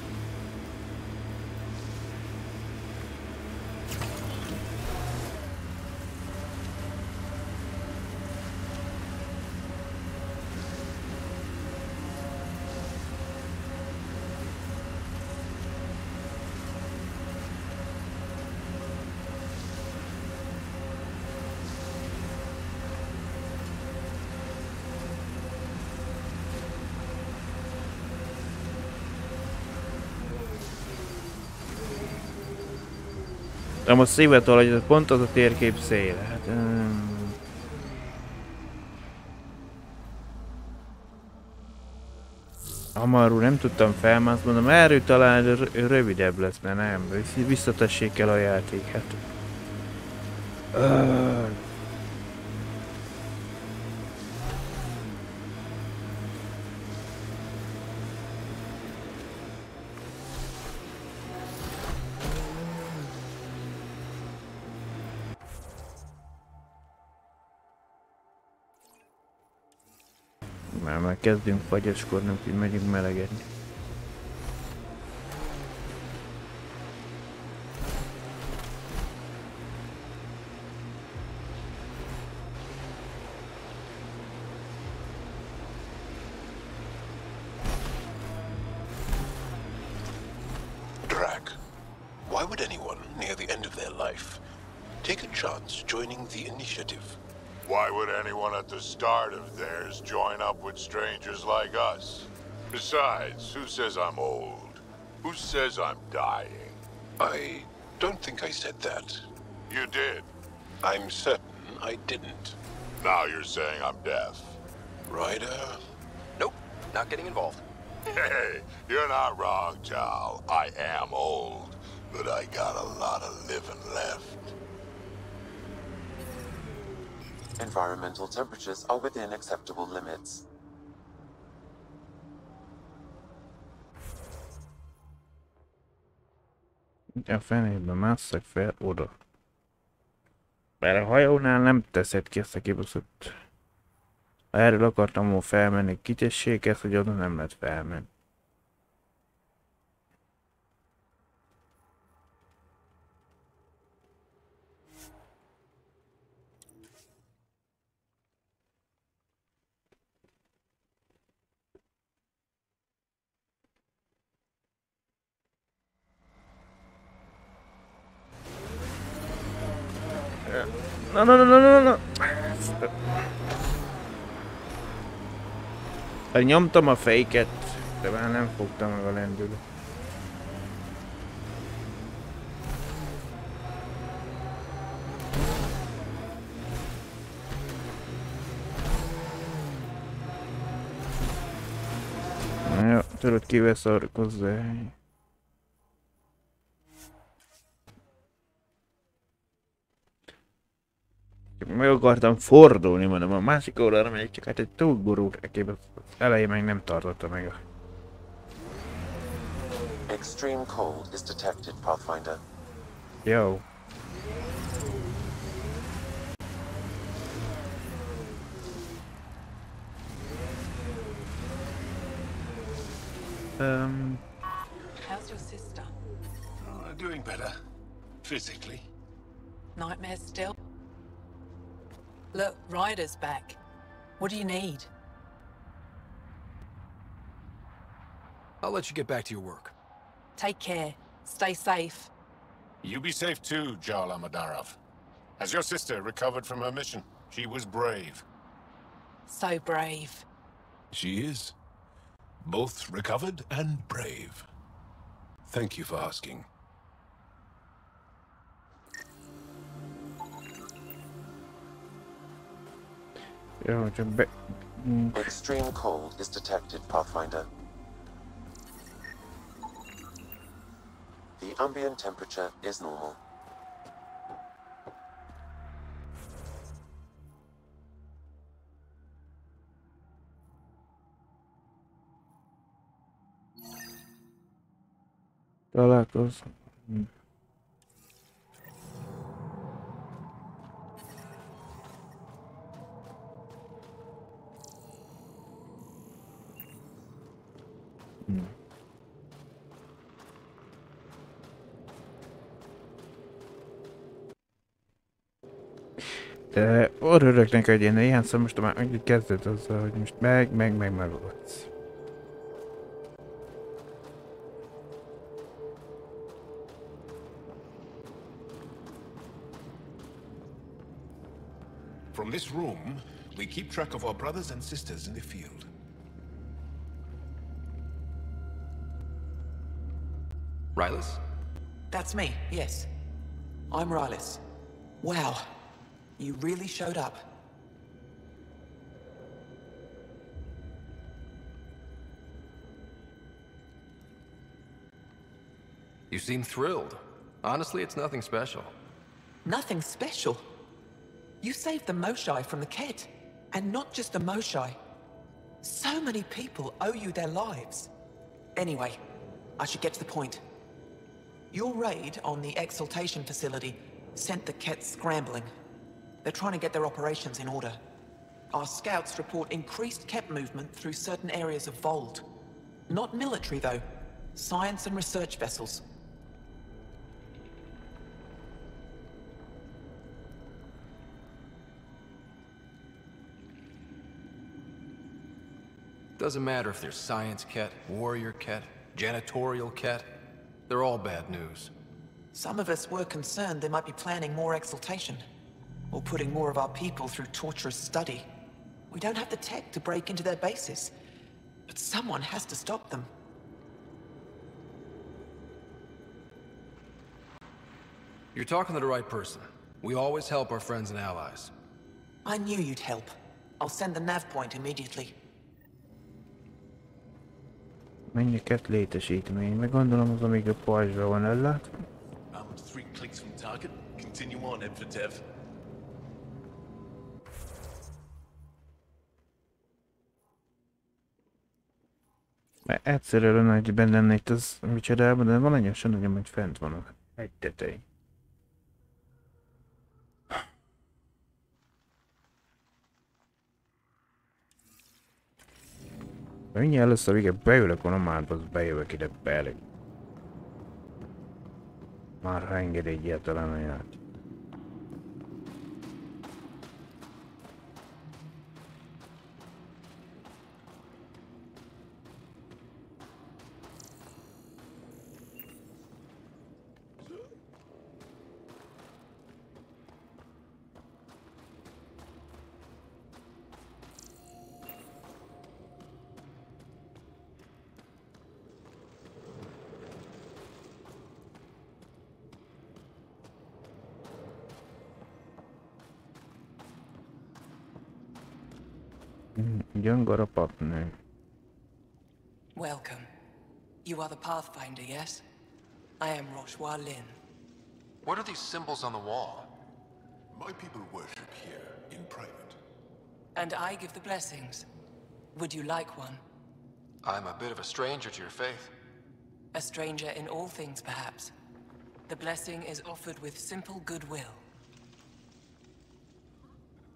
De most szívetől, hogy ez pont az a térkép széle. Hát, Hamarul nem tudtam felmászni, mondom, erről talán rövidebb lesz, mert nem, visszatessék el a játékát. Már kezdünk fagyaskodni, úgyhogy megyünk melegedni. Drac, why would anyone near the end of their life take a chance joining the initiative? Why would anyone at the start of theirs join up with strangers like us? Besides, who says I'm old? Who says I'm dying? I don't think I said that. You did. I'm certain I didn't. Now you're saying I'm deaf. Ryder? Nope, not getting involved. Hey, you're not wrong, Jal. I am old, but I got a lot of living left. Environmental temperatures are within acceptable limits. A fenében másszak fel oda. Mert a hajónál nem teszed ki ezt a kibaszott. Erről akartam volna felmenni, kitessék ezt, hogy oda nem lehet felmenni. No. Nyomtam a fejket, de már nem fogtam meg a lendület. Ja, tudod kivel szarkozzál. Meg akartam fordulni, mondom, a másik oldalra megyek, csak hát egy túl gurult ekében. Elején meg nem tartotta meg a... Extreme cold is detected, Pathfinder. Jó. How's your sister? Doing better. Physically. Nightmares still? Look, Ryder's back. What do you need? I'll let you get back to your work. Take care. Stay safe. You be safe too, Jarl Amadarov. Has your sister recovered from her mission? She was brave. So brave. She is. Both recovered and brave. Thank you for asking. Extreme cold is detected, Pathfinder. The ambient temperature is normal. Találkozom. De örülök neki, hogy én ilyen szó most már annyit kezdett azzal, hogy most megoldsz. From this room, we keep track of our brothers and sisters in the field. Rylas? That's me, yes. I'm Rylas. Wow, you really showed up. You seem thrilled. Honestly, it's nothing special. Nothing special? You saved the Moshai from the Ket. And not just the Moshai. So many people owe you their lives. Anyway, I should get to the point. Your raid on the Exaltation facility sent the Ket scrambling. They're trying to get their operations in order. Our scouts report increased Ket movement through certain areas of Vold. Not military, though. Science and research vessels. Doesn't matter if there's science ket, warrior ket, janitorial ket. They're all bad news. Some of us were concerned they might be planning more exaltation, or putting more of our people through torturous study. We don't have the tech to break into their bases, but someone has to stop them. You're talking to the right person. We always help our friends and allies. I knew you'd help. I'll send the nav point immediately. Mennyi Ket létesítmény, meg gondolom az, amíg a pajzsra van ellátva. I'm 3 clicks from target. Continue on, head for Dev. Mert egyszerűen lenne, hogy benne lenne itt az micsodában, de van annyi sem nagyon, hogy fent vannak. Egy tetején. Mindjárt először igen, beülök a nomádba, az bejövök ide belé. Már ha enged egyáltalán a játék. Gyöngor papnő. Welcome. You are the Pathfinder, yes? I am Roshua Lin. What are these symbols on the wall? My people worship here in private. And I give the blessings. Would you like one? I'm a bit of a stranger to your faith. A stranger in all things, perhaps. The blessing is offered with simple goodwill.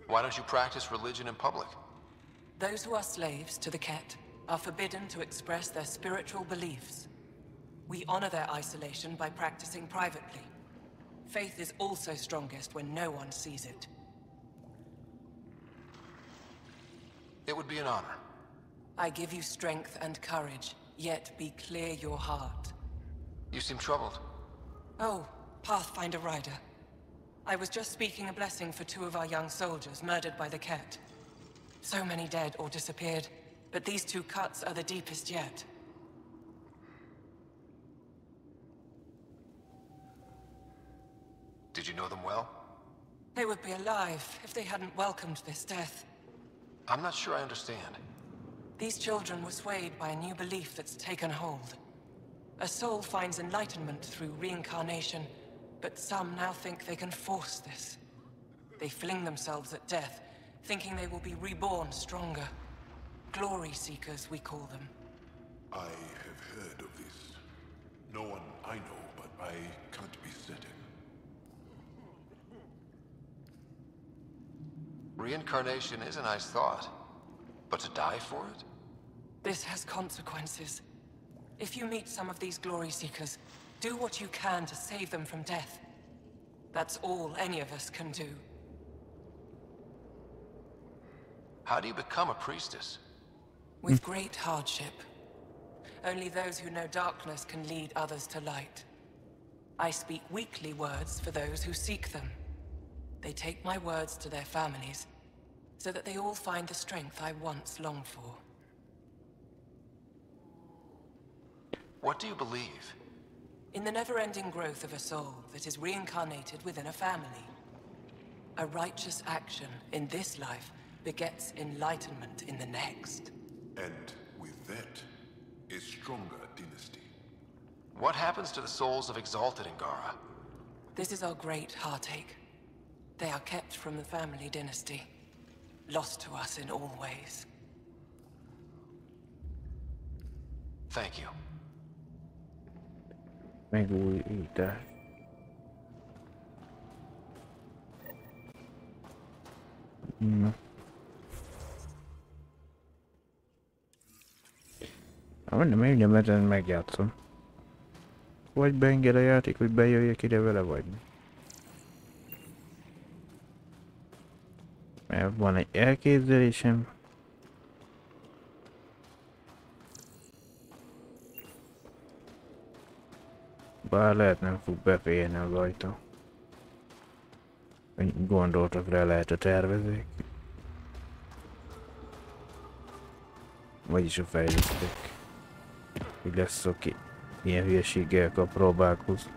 Why don't you practice religion in public? Those who are slaves to the Ket are forbidden to express their spiritual beliefs. We honor their isolation by practicing privately. Faith is also strongest when no one sees it. It would be an honor. I give you strength and courage, yet be clear your heart. You seem troubled. Oh, Pathfinder Rider. I was just speaking a blessing for 2 of our young soldiers murdered by the Ket. So many dead or disappeared, but these 2 cuts are the deepest yet. Did you know them well? They would be alive if they hadn't welcomed this death. I'm not sure I understand. These children were swayed by a new belief that's taken hold. A soul finds enlightenment through reincarnation, but some now think they can force this. They fling themselves at death, thinking they will be reborn stronger. Glory seekers, we call them. I have heard of this. No one I know, but I can't be certain. Reincarnation is a nice thought, but to die for it? This has consequences. If you meet some of these glory seekers, do what you can to save them from death. That's all any of us can do. How do you become a priestess? With great hardship. Only those who know darkness can lead others to light. I speak weekly words for those who seek them. They take my words to their families, so that they all find the strength I once longed for. What do you believe? In the never-ending growth of a soul that is reincarnated within a family. A righteous action in this life begets enlightenment in the next. And with that, a stronger dynasty. What happens to the souls of exalted Angara? This is our great heartache. They are kept from the family dynasty, lost to us in all ways. Thank you. Megújítás. Na. Nem ezen megjátszom. Vagy beenged a játék, hogy bejöjjek ide vele, vagy mi. Mert van egy elképzelésem. Bár lehet nem fog beférni az ajtó. Gondoltak rá, lehet a tervezők. Vagyis a fejlesztők. Hogy lesz, aki ilyen hülyeséggel kap próbálkozni.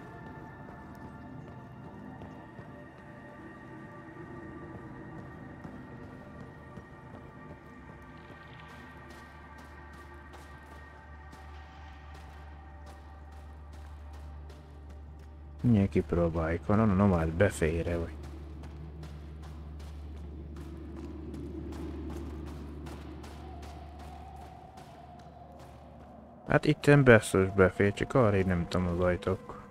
Mindjárt kipróbáljuk, ha nomád beférre vagy. Hát itten biztos befér, csak arra nem tudom az ajtók.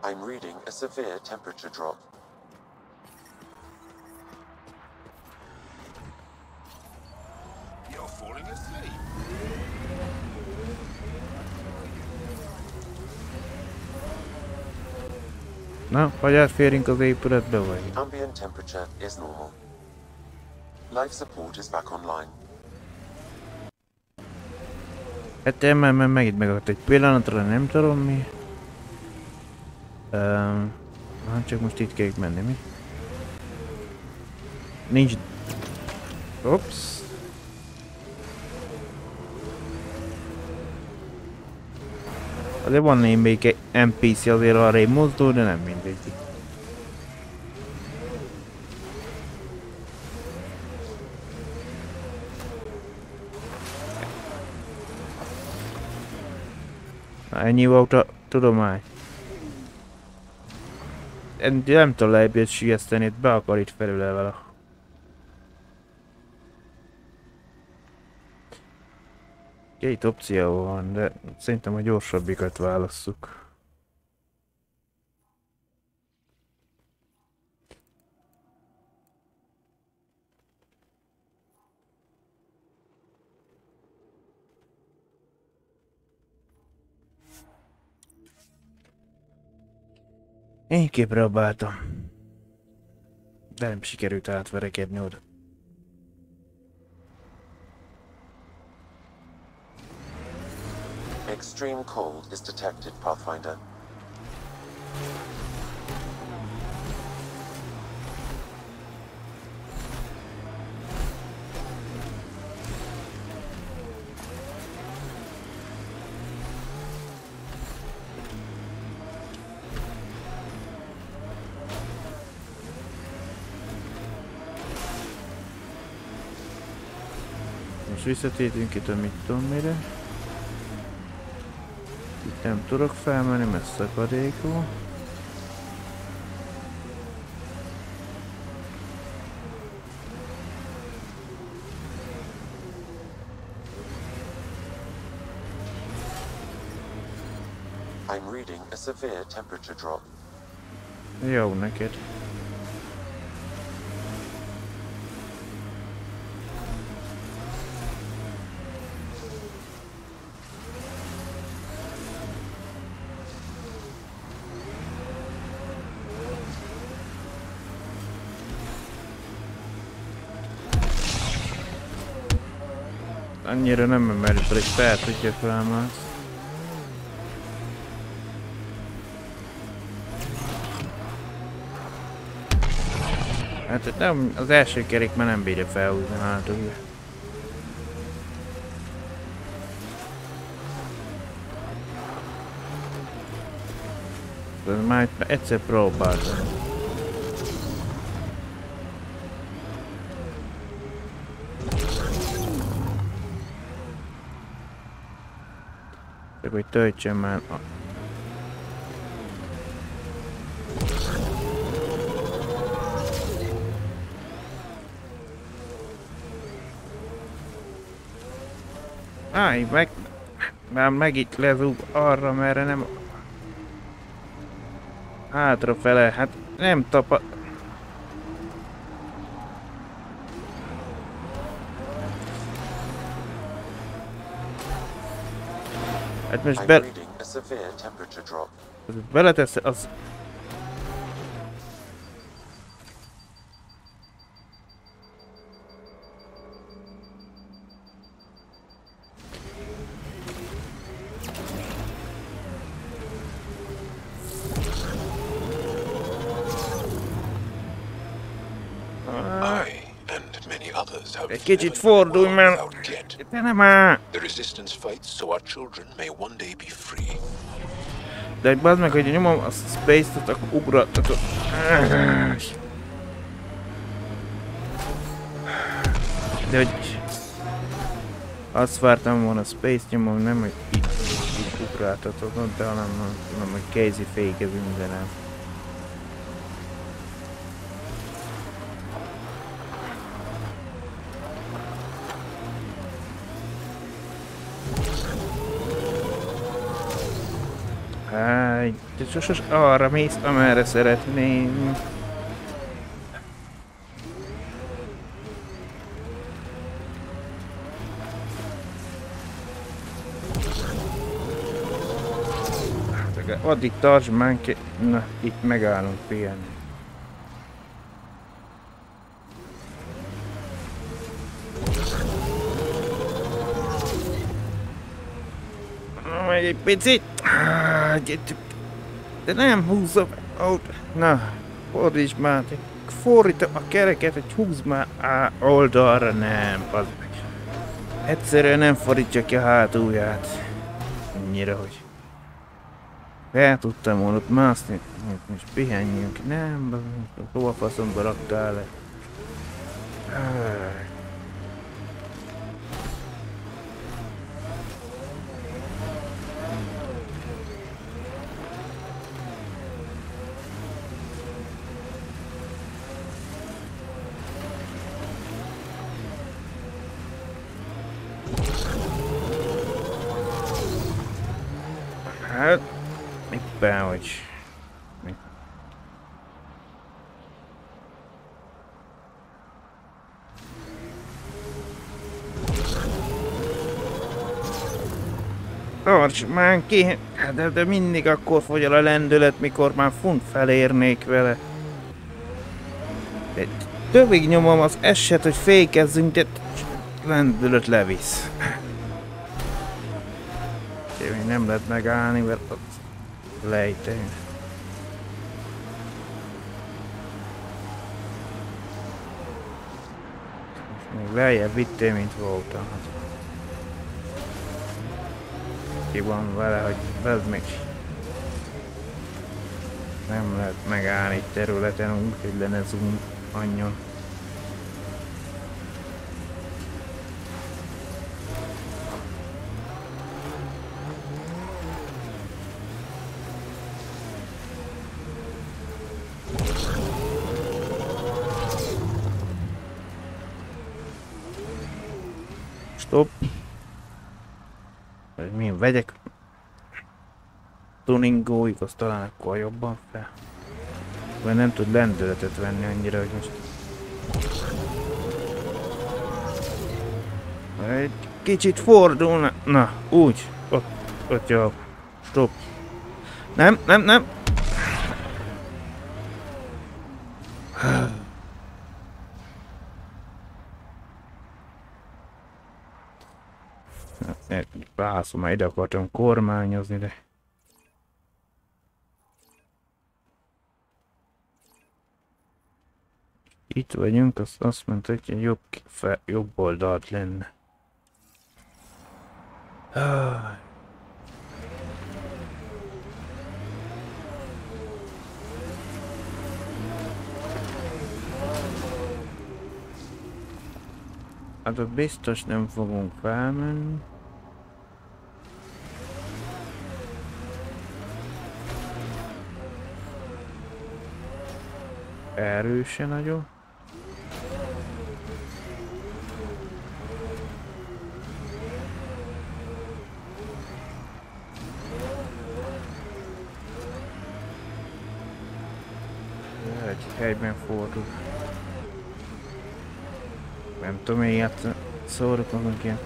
I'm reading a severe temperature drop. You're falling asleep. Na, vagy átférünk az épületbe, vagy? Ambient temperature is normal. Life support is back online. Hát már megint megakadt egy pillanatra, nem tudom mi. Hát csak most itt kell menni, mi? Nincs... Ops. Azért van némelyik NPC azért arrébb mozdul, de nem mindegyik. Na, ennyi volt a tudomány. Nem tudom lejjebb sieszteni, itt be akar itt felül vele. Két opció van, de szerintem a gyorsabbikat válasszuk. Én kipróbáltam. De nem sikerült átverekedni oda. Extreme cold is detected, Pathfinder. visszatértünk itt a mit tudom mire. Itt nem tudok felmenni, mert szakadékú. I'm reading a severe temperature drop. Jó neked. Annyira nem emelő, pedig fel tudja felmászni. Hát nem, az első kerék már nem bírja felhúzni hátul. Már egyszer próbáltam. Csak hogy töltsem már. Állj meg! Már megint lezúg arra, merre nem... Hátrafele, hát nem tapad... Hát most beletesz az... Egy kicsit fordulj, mert... De nem áll! De egy bazd meg, hogy nyomom a space-t, akkor ugrattatod. De hogy... Azt vártam volna, a space nyomom, nem hogy itt ugráltatod, de hanem hogy kézi fékezünk, de nem. De sosem arra mész, amerre szeretném. Addig tartsd már ki. Na, itt megállunk pihenni. Még egy picit. De nem húzom. Na, fordíts már. Fordítom a kereket, hogy húzd már oldalra. Nem, bazd meg. Egyszerűen nem fordítja ki a hátulját. Annyira, hogy... Fel tudtam volna ott mászni. Most pihenjünk. Nem, bazd meg. Hova faszomba raktál le? Hát, éppen hogy... Tarts már ki! De mindig akkor fogy el a lendület, mikor már funt felérnék vele. Többig nyomom az eset, hogy fékezzünk, de lendület levisz. Még nem lehet megállni, mert lejteni. Még lejjebb vittél, mint voltam. Ki van vele, hogy vezd meg. Nem lehet megállni területen úgy, hogy lenne zoom annyon. Stop. Hogy mi vegyek tuningóig, az talán akkor jobban fel. Vagy nem tud lendületet venni annyira, hogy most... Egy kicsit fordulna. Na, úgy. Ott jó. Stop. Nem. Bászom, már ide akartam kormányozni, de... Itt vagyunk, azt mondta, hogy jobb oldalt lenne. Hát ott biztos nem fogunk felmenni. Erősen nagyon. Egy helyben fordul. Nem tudom, ilyet szórok magunk ilyen.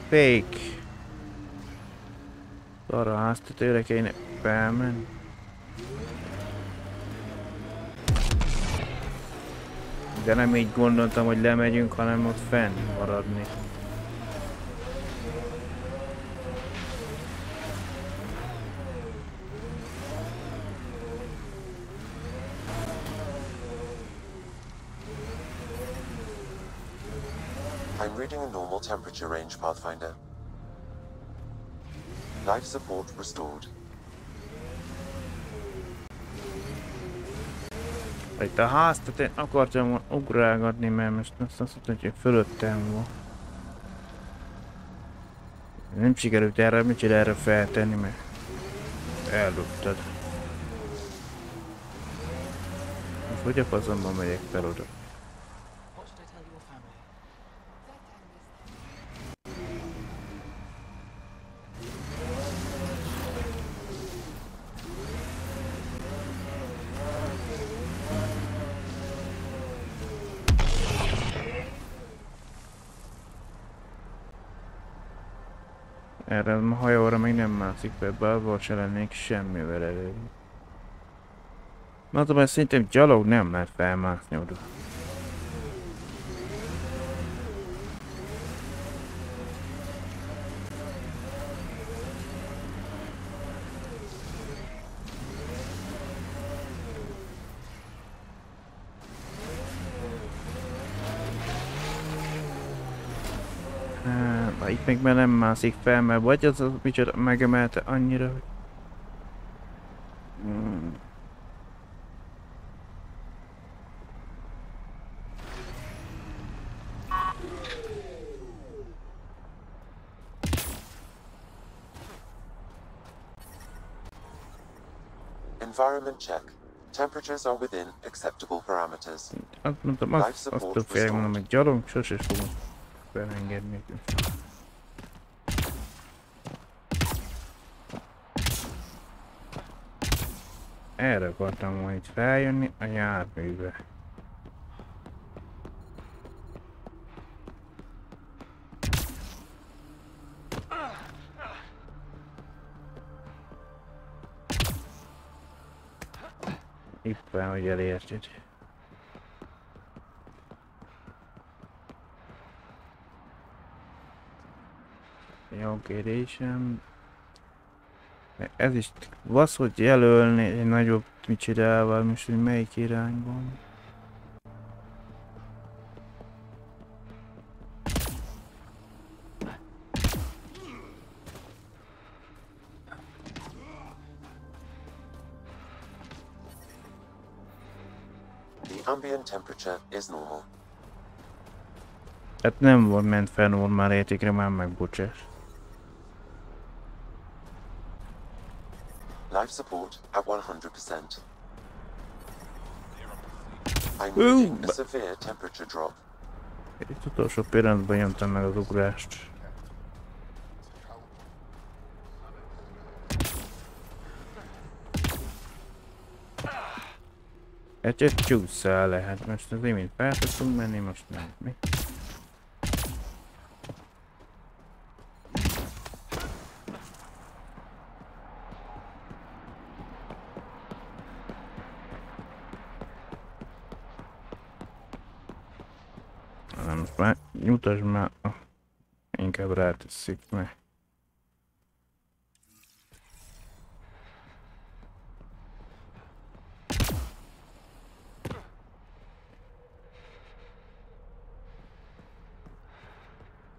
Fake. Arra a háztetőre kéne felmenni. De nem így gondoltam, hogy lemegyünk, hanem ott fenn maradni. I'm reading a normal temperature range, Pathfinder. Life support restored. Itt a ház, tehát én akartam ugrálgatni, mert most azt mondta, hogy fölöttem van. Nem sikerült erre, micsoda erre feltenni, mert eldobtad. Most hogy a faszomban megyek fel oda? Erre a hajóra még nem mászik be, abból se lennék semmivel elő. Na, mert szerintem gyalog nem lehet felmászni oda. Itt meg már nem mászik fel, mert vagy az micsoda megemelte annyira, hogy... Environment check. Temperatures are within acceptable parameters. Azt félek mondom, hogy gyalog sose fogunk felengedni. Erre akartam majd feljönni a járműbe. Éppen, hogy elérted. Jó kérésem. Ez is vasz, hogy jelölni egy nagyobb micsidával, most hogy melyik irányban. The ambient temperature is normal. Hát nem volt ment fel normál értékre, már megbocsás. Life support at 100%. I'm reading a severe temperature drop. Itt utolsó pillanatban nyomtam meg az ugrást. Egy csúszál lehet, most az imént fel tudtunk menni, most nem. Mi? Na most már nyutasd már, inkább rátesszük meg.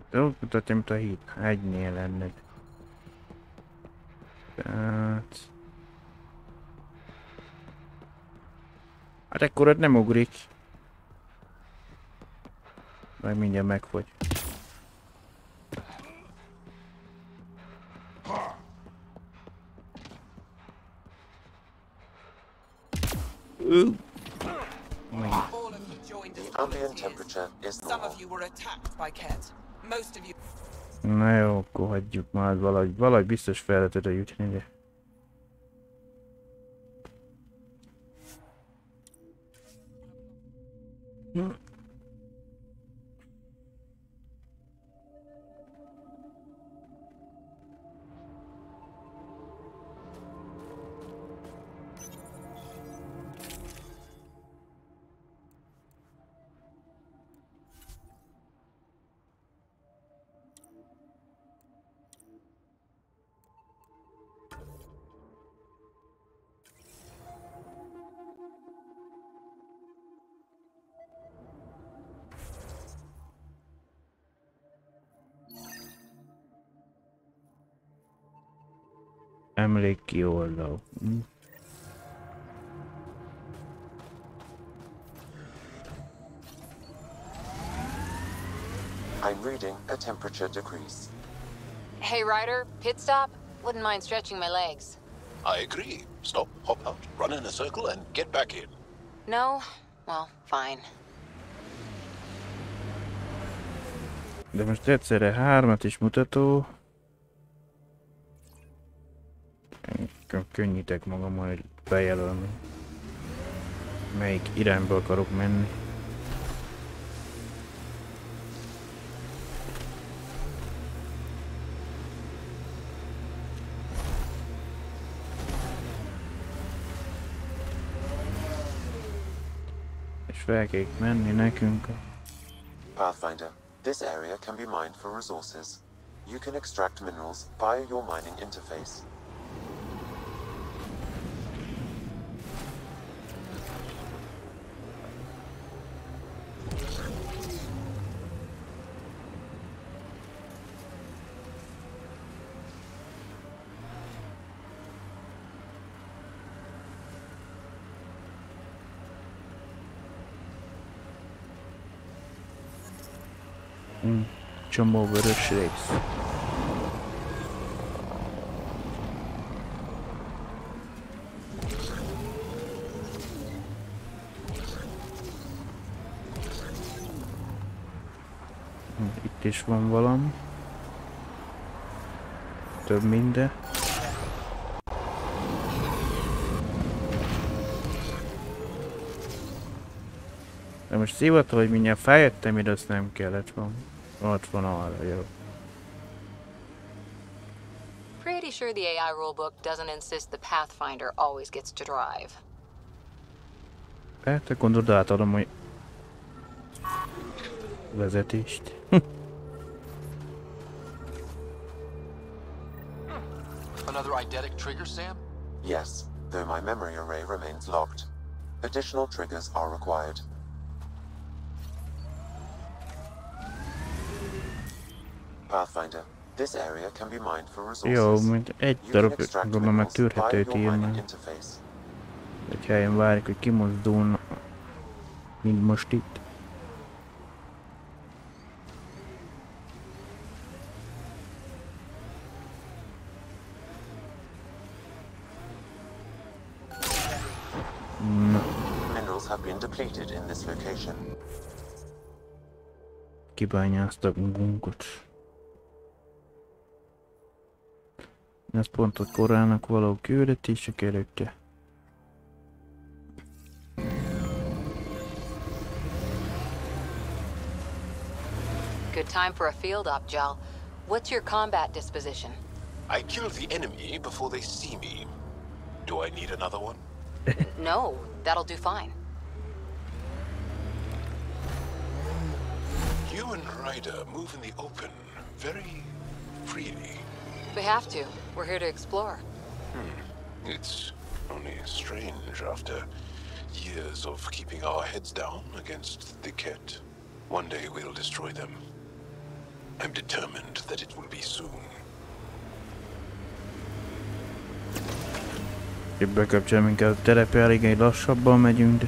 De úgy mutatja, mint a hegynél lenned. Tehát... Hát ekkorat nem ugrik. Majd mindjárt megfogy. Ambient temperature is normal. Na jó, akkor hagyjuk már valahogy biztos fel lehet jutni, de... Emléki oldal. I'm reading a temperature decrease. Hey, Ryder, pit stop? Wouldn't mind stretching my legs. I agree. Stop, hop out, run in a circle, and get back in. No? Well, fine. De most egyszerre 3-at is mutató. Könnyítek magam, hogy bejelölni, melyik irányba akarok menni. És fel kell menni nekünk. Pathfinder, this area can be mined for resources. You can extract minerals via your mining interface. Csomó vörös rész. Itt is van valami. Több minden. De most szivató, hogy mindjárt feljöttem ide, azt nem kellett volna. Ott van arra, jó. Pretty sure the AI rulebook doesn't insist the Pathfinder always gets to drive. Hát akkor gondolod, átadom, hogy vezetést. Another eidetic trigger, Sam? Yes, though my memory array remains locked. Additional triggers are required. Pathfinder, this area can be mined for resources. Jó, mint egy darab, gondolom meg tűrhetőt írni. Egy helyen várjuk, hogy kimozdulna, mint most itt. Minerals have been depleted in this location. kibányáztak magunkat. Ez pont a korának való küldetések előtte. Good time for a field op, Jal. What's your combat disposition? I kill the enemy before they see me. Do I need another one? No, that'll do fine. You and Ryder move in the open very freely. We have to. We're here to explore. It's only strange after years of keeping our heads down against the Ket. One day we'll destroy them. I'm determined that it will be soon. Bekapcsolom inkább a terepre, elég lassabban megyünk, de...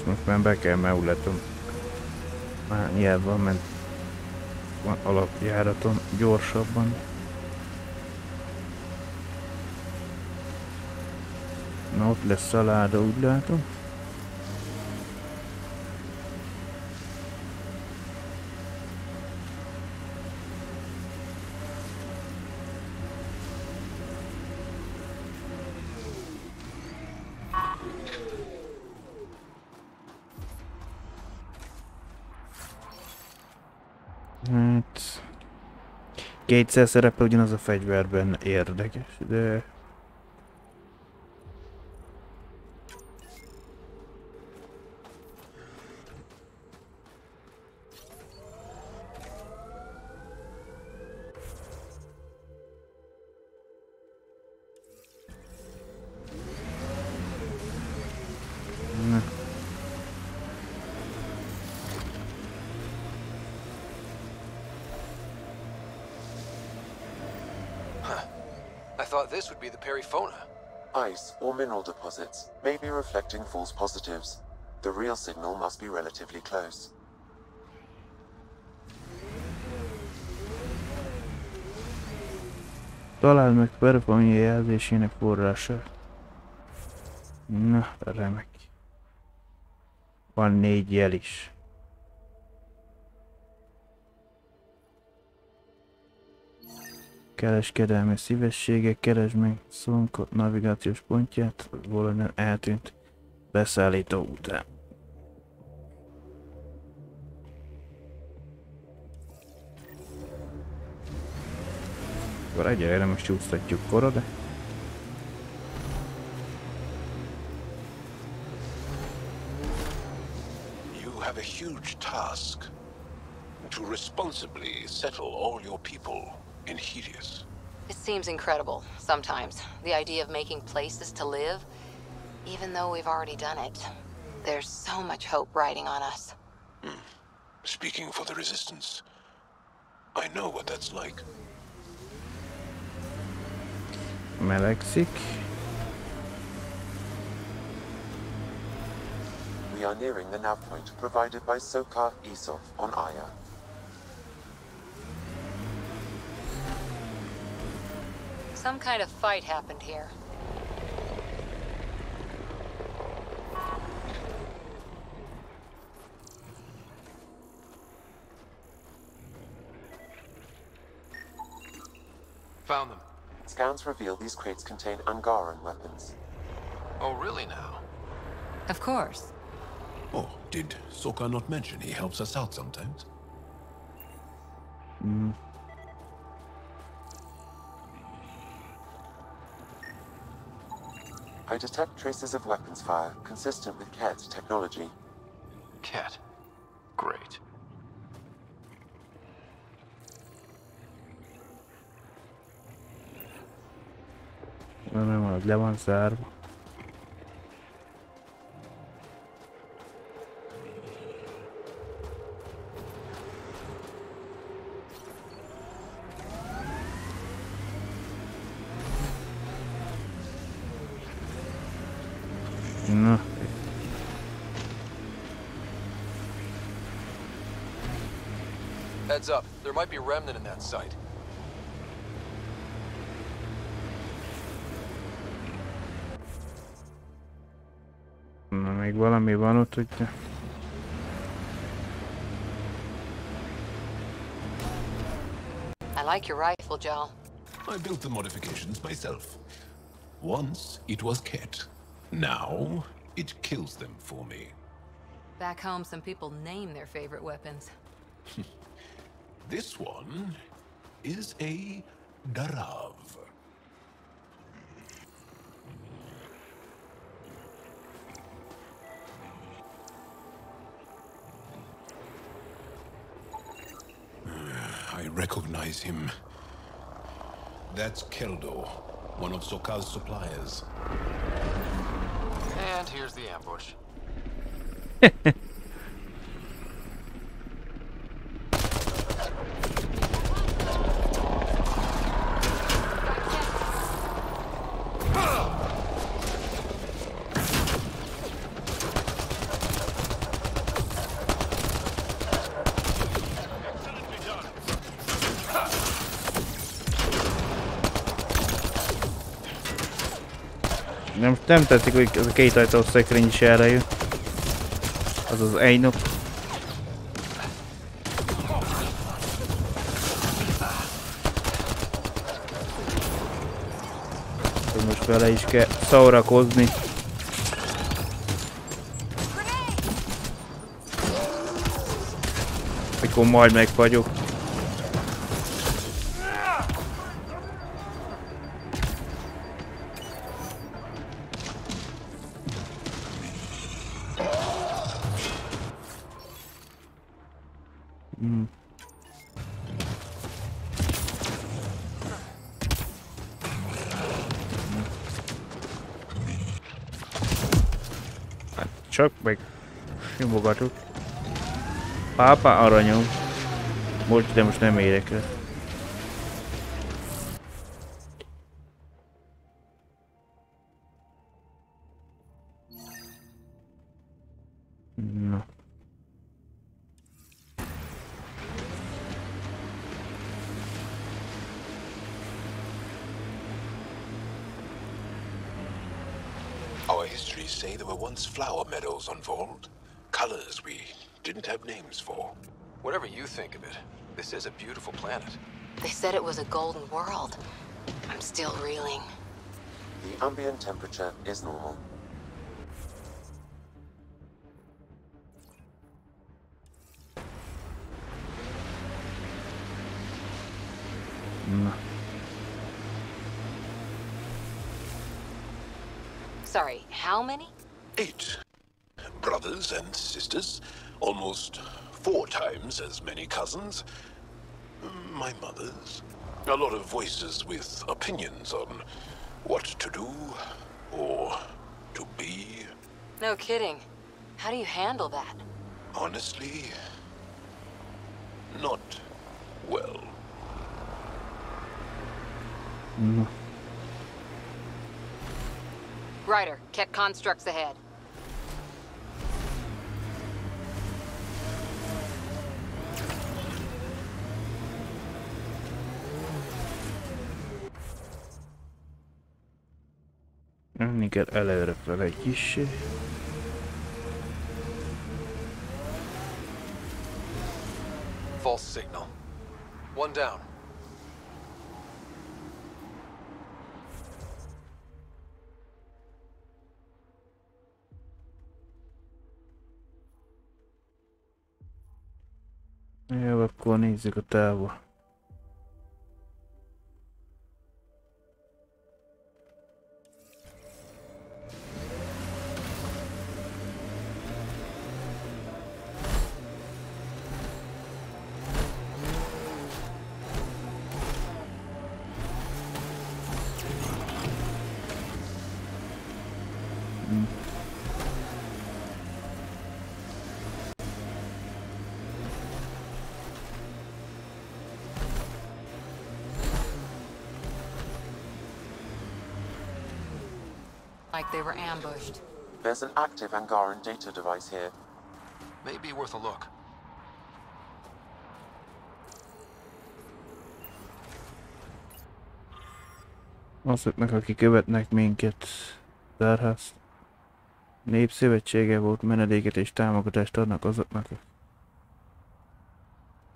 Most már be kell meúletom. Már nyilván ment van alapjáraton gyorsabban. Na ott lesz a láda, úgy látom. Hát... Kétszer szerepel ugyanaz a fegyverben, érdekes, de... I thought this would be the periphonia. Ice or mineral deposits may be reflecting false positives. The real signal must be relatively close. Találd meg perifónia jelzésének forrását. Na, remek. Van 4 jel is. Kereskedelmi szívességek, keresd meg Szonkot navigációs pontját, valami eltűnt beszállító után. Akkor egyelőre most csúsztatjuk korra, de... You have a huge task. To responsibly settle all your people in Helios. It seems incredible, sometimes. The idea of making places to live, even though we've already done it. There's so much hope riding on us. Speaking for the Resistance, I know what that's like. Melegszik. We are nearing the nav point provided by Sokar Isov on Aya. Some kind of fight happened here. Found them. Scans reveal these crates contain Angaran weapons. Oh, really now? Of course. Oh, did Sokar not mention he helps us out sometimes? I detect traces of weapons fire consistent with Ket technology. Ket. Great. Nem, le van zárva. Na. Heads up. There might be a remnant in that site. Na, még valami van ott, ugye? I like your rifle, Joel. I built the modifications myself. Once it was Ket. Now it kills them for me. Back home, some people name their favorite weapons. This one is a Darav. I recognize him. That's Kiadó, one of Sokal's suppliers. And here's the ambush. Nem tetszik, hogy az a két ajtós szekrény is erre jön. Az az egy. Hogy most vele is kell szórakozni. Mikor majd megfagyok. Csak meg simogatok. Pápa aranyom. De most nem érek rá. Na. Our histories say there were once flower meadows on Vold. Colors we didn't have names for. Whatever you think of it, this is a beautiful planet. They said it was a golden world. I'm still reeling. The ambient temperature is normal. Na. Sorry, how many? 8 brothers and sisters, almost 4 times as many cousins. My mother's. A lot of voices with opinions on what to do or to be. No kidding. How do you handle that? Honestly, not well. Ryder, Ket constructs ahead. Menni kell előre fel egy kissé. False signal. One down. Jó, akkor nézzük a távol. Like they were ambushed. There's an active Angaran data device here. May be worth a look. Azoknak, akik követnek minket, Tárház népszövetsége volt, menedéket és támogatást adnak azoknak,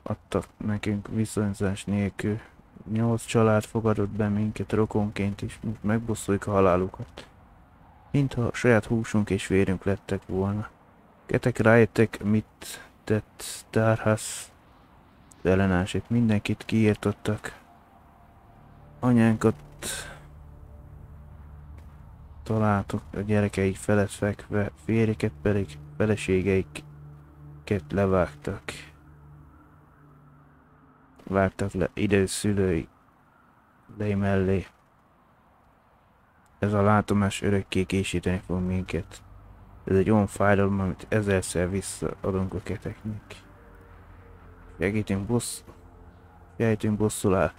adtak nekünk viszonyzás nélkül. 8 család fogadott be minket rokonként is, most megbosszoljuk a halálukat. Mintha a saját húsunk és vérünk lettek volna. Ketek rájöttek, mit tett Tárház ellenállásért. Mindenkit kiirtottak. Anyánkat találtuk a gyerekeik felett fekve, férjeket pedig feleségeiket levágtak. Vágtak le időszülői mellé. Ez a látomás örökké késíteni fog minket. Ez egy olyan fájdalom, amit ezerszer visszaadunk a keteknek. Fejtünk bosszul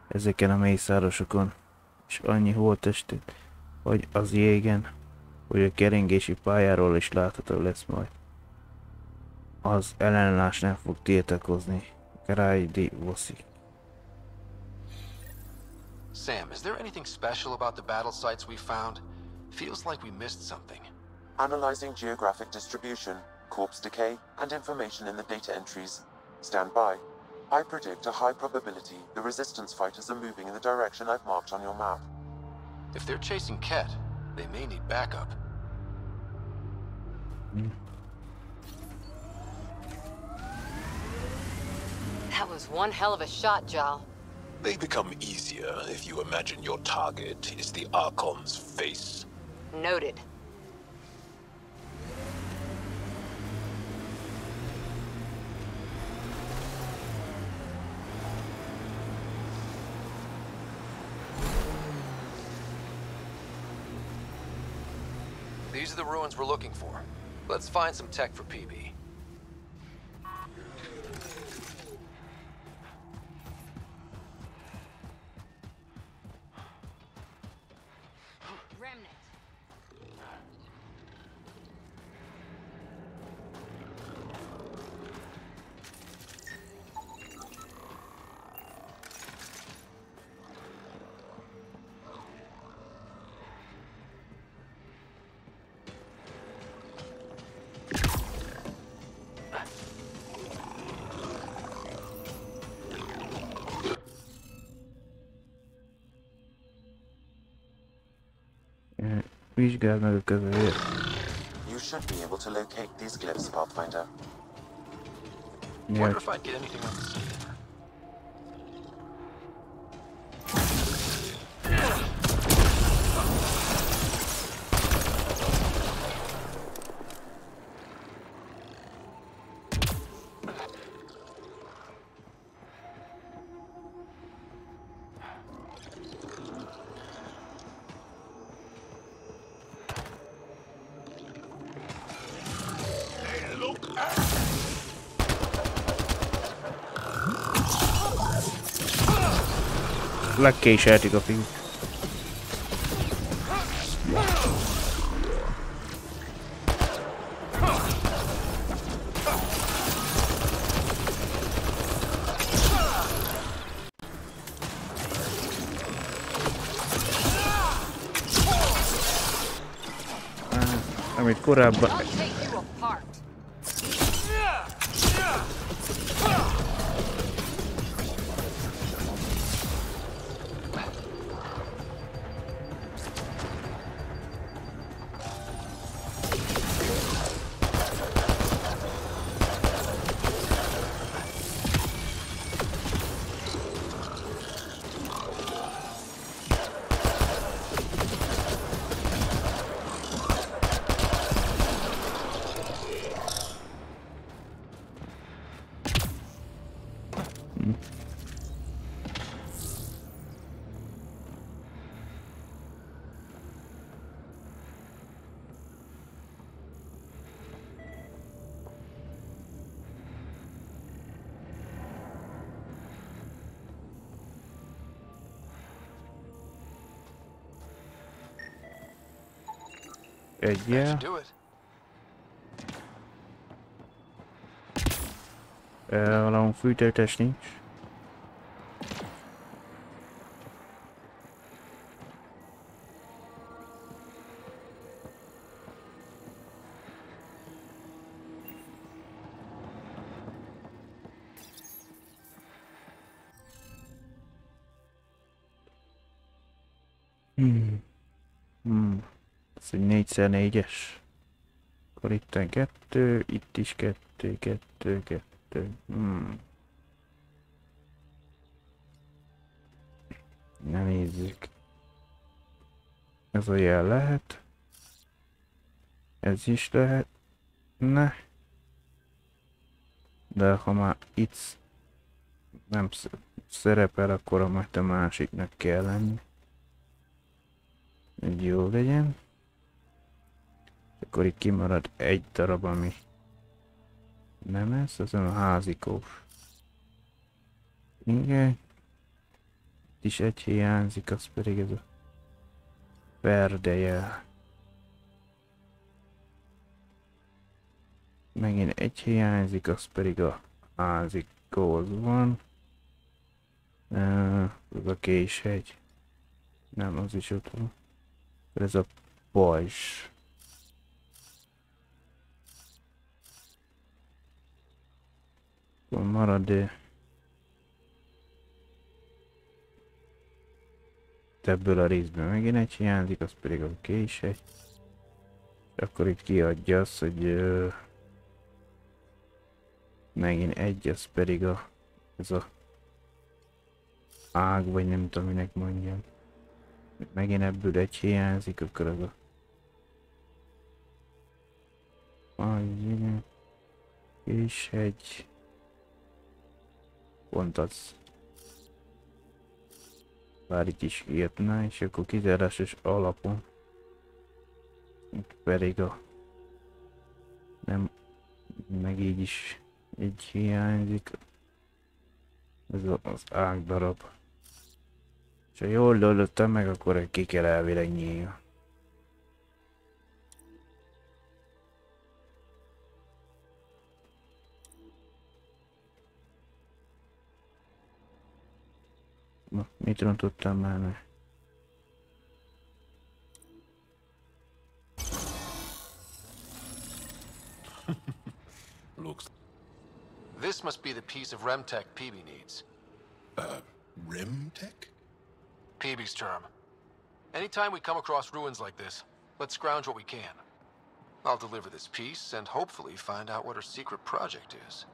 ezeken a mészárosokon, és annyi holttestet, hogy az jégen, hogy a keringési pályáról is látható lesz majd. Az ellenállás nem fog tiltakozni. Krájdi Voszi. Sam, is there anything special about the battle sites we found? Feels like we missed something. Analyzing geographic distribution, corpse decay, and information in the data entries. Stand by. I predict a high probability the resistance fighters are moving in the direction I've marked on your map. If they're chasing Ket, they may need backup. That was one hell of a shot, Jal. They become easier if you imagine your target is the Archon's face. Noted. These are the ruins we're looking for. Let's find some tech for PB. Vizsgáld meg a közelért. You should be able to locate these glyphs, Pathfinder. Wonder if I'd get anything on the scene. Legkéseltük a fiút. Amit korábban... Egyel. Valahol fűtőtes nincs. Ez egy 4x4-es. Akkor itten 2, itt is 2, 2, 2. Ne nézzük. Ez a jel lehet. Ez is lehetne. De ha már itt nem szerepel, akkor majd a másiknak kell lenni. Hogy jó legyen. Akkor itt kimarad egy darab, ami nem ez, az a házikós. Igen. Itt is egy hiányzik, az pedig ez a verdejel. Megint egy hiányzik, az pedig a házikóz van. Az a késhegy. Nem, az is ott van. Ez a pajzs. Marad ebből a részből megint egy hiányzik, az pedig a késhegy. Akkor itt kiadja azt, hogy megint egy, az pedig ez a ág, vagy nem tudom, minek mondjam. Megint ebből egy hiányzik, akkor az a késhegy. Pont az. Bár itt is írtná, és akkor kizárásos alapon. Itt pedig nem, meg így is így hiányzik. Ez az ágdarab. És ha jól lőttem meg, akkor ki kell elvileg nyílni. Na, mit rontottam már meg? Looks. This must be the piece of Remtech Peavy needs. Remtech? Peavy's term. Anytime we come across ruins like this, let's scrounge what we can. I'll deliver this piece and hopefully find out what her secret project is.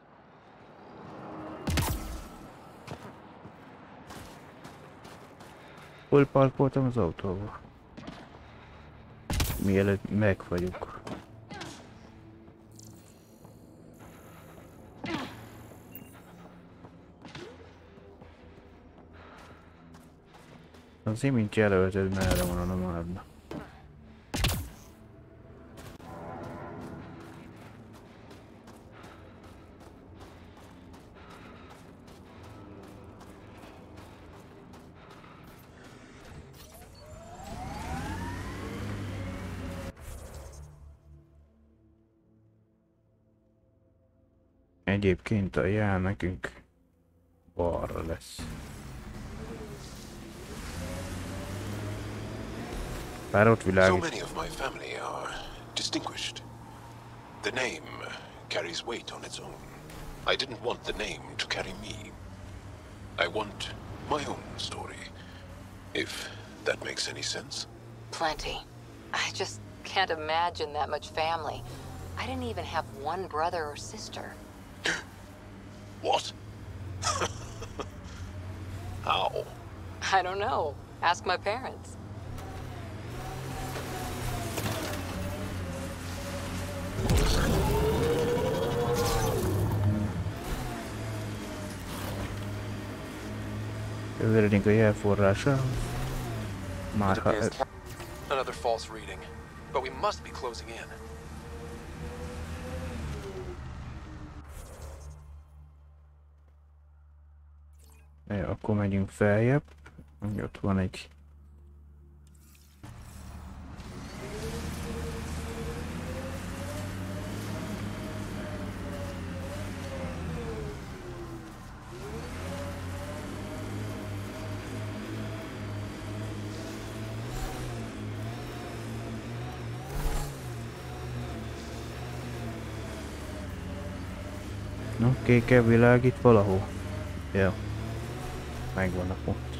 Hol parkoltam az autóba? Mielőtt megfagyok. Az imént jelölted, merre van a nomádna. Egyébként a jel nekünk balra lesz. Bár ott világít. So many of my family are distinguished. The name carries weight on its own. I didn't want the name to carry me. I want my own story, if that makes any sense. Plenty. I just can't imagine that much family. I didn't even have one brother or sister. What? How? I don't know. Ask my parents. Közeledünk a jelforrása. Már ha... Another false reading, but we must be closing in. Akkor megyünk feljebb. Ott van egy... No, kékkel világít valahol. Jó. Megvan a pont.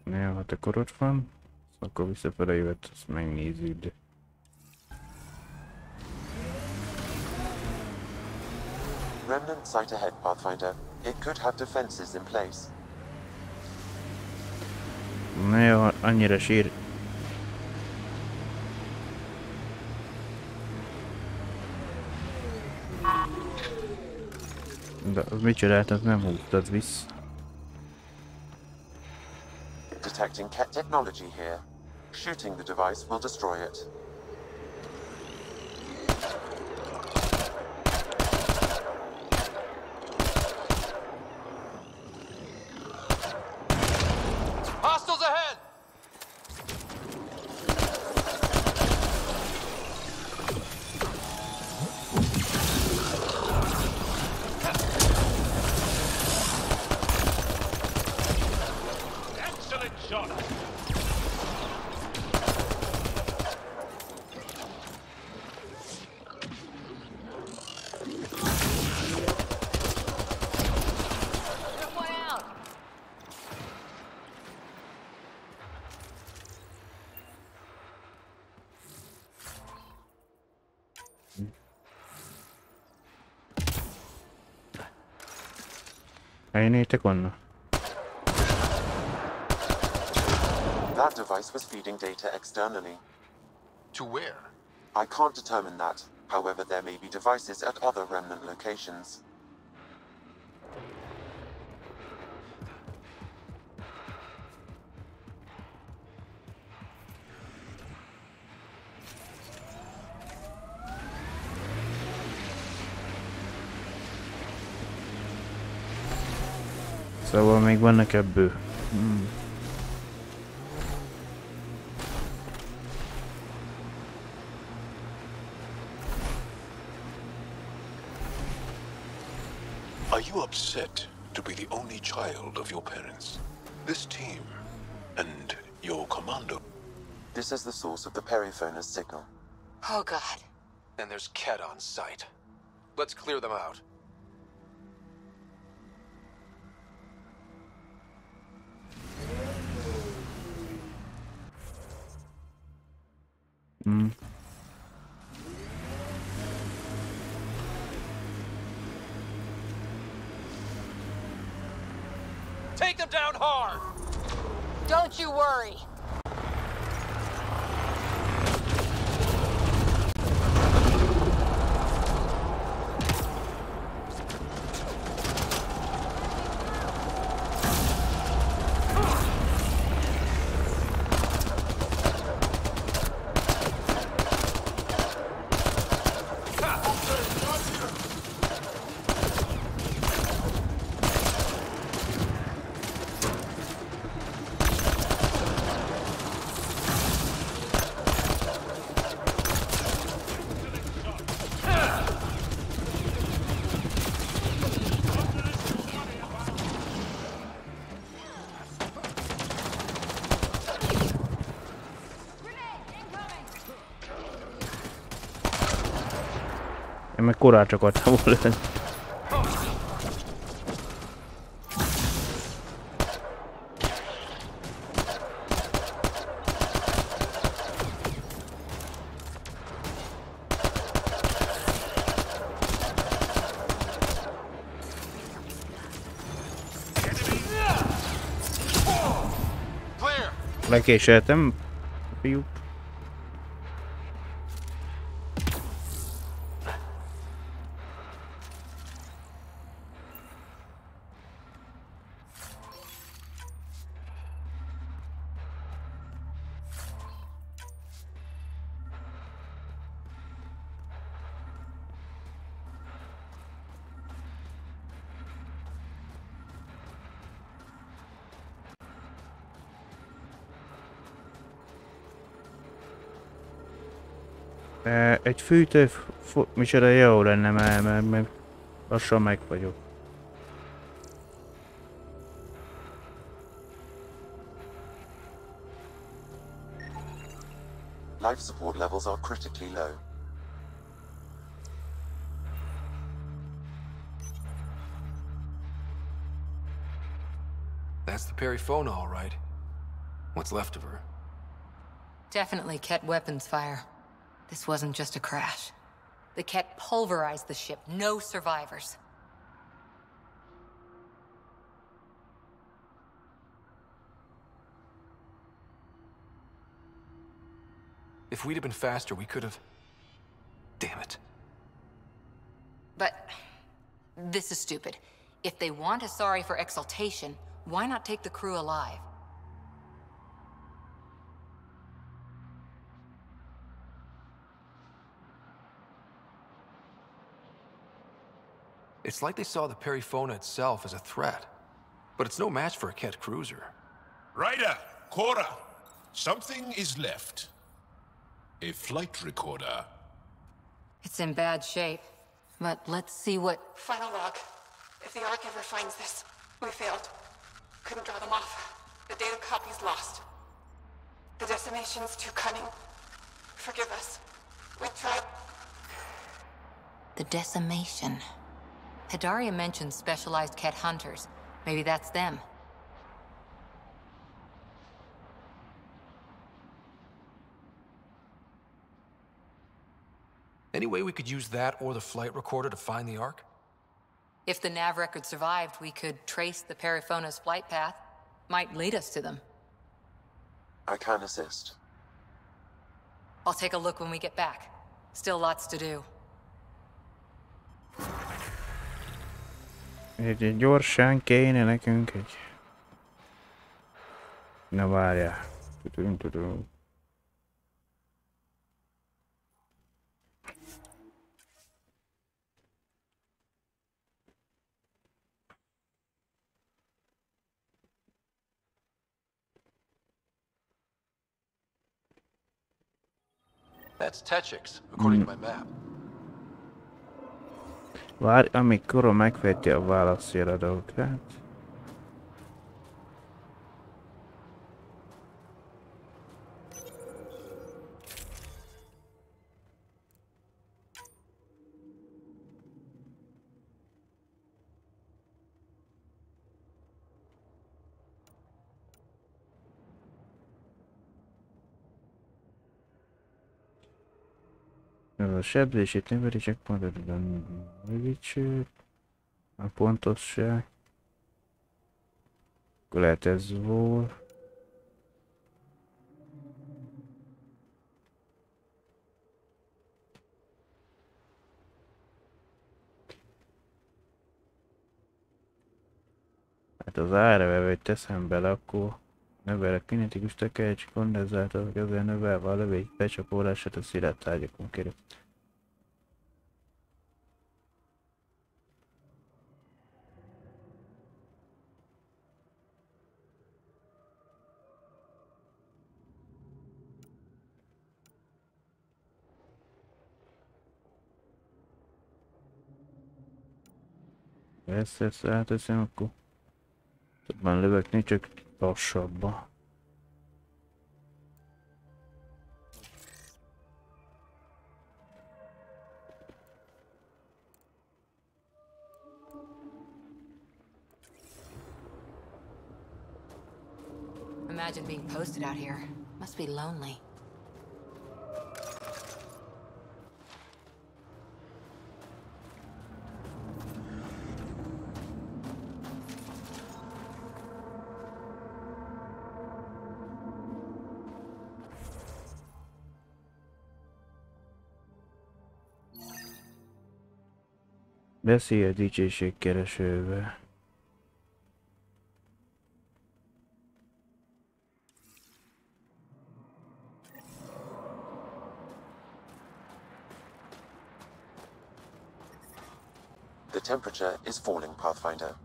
Ja, hát akkor ott van. Akkor visszafele jött, azt megnézzük, de... Remnant site ahead, Pathfinder. It could have defenses in place. Na jó, annyira sír. De az mit csinált, az nem húztad vissza. Detecting cat technology here. Shooting the device will destroy it. Hostiles ahead! Excellent shot. Elnétek onnan? That device was feeding data externally. To where? I can't determine that. However, there may be devices at other remnant locations. Szóval még vannak ebből. Are you upset to be the only child of your parents? This team and your commando? This is the source of the periphoner's signal. Oh, God. And there's Ket on site. Let's clear them out. Take them down hard! Don't you worry. Én meg korát akartam volna. Lekéseltem, fiú. Egy fűtő micsoda jó lenne, mert lassan meg vagyok. Life support levels are critically low. Perifona, all right. What's left of her. Definitely Ket weapons fire. This wasn't just a crash. The Ket pulverized the ship. No survivors. If we'd have been faster, we could have... Damn it. But this is stupid. If they want a sorry for exaltation, why not take the crew alive? It's like they saw the Perifona itself as a threat. But it's no match for a Ket cruiser. Ryder, Cora, something is left. A flight recorder. It's in bad shape. But let's see what... Final log. If the Ark ever finds this, we failed. Couldn't draw them off. The data copy's lost. The decimation's too cunning. Forgive us. We tried. The decimation. Hidaria mentioned specialized Ket hunters. Maybe that's them. Any way we could use that or the flight recorder to find the Ark? If the nav record survived, we could trace the Perifona's flight path. Might lead us to them. I can assist. I'll take a look when we get back. Still lots to do. Egy gyorsan kéne nekünk egy... Na várjál. Tudom. That's Techix, according to my map. Várj, amikor megfejti a válaszjeladókat. A sebzését növeli, csak pontosan rövidség, a pontosság. Akkor lehet ez volt. Hát az árevevőt teszem bele, akkor növel a kinetikus tekercs kondenzátor, ezzel növelve a lövény becsapólását a szilárd tárgyakon keresztül. Ezt áteszem, akkor többen lövökni, csak lassabban. Imagine being posted out here. Must be lonely. Beszélj a dicsőségkeresővel. The temperature is falling, Pathfinder.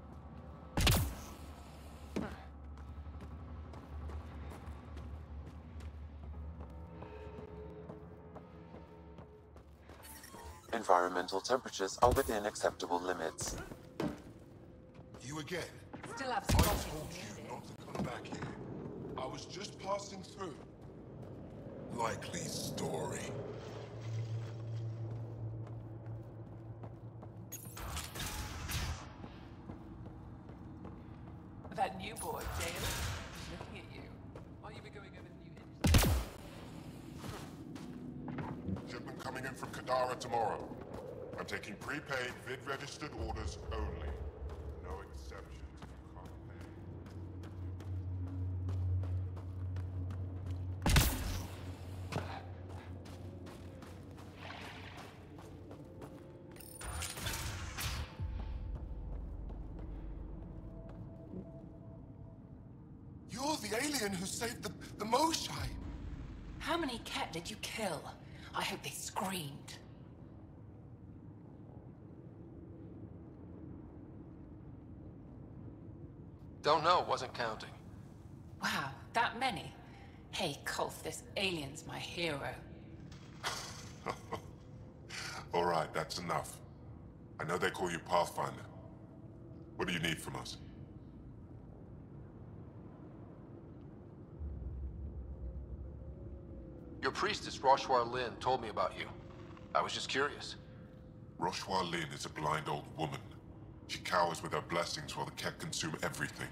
Environmental temperatures are within acceptable limits. You again? Still have I some told you not to come back here. I was just passing through. Likely story. That new boy, Dan. Kadara tomorrow. I'm taking prepaid, vid-registered orders only. No exceptions if you can't pay. You're the alien who saved the Moshai. How many cat did you kill? I hope they screamed. Don't know, wasn't counting. Wow, that many? Hey, Kolf, this alien's my hero. All right, that's enough. I know they call you Pathfinder. What do you need from us? Your priestess, Roshwar Lin, told me about you. I was just curious. Roshwar Lin is a blind old woman. She cowers with her blessings while the Ket consume everything.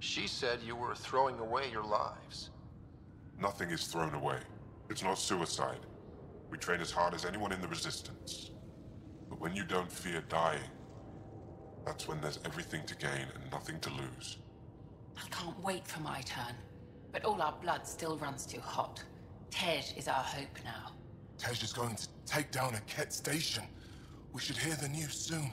She said you were throwing away your lives. Nothing is thrown away. It's not suicide. We train as hard as anyone in the Resistance. But when you don't fear dying, that's when there's everything to gain and nothing to lose. I can't wait for my turn. But all our blood still runs too hot. Tej is our hope now. Tej is going to take down a Ket station. We should hear the news soon.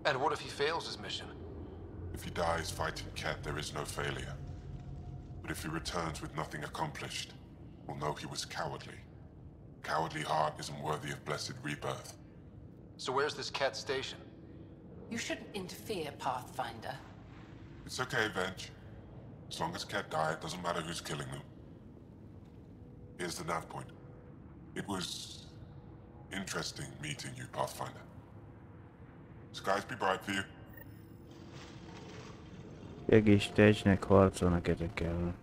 And what if he fails his mission? If he dies fighting Ket, there is no failure. But if he returns with nothing accomplished, we'll know he was cowardly. Cowardly heart isn't worthy of blessed rebirth. So where's this Ket station? You shouldn't interfere, Pathfinder. It's okay, Venge. As long as Ket die, it doesn't matter who's killing them. Here's the nav point. It was interesting meeting you, Pathfinder. Skies be bright for you. Egész Tejnek harcolnak ezekkel.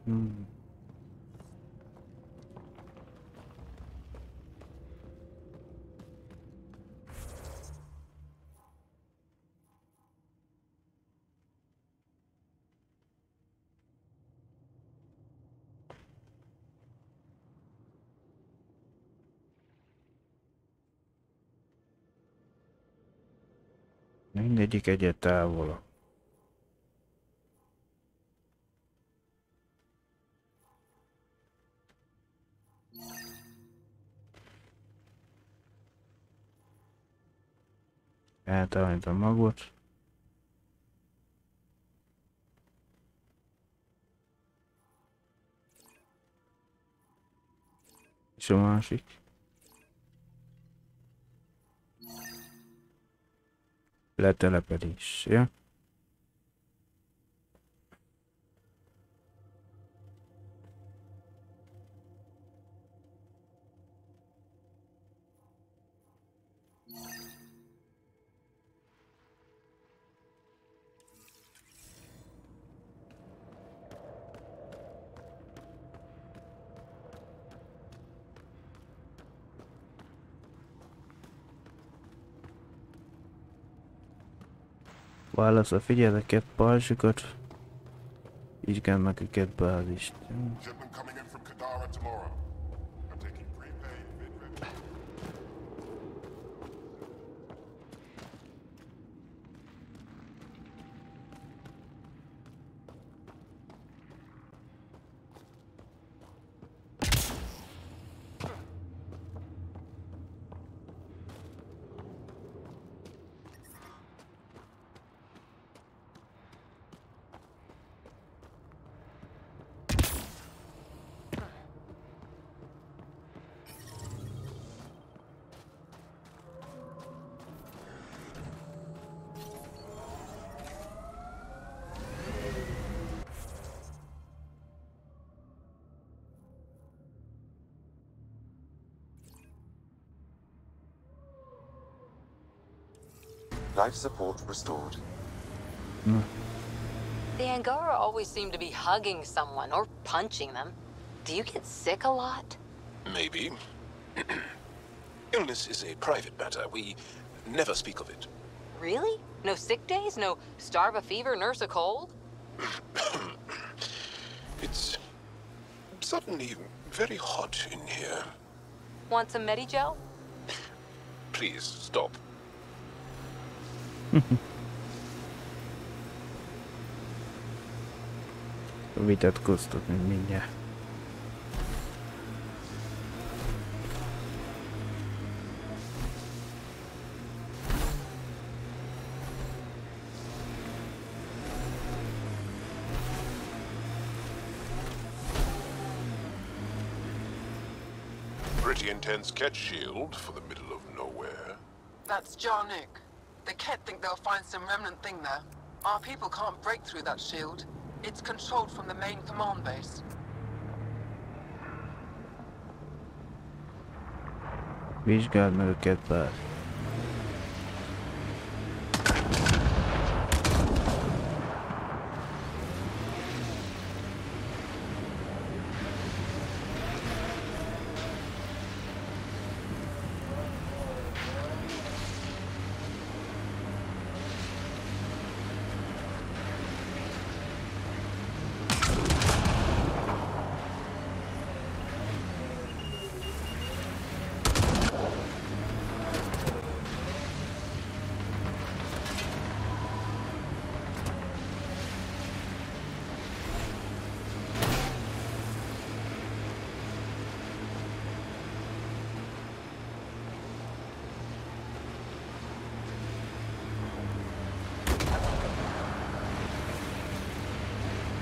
Mindegyik egyet távol. Eltalált a magot. És a másik. Letelepedés, ja? Válaszol, figyeld a Ket pajzsokat. Vizsgáld meg a Ket bázist. Shipment coming in from Kadara tomorrow. I'm taking prepaid, vid-registered. Life support restored. The Angara always seem to be hugging someone or punching them. Do you get sick a lot? Maybe. Illness is a private matter. We never speak of it. Really? No sick days? No starve a fever, nurse a cold? It's suddenly very hot in here. Want some Medigel? Please, stop. Vitatkoztok még mindjárt. Pretty intense cat shield for the middle of nowhere. That's Jarnik. The Ket think they'll find some remnant thing there. Our people can't break through that shield. It's controlled from the main command base. Vizsgáld meg a ketbár.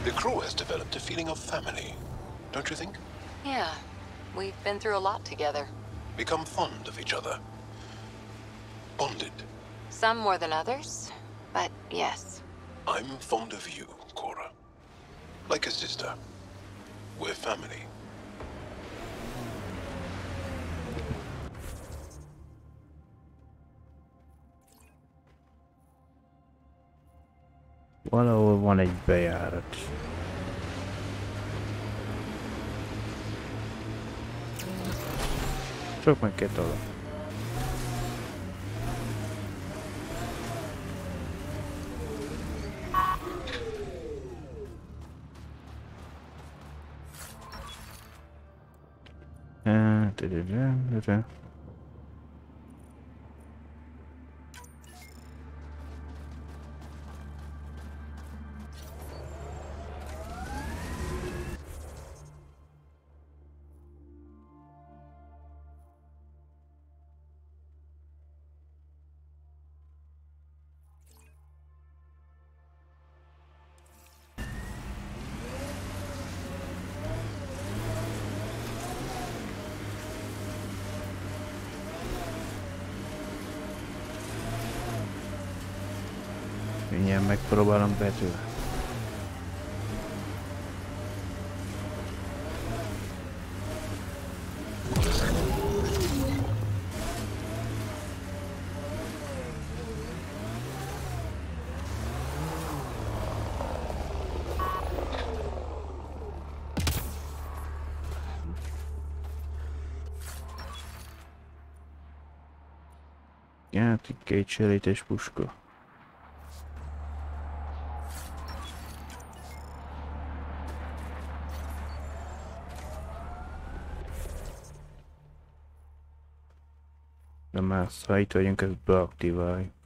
The crew has developed a feeling of family, don't you think? Yeah, we've been through a lot together. Become fond of each other. Bonded. Some more than others, but yes. I'm fond of you, Cora. Like a sister. We're family. Valahol van egy bejárat. Csak meg kell találni. Mindjárt megpróbálom betűt. Játék két selejtes puska. De már ha itt vagyunk, ezt beaktiváljuk.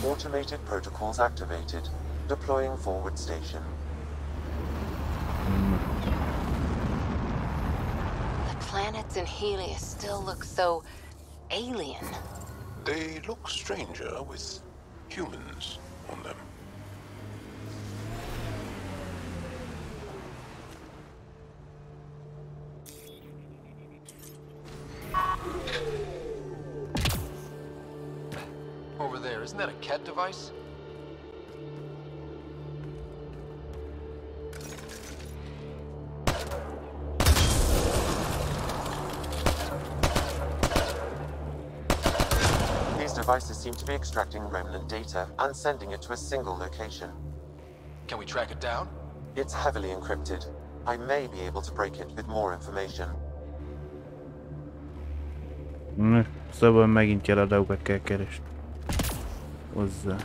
Automated protocols activated. Deploying forward station. The planets in Helios still look so alien. They look stranger with humans on them. Over there, isn't that a Ket device? devices seem to be extracting remnant data and sending it to a single location. Can we track it down? It's heavily encrypted. I may be able to break it with more information. Szóval megint kiadókat kell keresni. Hozzá.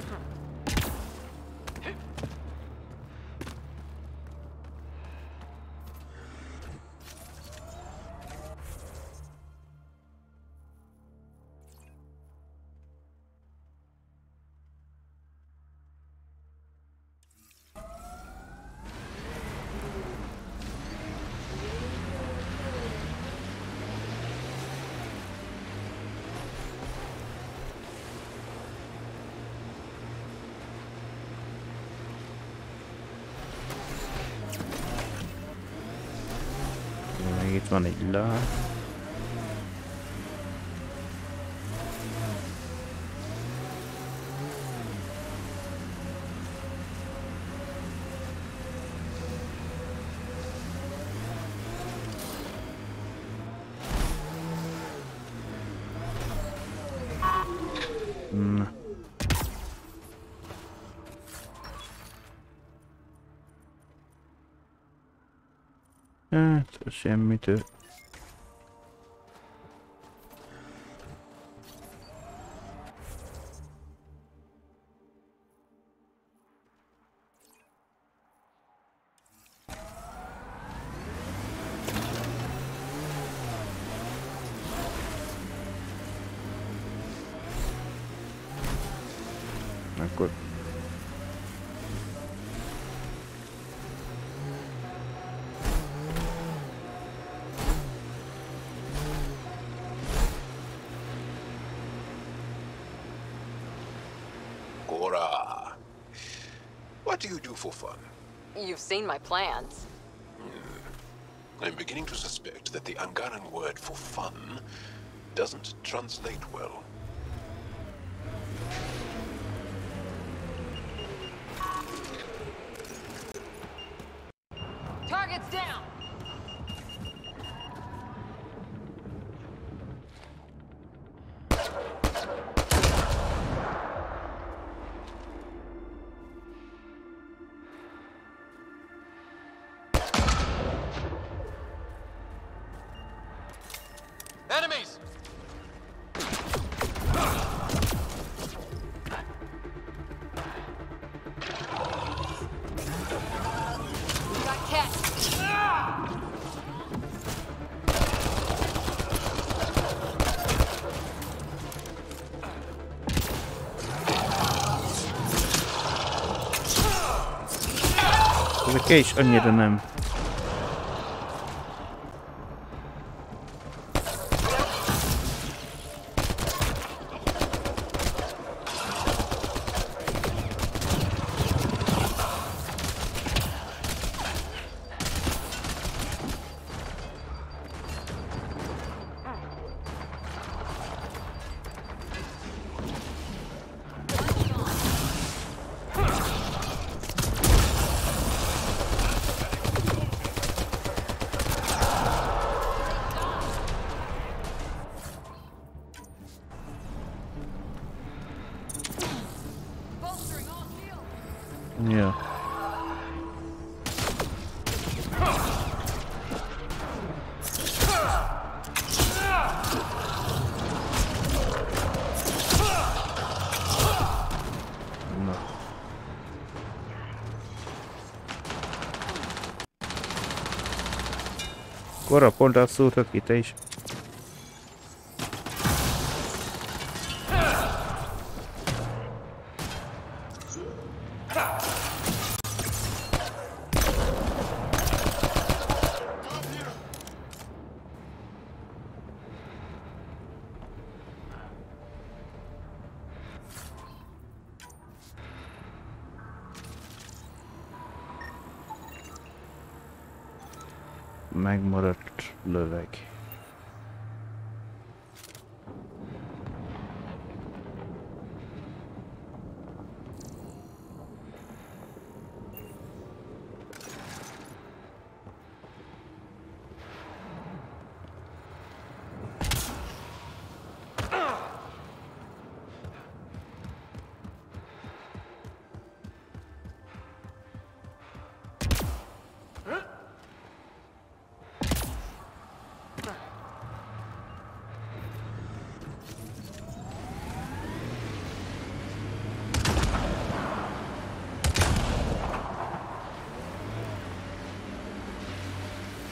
Itt van egy lá. Na. Hát, semmitől. Akkor What do you do for fun? You've seen my plans. I'm beginning to suspect that the Angaran word for fun doesn't translate well. Target's down! Enemies! Got Cat! ez a case annyira nem. Ja. Na. Kora, pont azt szúrtad ki te is. Megmaradt löveg.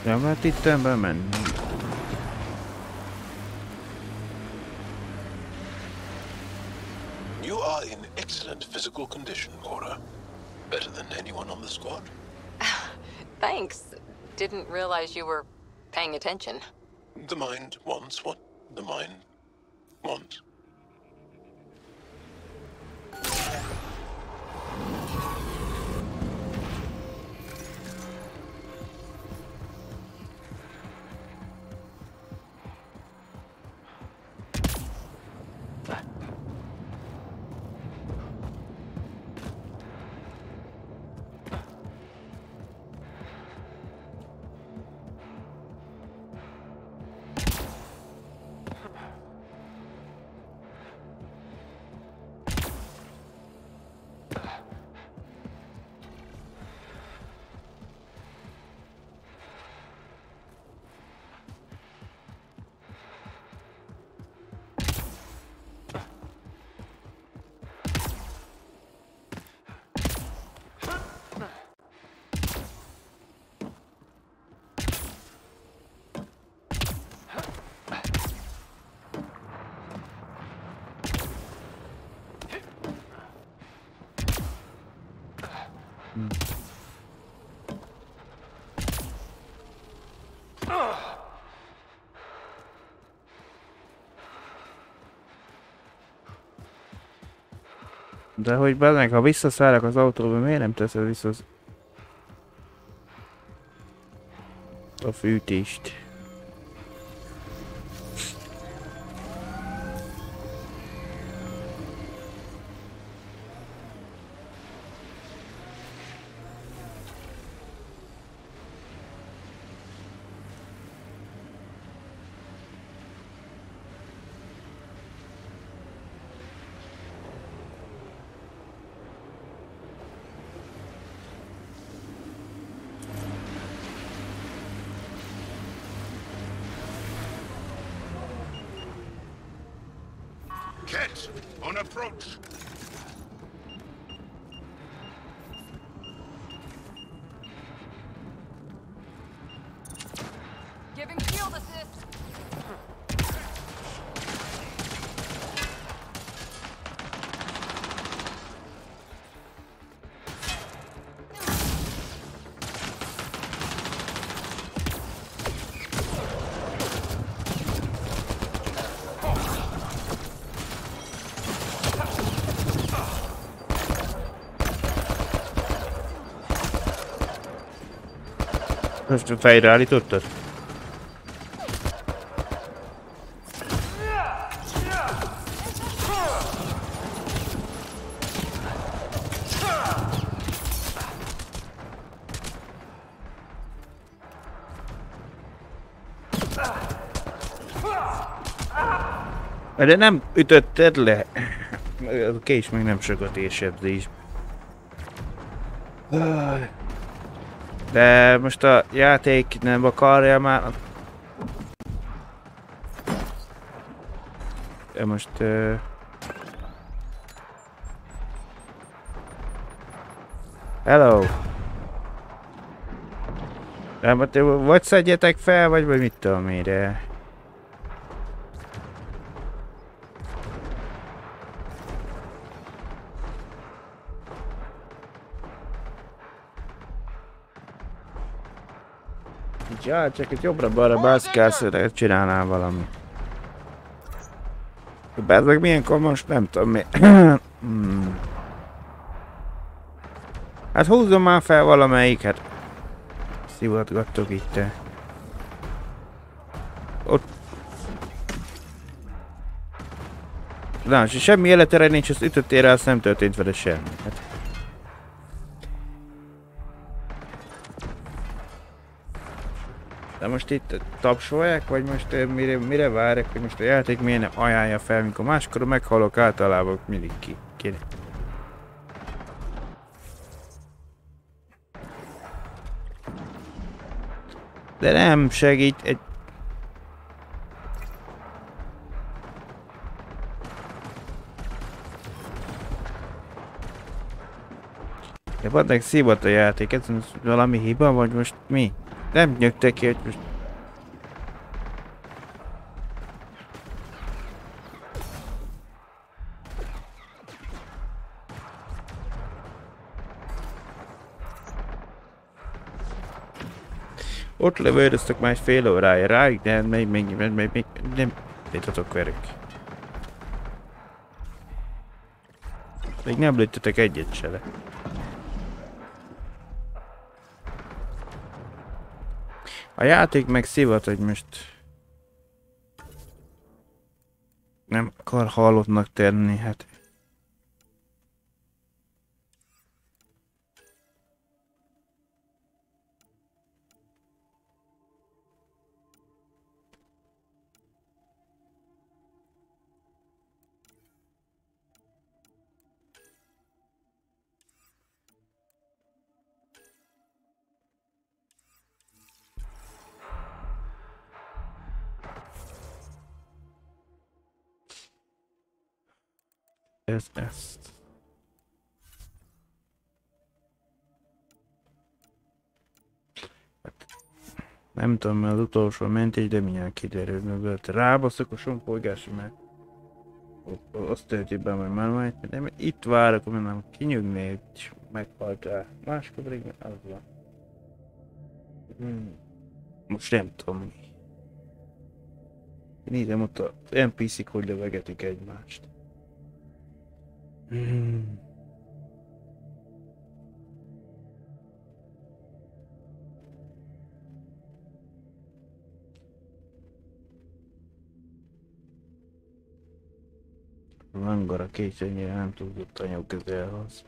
Ja, mert itt bemenni. You are in excellent physical condition, Cora. Better than anyone on the squad. Thanks. Didn't realize you were paying attention. The mind wants what the mind wants. De hogy meg, ha visszaszállok az autóba, miért nem teszed vissza a fűtést? Ket, on approach. Giving field assist. Most a fejre állítottad? De nem ütötted le. A kés még nem sokat ér sebzés. De most a játék nem akarja már... De most... Hello! Nem, vagy szedjetek fel, vagy mit tudom én, de... Ja, csak egy jobbra-balra bászkálsz, csinálnál valami. Bezzeg milyenkor most nem tudom mi. Hát húzzon már fel valamelyiket. Szivatgattok itt. Ott. Na, semmi életere nincs, azt ütöttél rá, azt nem történt vele semmi. Hát. De most itt tapsolják, vagy most mire várják, hogy most a játék miért nem ajánlja fel, mikor máskor meghalok általában mindig kéne. De nem segít egy... De vannak szívott a játék, ez valami hiba, vagy most mi? Nem nyögtek ki, hogy most... Ott lövöldöztök már egy fél órája rájuk, de még nem léptetek velük. Még nem lőttetek egyet se le. A játék meg szivat, hogy most nem akar halottnak tenni, hát. Ezt. Hát, nem tudom, mert az utolsó mentés, de mindjárt kiderül mögött. Rábaszok a sompolgásra, mert azt tölti be majd már de itt várok, mondom, kinyugnék, és meghaltál. Máskor pedig az van. Most nem tudom mi. Nézem ott a NPC-k, hogy lövegetik egymást. Angara kétszennyire nem tudott anyag közelhoz.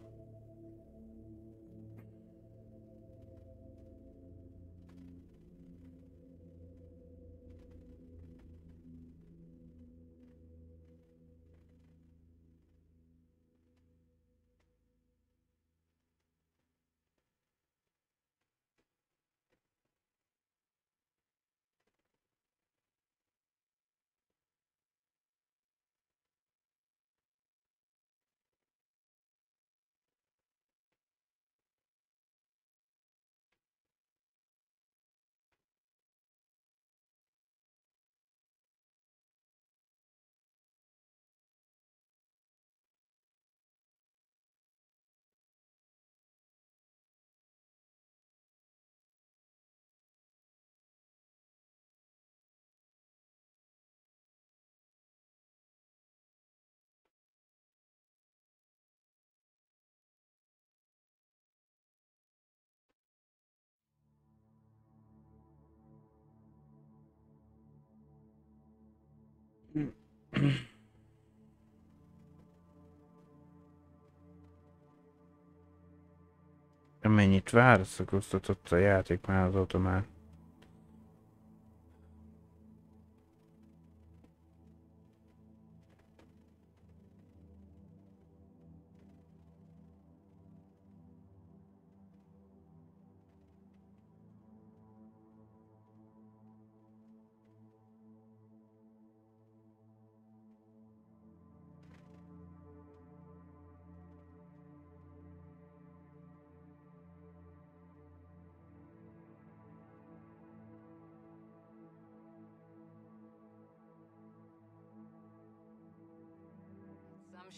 Amennyit válaszokoztatott a játék már azóta már.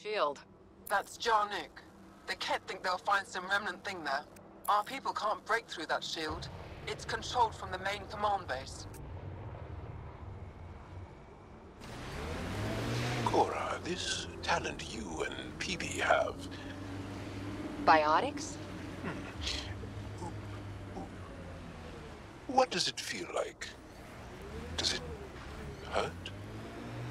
Shield. That's Jarnook. The Ket think they'll find some remnant thing there. Our people can't break through that shield. It's controlled from the main command base. Cora, this talent you and PB have. Biotics? What does it feel like? Does it hurt?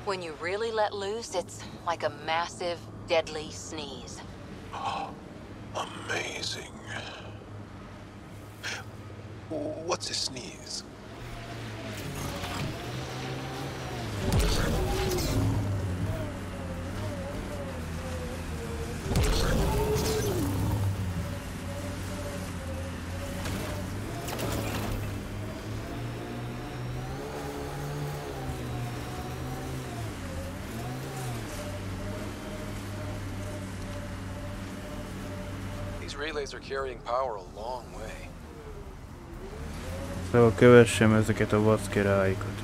When you really let loose, it's like a massive, deadly sneeze. Oh, amazing. What's a sneeze? These relays are carrying power a long way. Szóval kövessem ezeket a vackerályokat.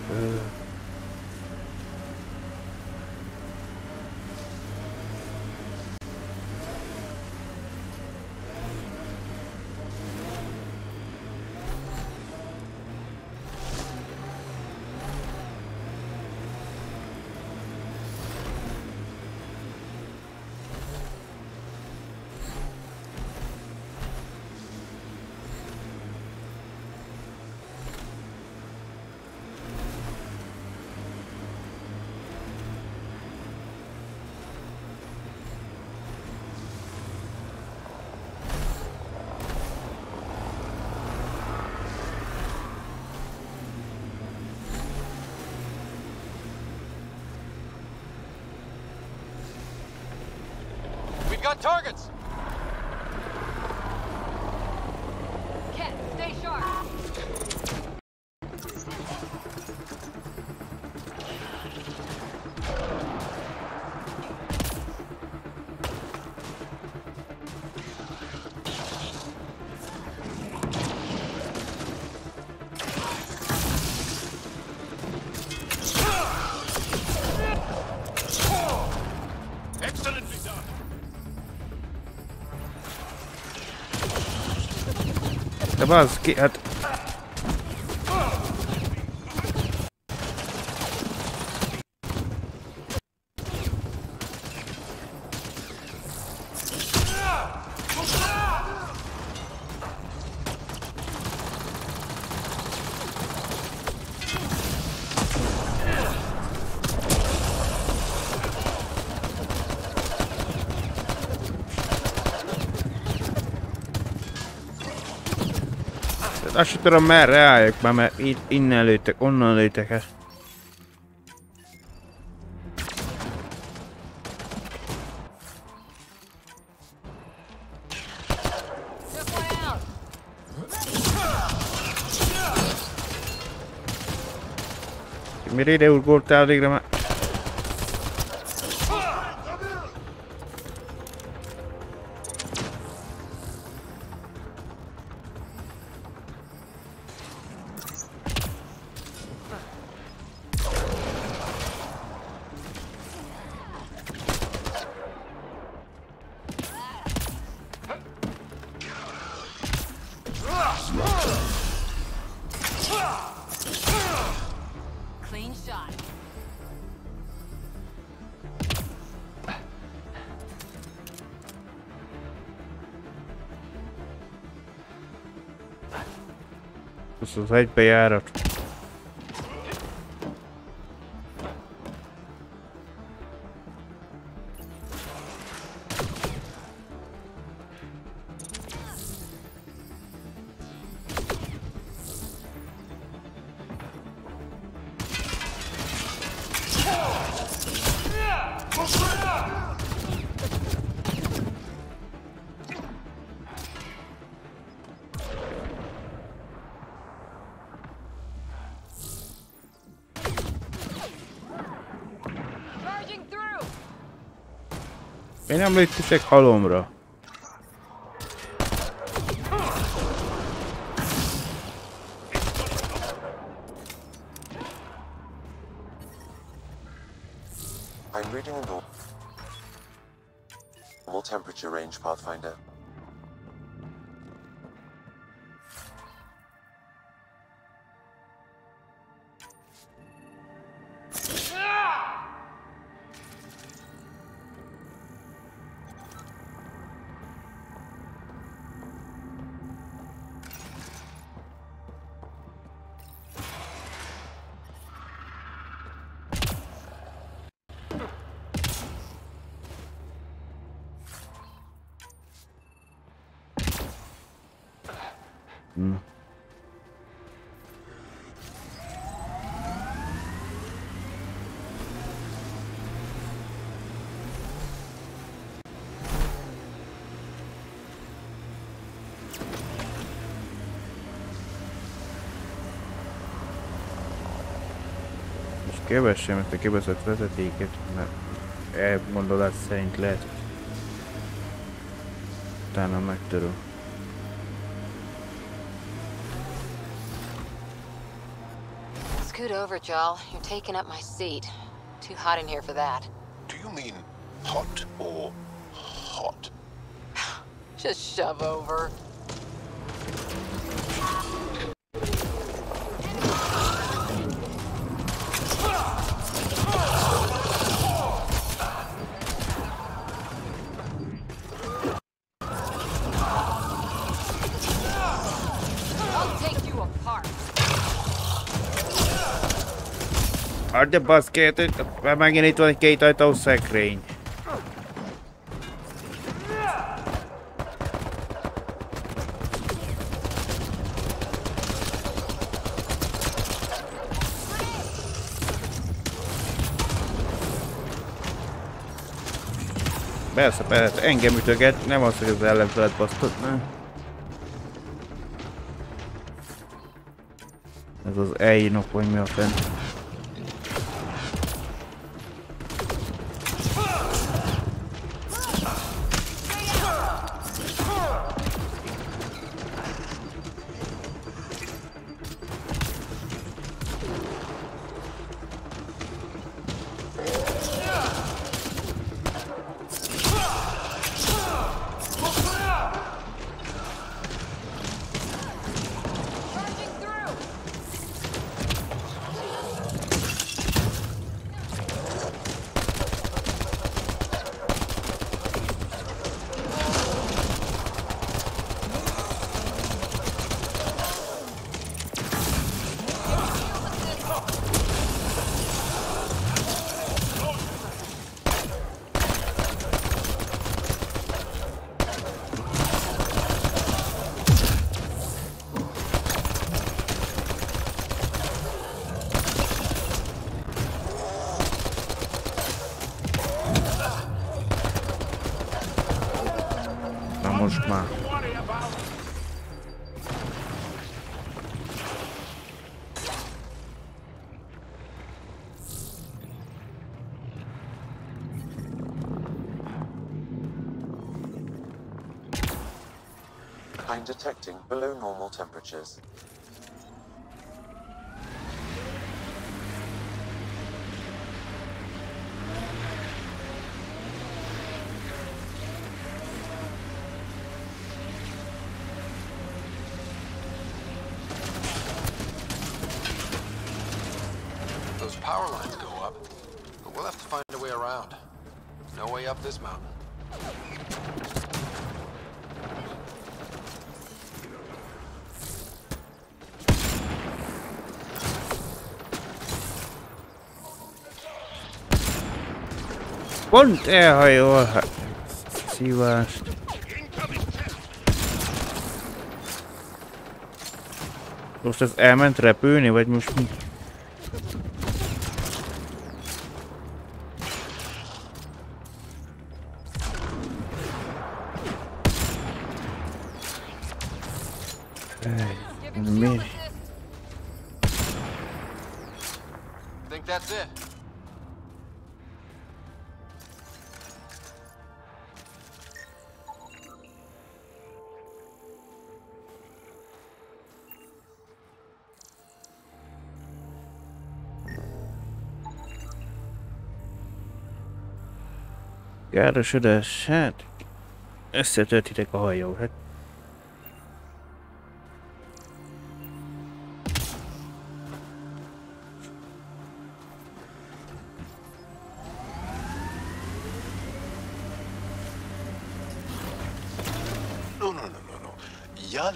We've got targets! Ken, stay sharp. Excellently done. De bazd ki, hát... Azt sem tudom merre álljak már, mert itt innen lőttek, onnan lőttek el. Mire ide urgoltál végre már? Clean shot. Ez az egybejárat. Én nem lőttetek halomra. I'm reading a normal temperature range, Pathfinder. Kövessem ezt a kibaszott vezetéket, mert elgondolás szerint lehet. Utána megtöröm. Scoot over, Joel. You're taking up my seat. Too hot in here for that. Do you mean hot or hot? Just shove over. Adja baszkét, mert megint itt van egy kétajtós szekrény. Persze, engem ütöget, nem az, hogy az ellenfelet basztott, nem? Ez az ejnok, vagy mi a fent. Most már. I'm detecting below normal temperatures. Power lines go up, but we'll have to find a way around. No way up this mountain. Pont elhajol szívást. Most ez elment repülni, vagy most mi? Think that's it? Károsodás, hát összetörtitek a hajó, hát.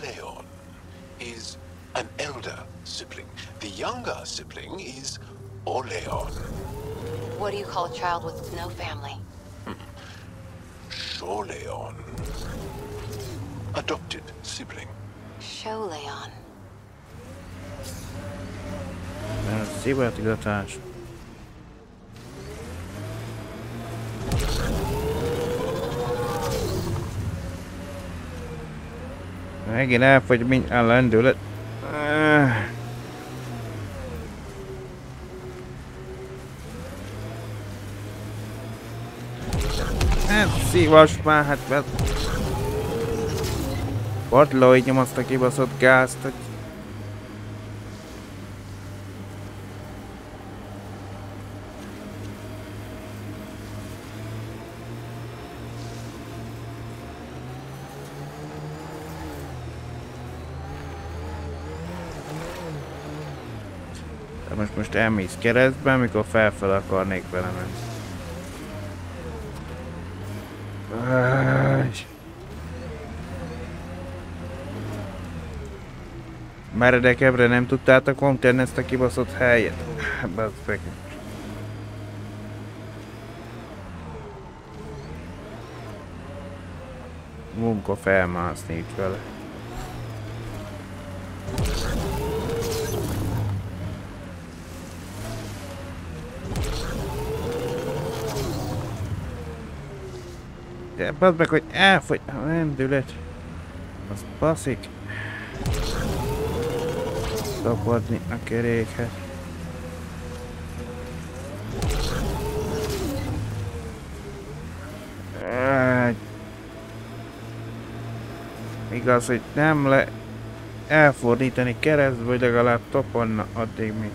Leon is an elder sibling. The younger sibling is Oleon. What do you call a child with no family? Sholeon. Adopted sibling. Sholeon. Szivatgatás. Megint elfogy mindjárt a lendület. Hát szívas már, hát mert... Padlóig nyom azt a kibaszott gázt, hogy... most elmész keresztbe, amikor felfel akarnék vele menni. Meredekebbre nem tudtátok komtenni ezt a kibaszott helyet? Bazd meg. Munka felmászni itt vele. De bazd meg, hogy elfogy a lendület. Az baszik. Tapadni a kerékhez. Igaz, hogy nem le elfordítani keresztbe, vagy legalább tapadna addig még.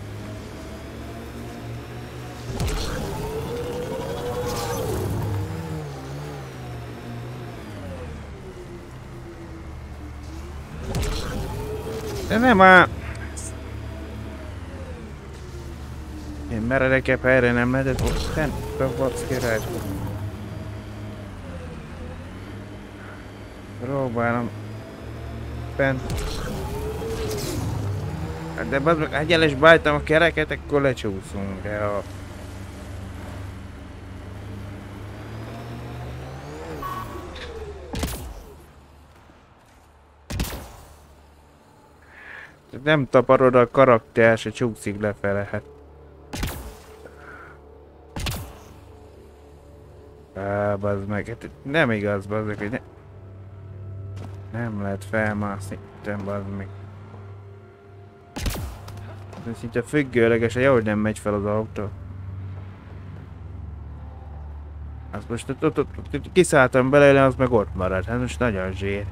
De nem áll! Én meredekebb helyre nem lehetett volna. Fent a vackirály. Próbálom. Fent. De bazd, egyenes bájtam a kereket, akkor lecsúszunk. Ja. Nem taparod a karakter, se csúszik lefele, hát. Bazd meg, hát nem igaz, bazd meg, hogy nem lehet felmászni, bazd meg. Szinte függőlegesen, jó, hogy nem megy fel az autó. Azt most ott kiszálltam belőle, az meg ott marad, hát most nagyon zsír.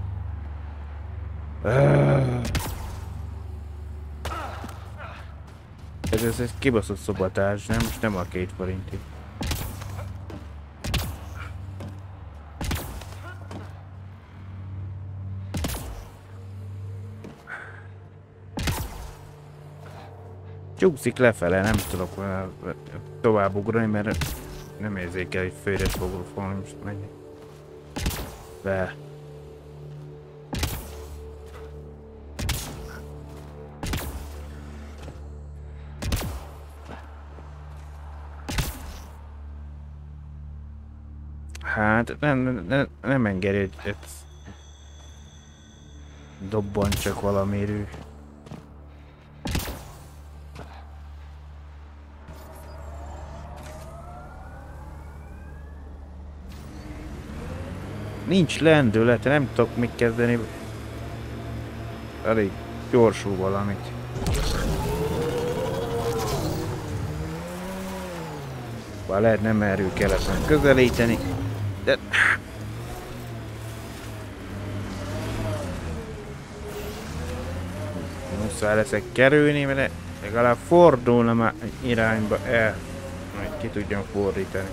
Ez egy kibaszott szobatás, nem? Most nem a 2 forintig. Csúszik lefele, nem tudok tovább ugrani, mert nem érzékel, hogy főre fogok volna, most megyek. Be. Hát nem engedj, hogy dobban csak valamiről. Nincs lendülete, nem tudok mit kezdeni. Elég gyorsul valamit. Bár lehet nem erről kellett közelíteni, de... Muszáj leszek kerülni, mert legalább fordulna már irányba el, hogy ki tudjam fordítani.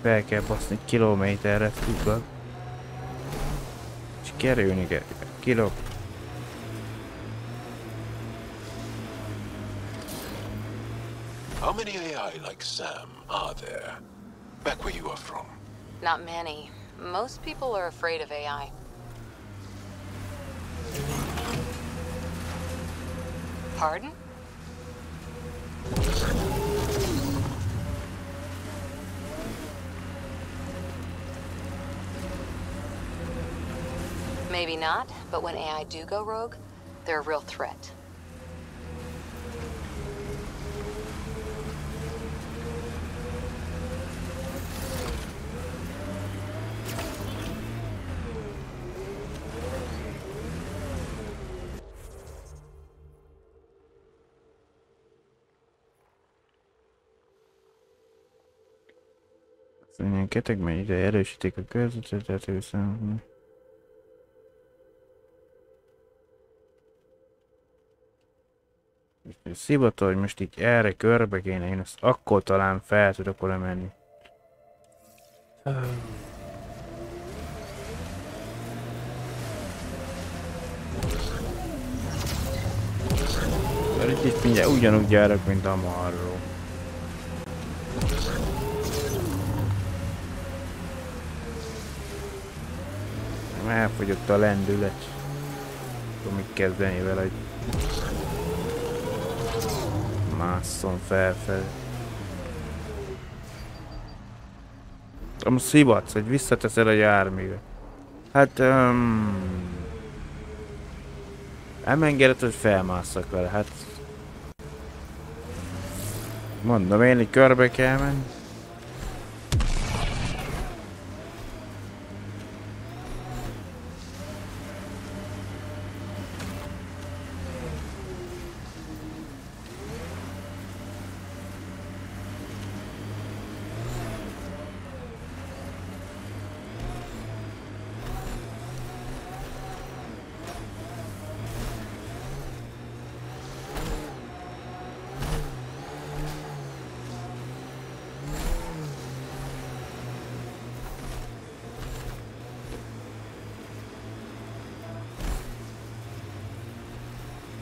Fel kell baszni kilométerre, tudod. És kerülni kell. How many AI like Sam are there? Back where you are from? Not many. Most people are afraid of AI. Pardon? Maybe not, but when AI do go rogue, they're a real threat. Ilyen ketekben ide erősítik a körzetet, hiszen... Szivató, hogy most így erre körbe kéne, én ezt akkor talán fel tudok oda menni. Itt mindjárt ugyanúgy járok, mint a marró. Elfogyott a lendület. Tudom mit kezdeni vele, hogy másszon felfelé. Most szivatsz, hogy visszateszed a járművet. Hát, nem engedett, hogy felmásszak vele, hát... Mondom én, hogy körbe kell menni.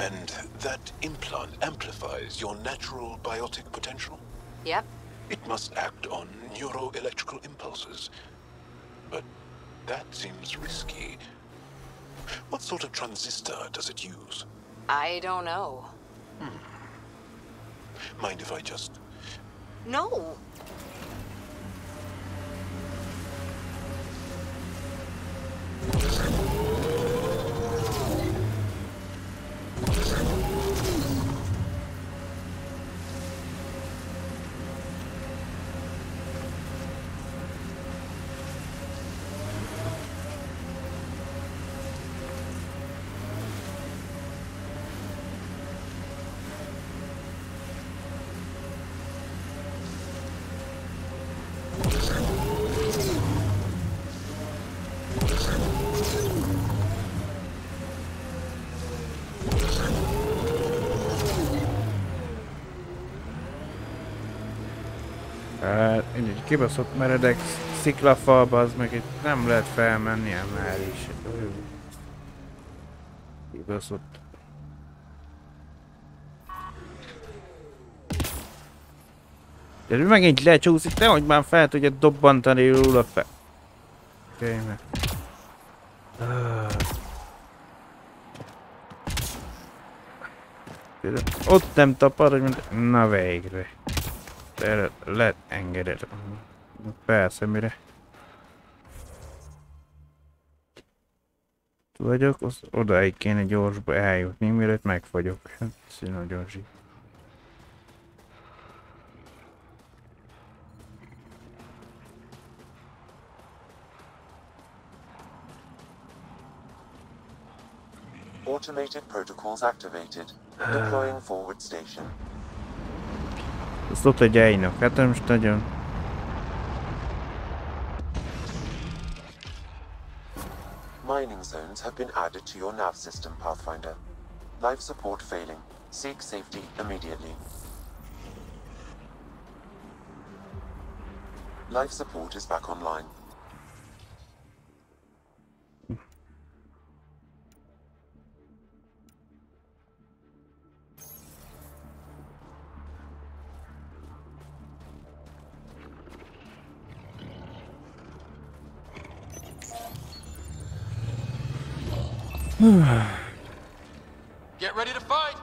And that implant amplifies your natural biotic potential? Yep. It must act on neuroelectrical impulses. But that seems risky. What sort of transistor does it use? I don't know. Mind if I just... No! Egy kibaszott meredek sziklafalba, az meg itt nem lehet felmenni, már is. Kibaszott. De ő megint lecsúszik, nehogy már fel tudja dobbantani róla fel. Tényleg. Ott nem tapad, hogy mondta, na végre. Lehet engedett. Persze, mire. Vagyok, odaig kéne gyorsba eljutni, mielőtt megfagyok. Hát, ez nagyon zsír. Automated protocols activated. Deploying forward station. Ezt ott egy egynak, hát most nagyon. Mining zones have been added to your nav system, Pathfinder. Life support failing. Seek safety immediately. Life support is back online. Get ready to fight!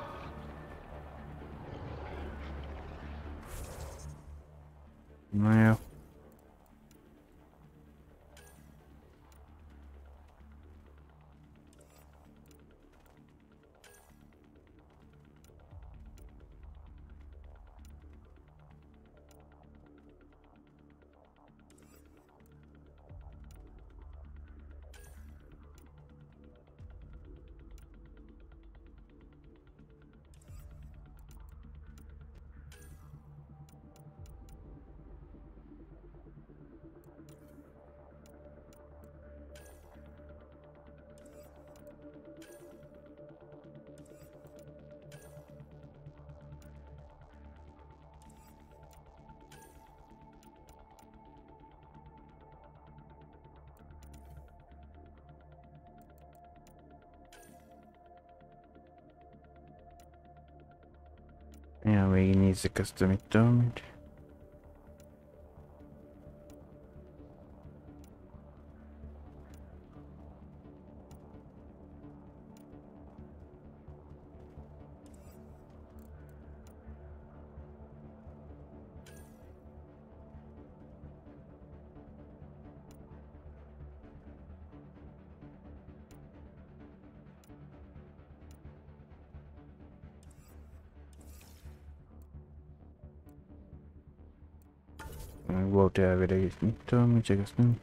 Na jó. Ja, végignézzük ezt, amit tudom. Volt elvileg is, mit tudom, csak ezt nem.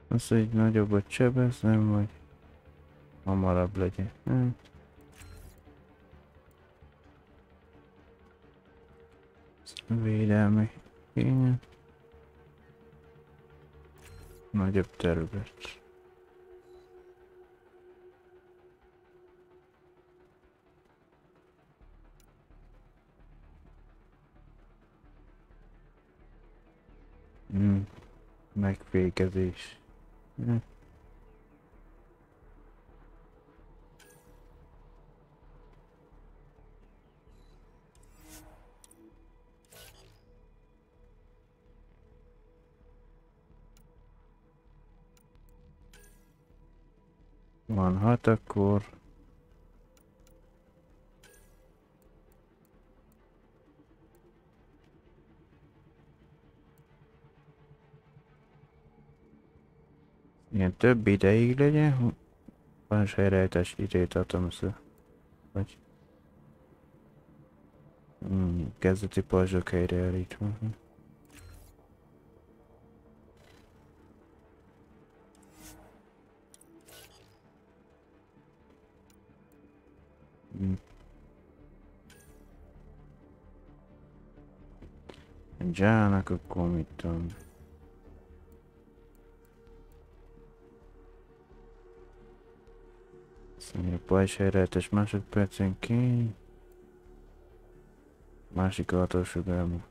Az, hogy nagyobbat sebeznem, vagy hamarabb legyen. Védelmi kénye. Nagyobb terület. Megfékezés. Van 6 akkor. Ilyen több ideig legyen, van helyreállítás időt adom össze. Vagy kezdeti pajzsok helyreállítva. Jának, akkor mit tudom. A pajzs helyreállítás másodpercenként. Másik hatósugalma.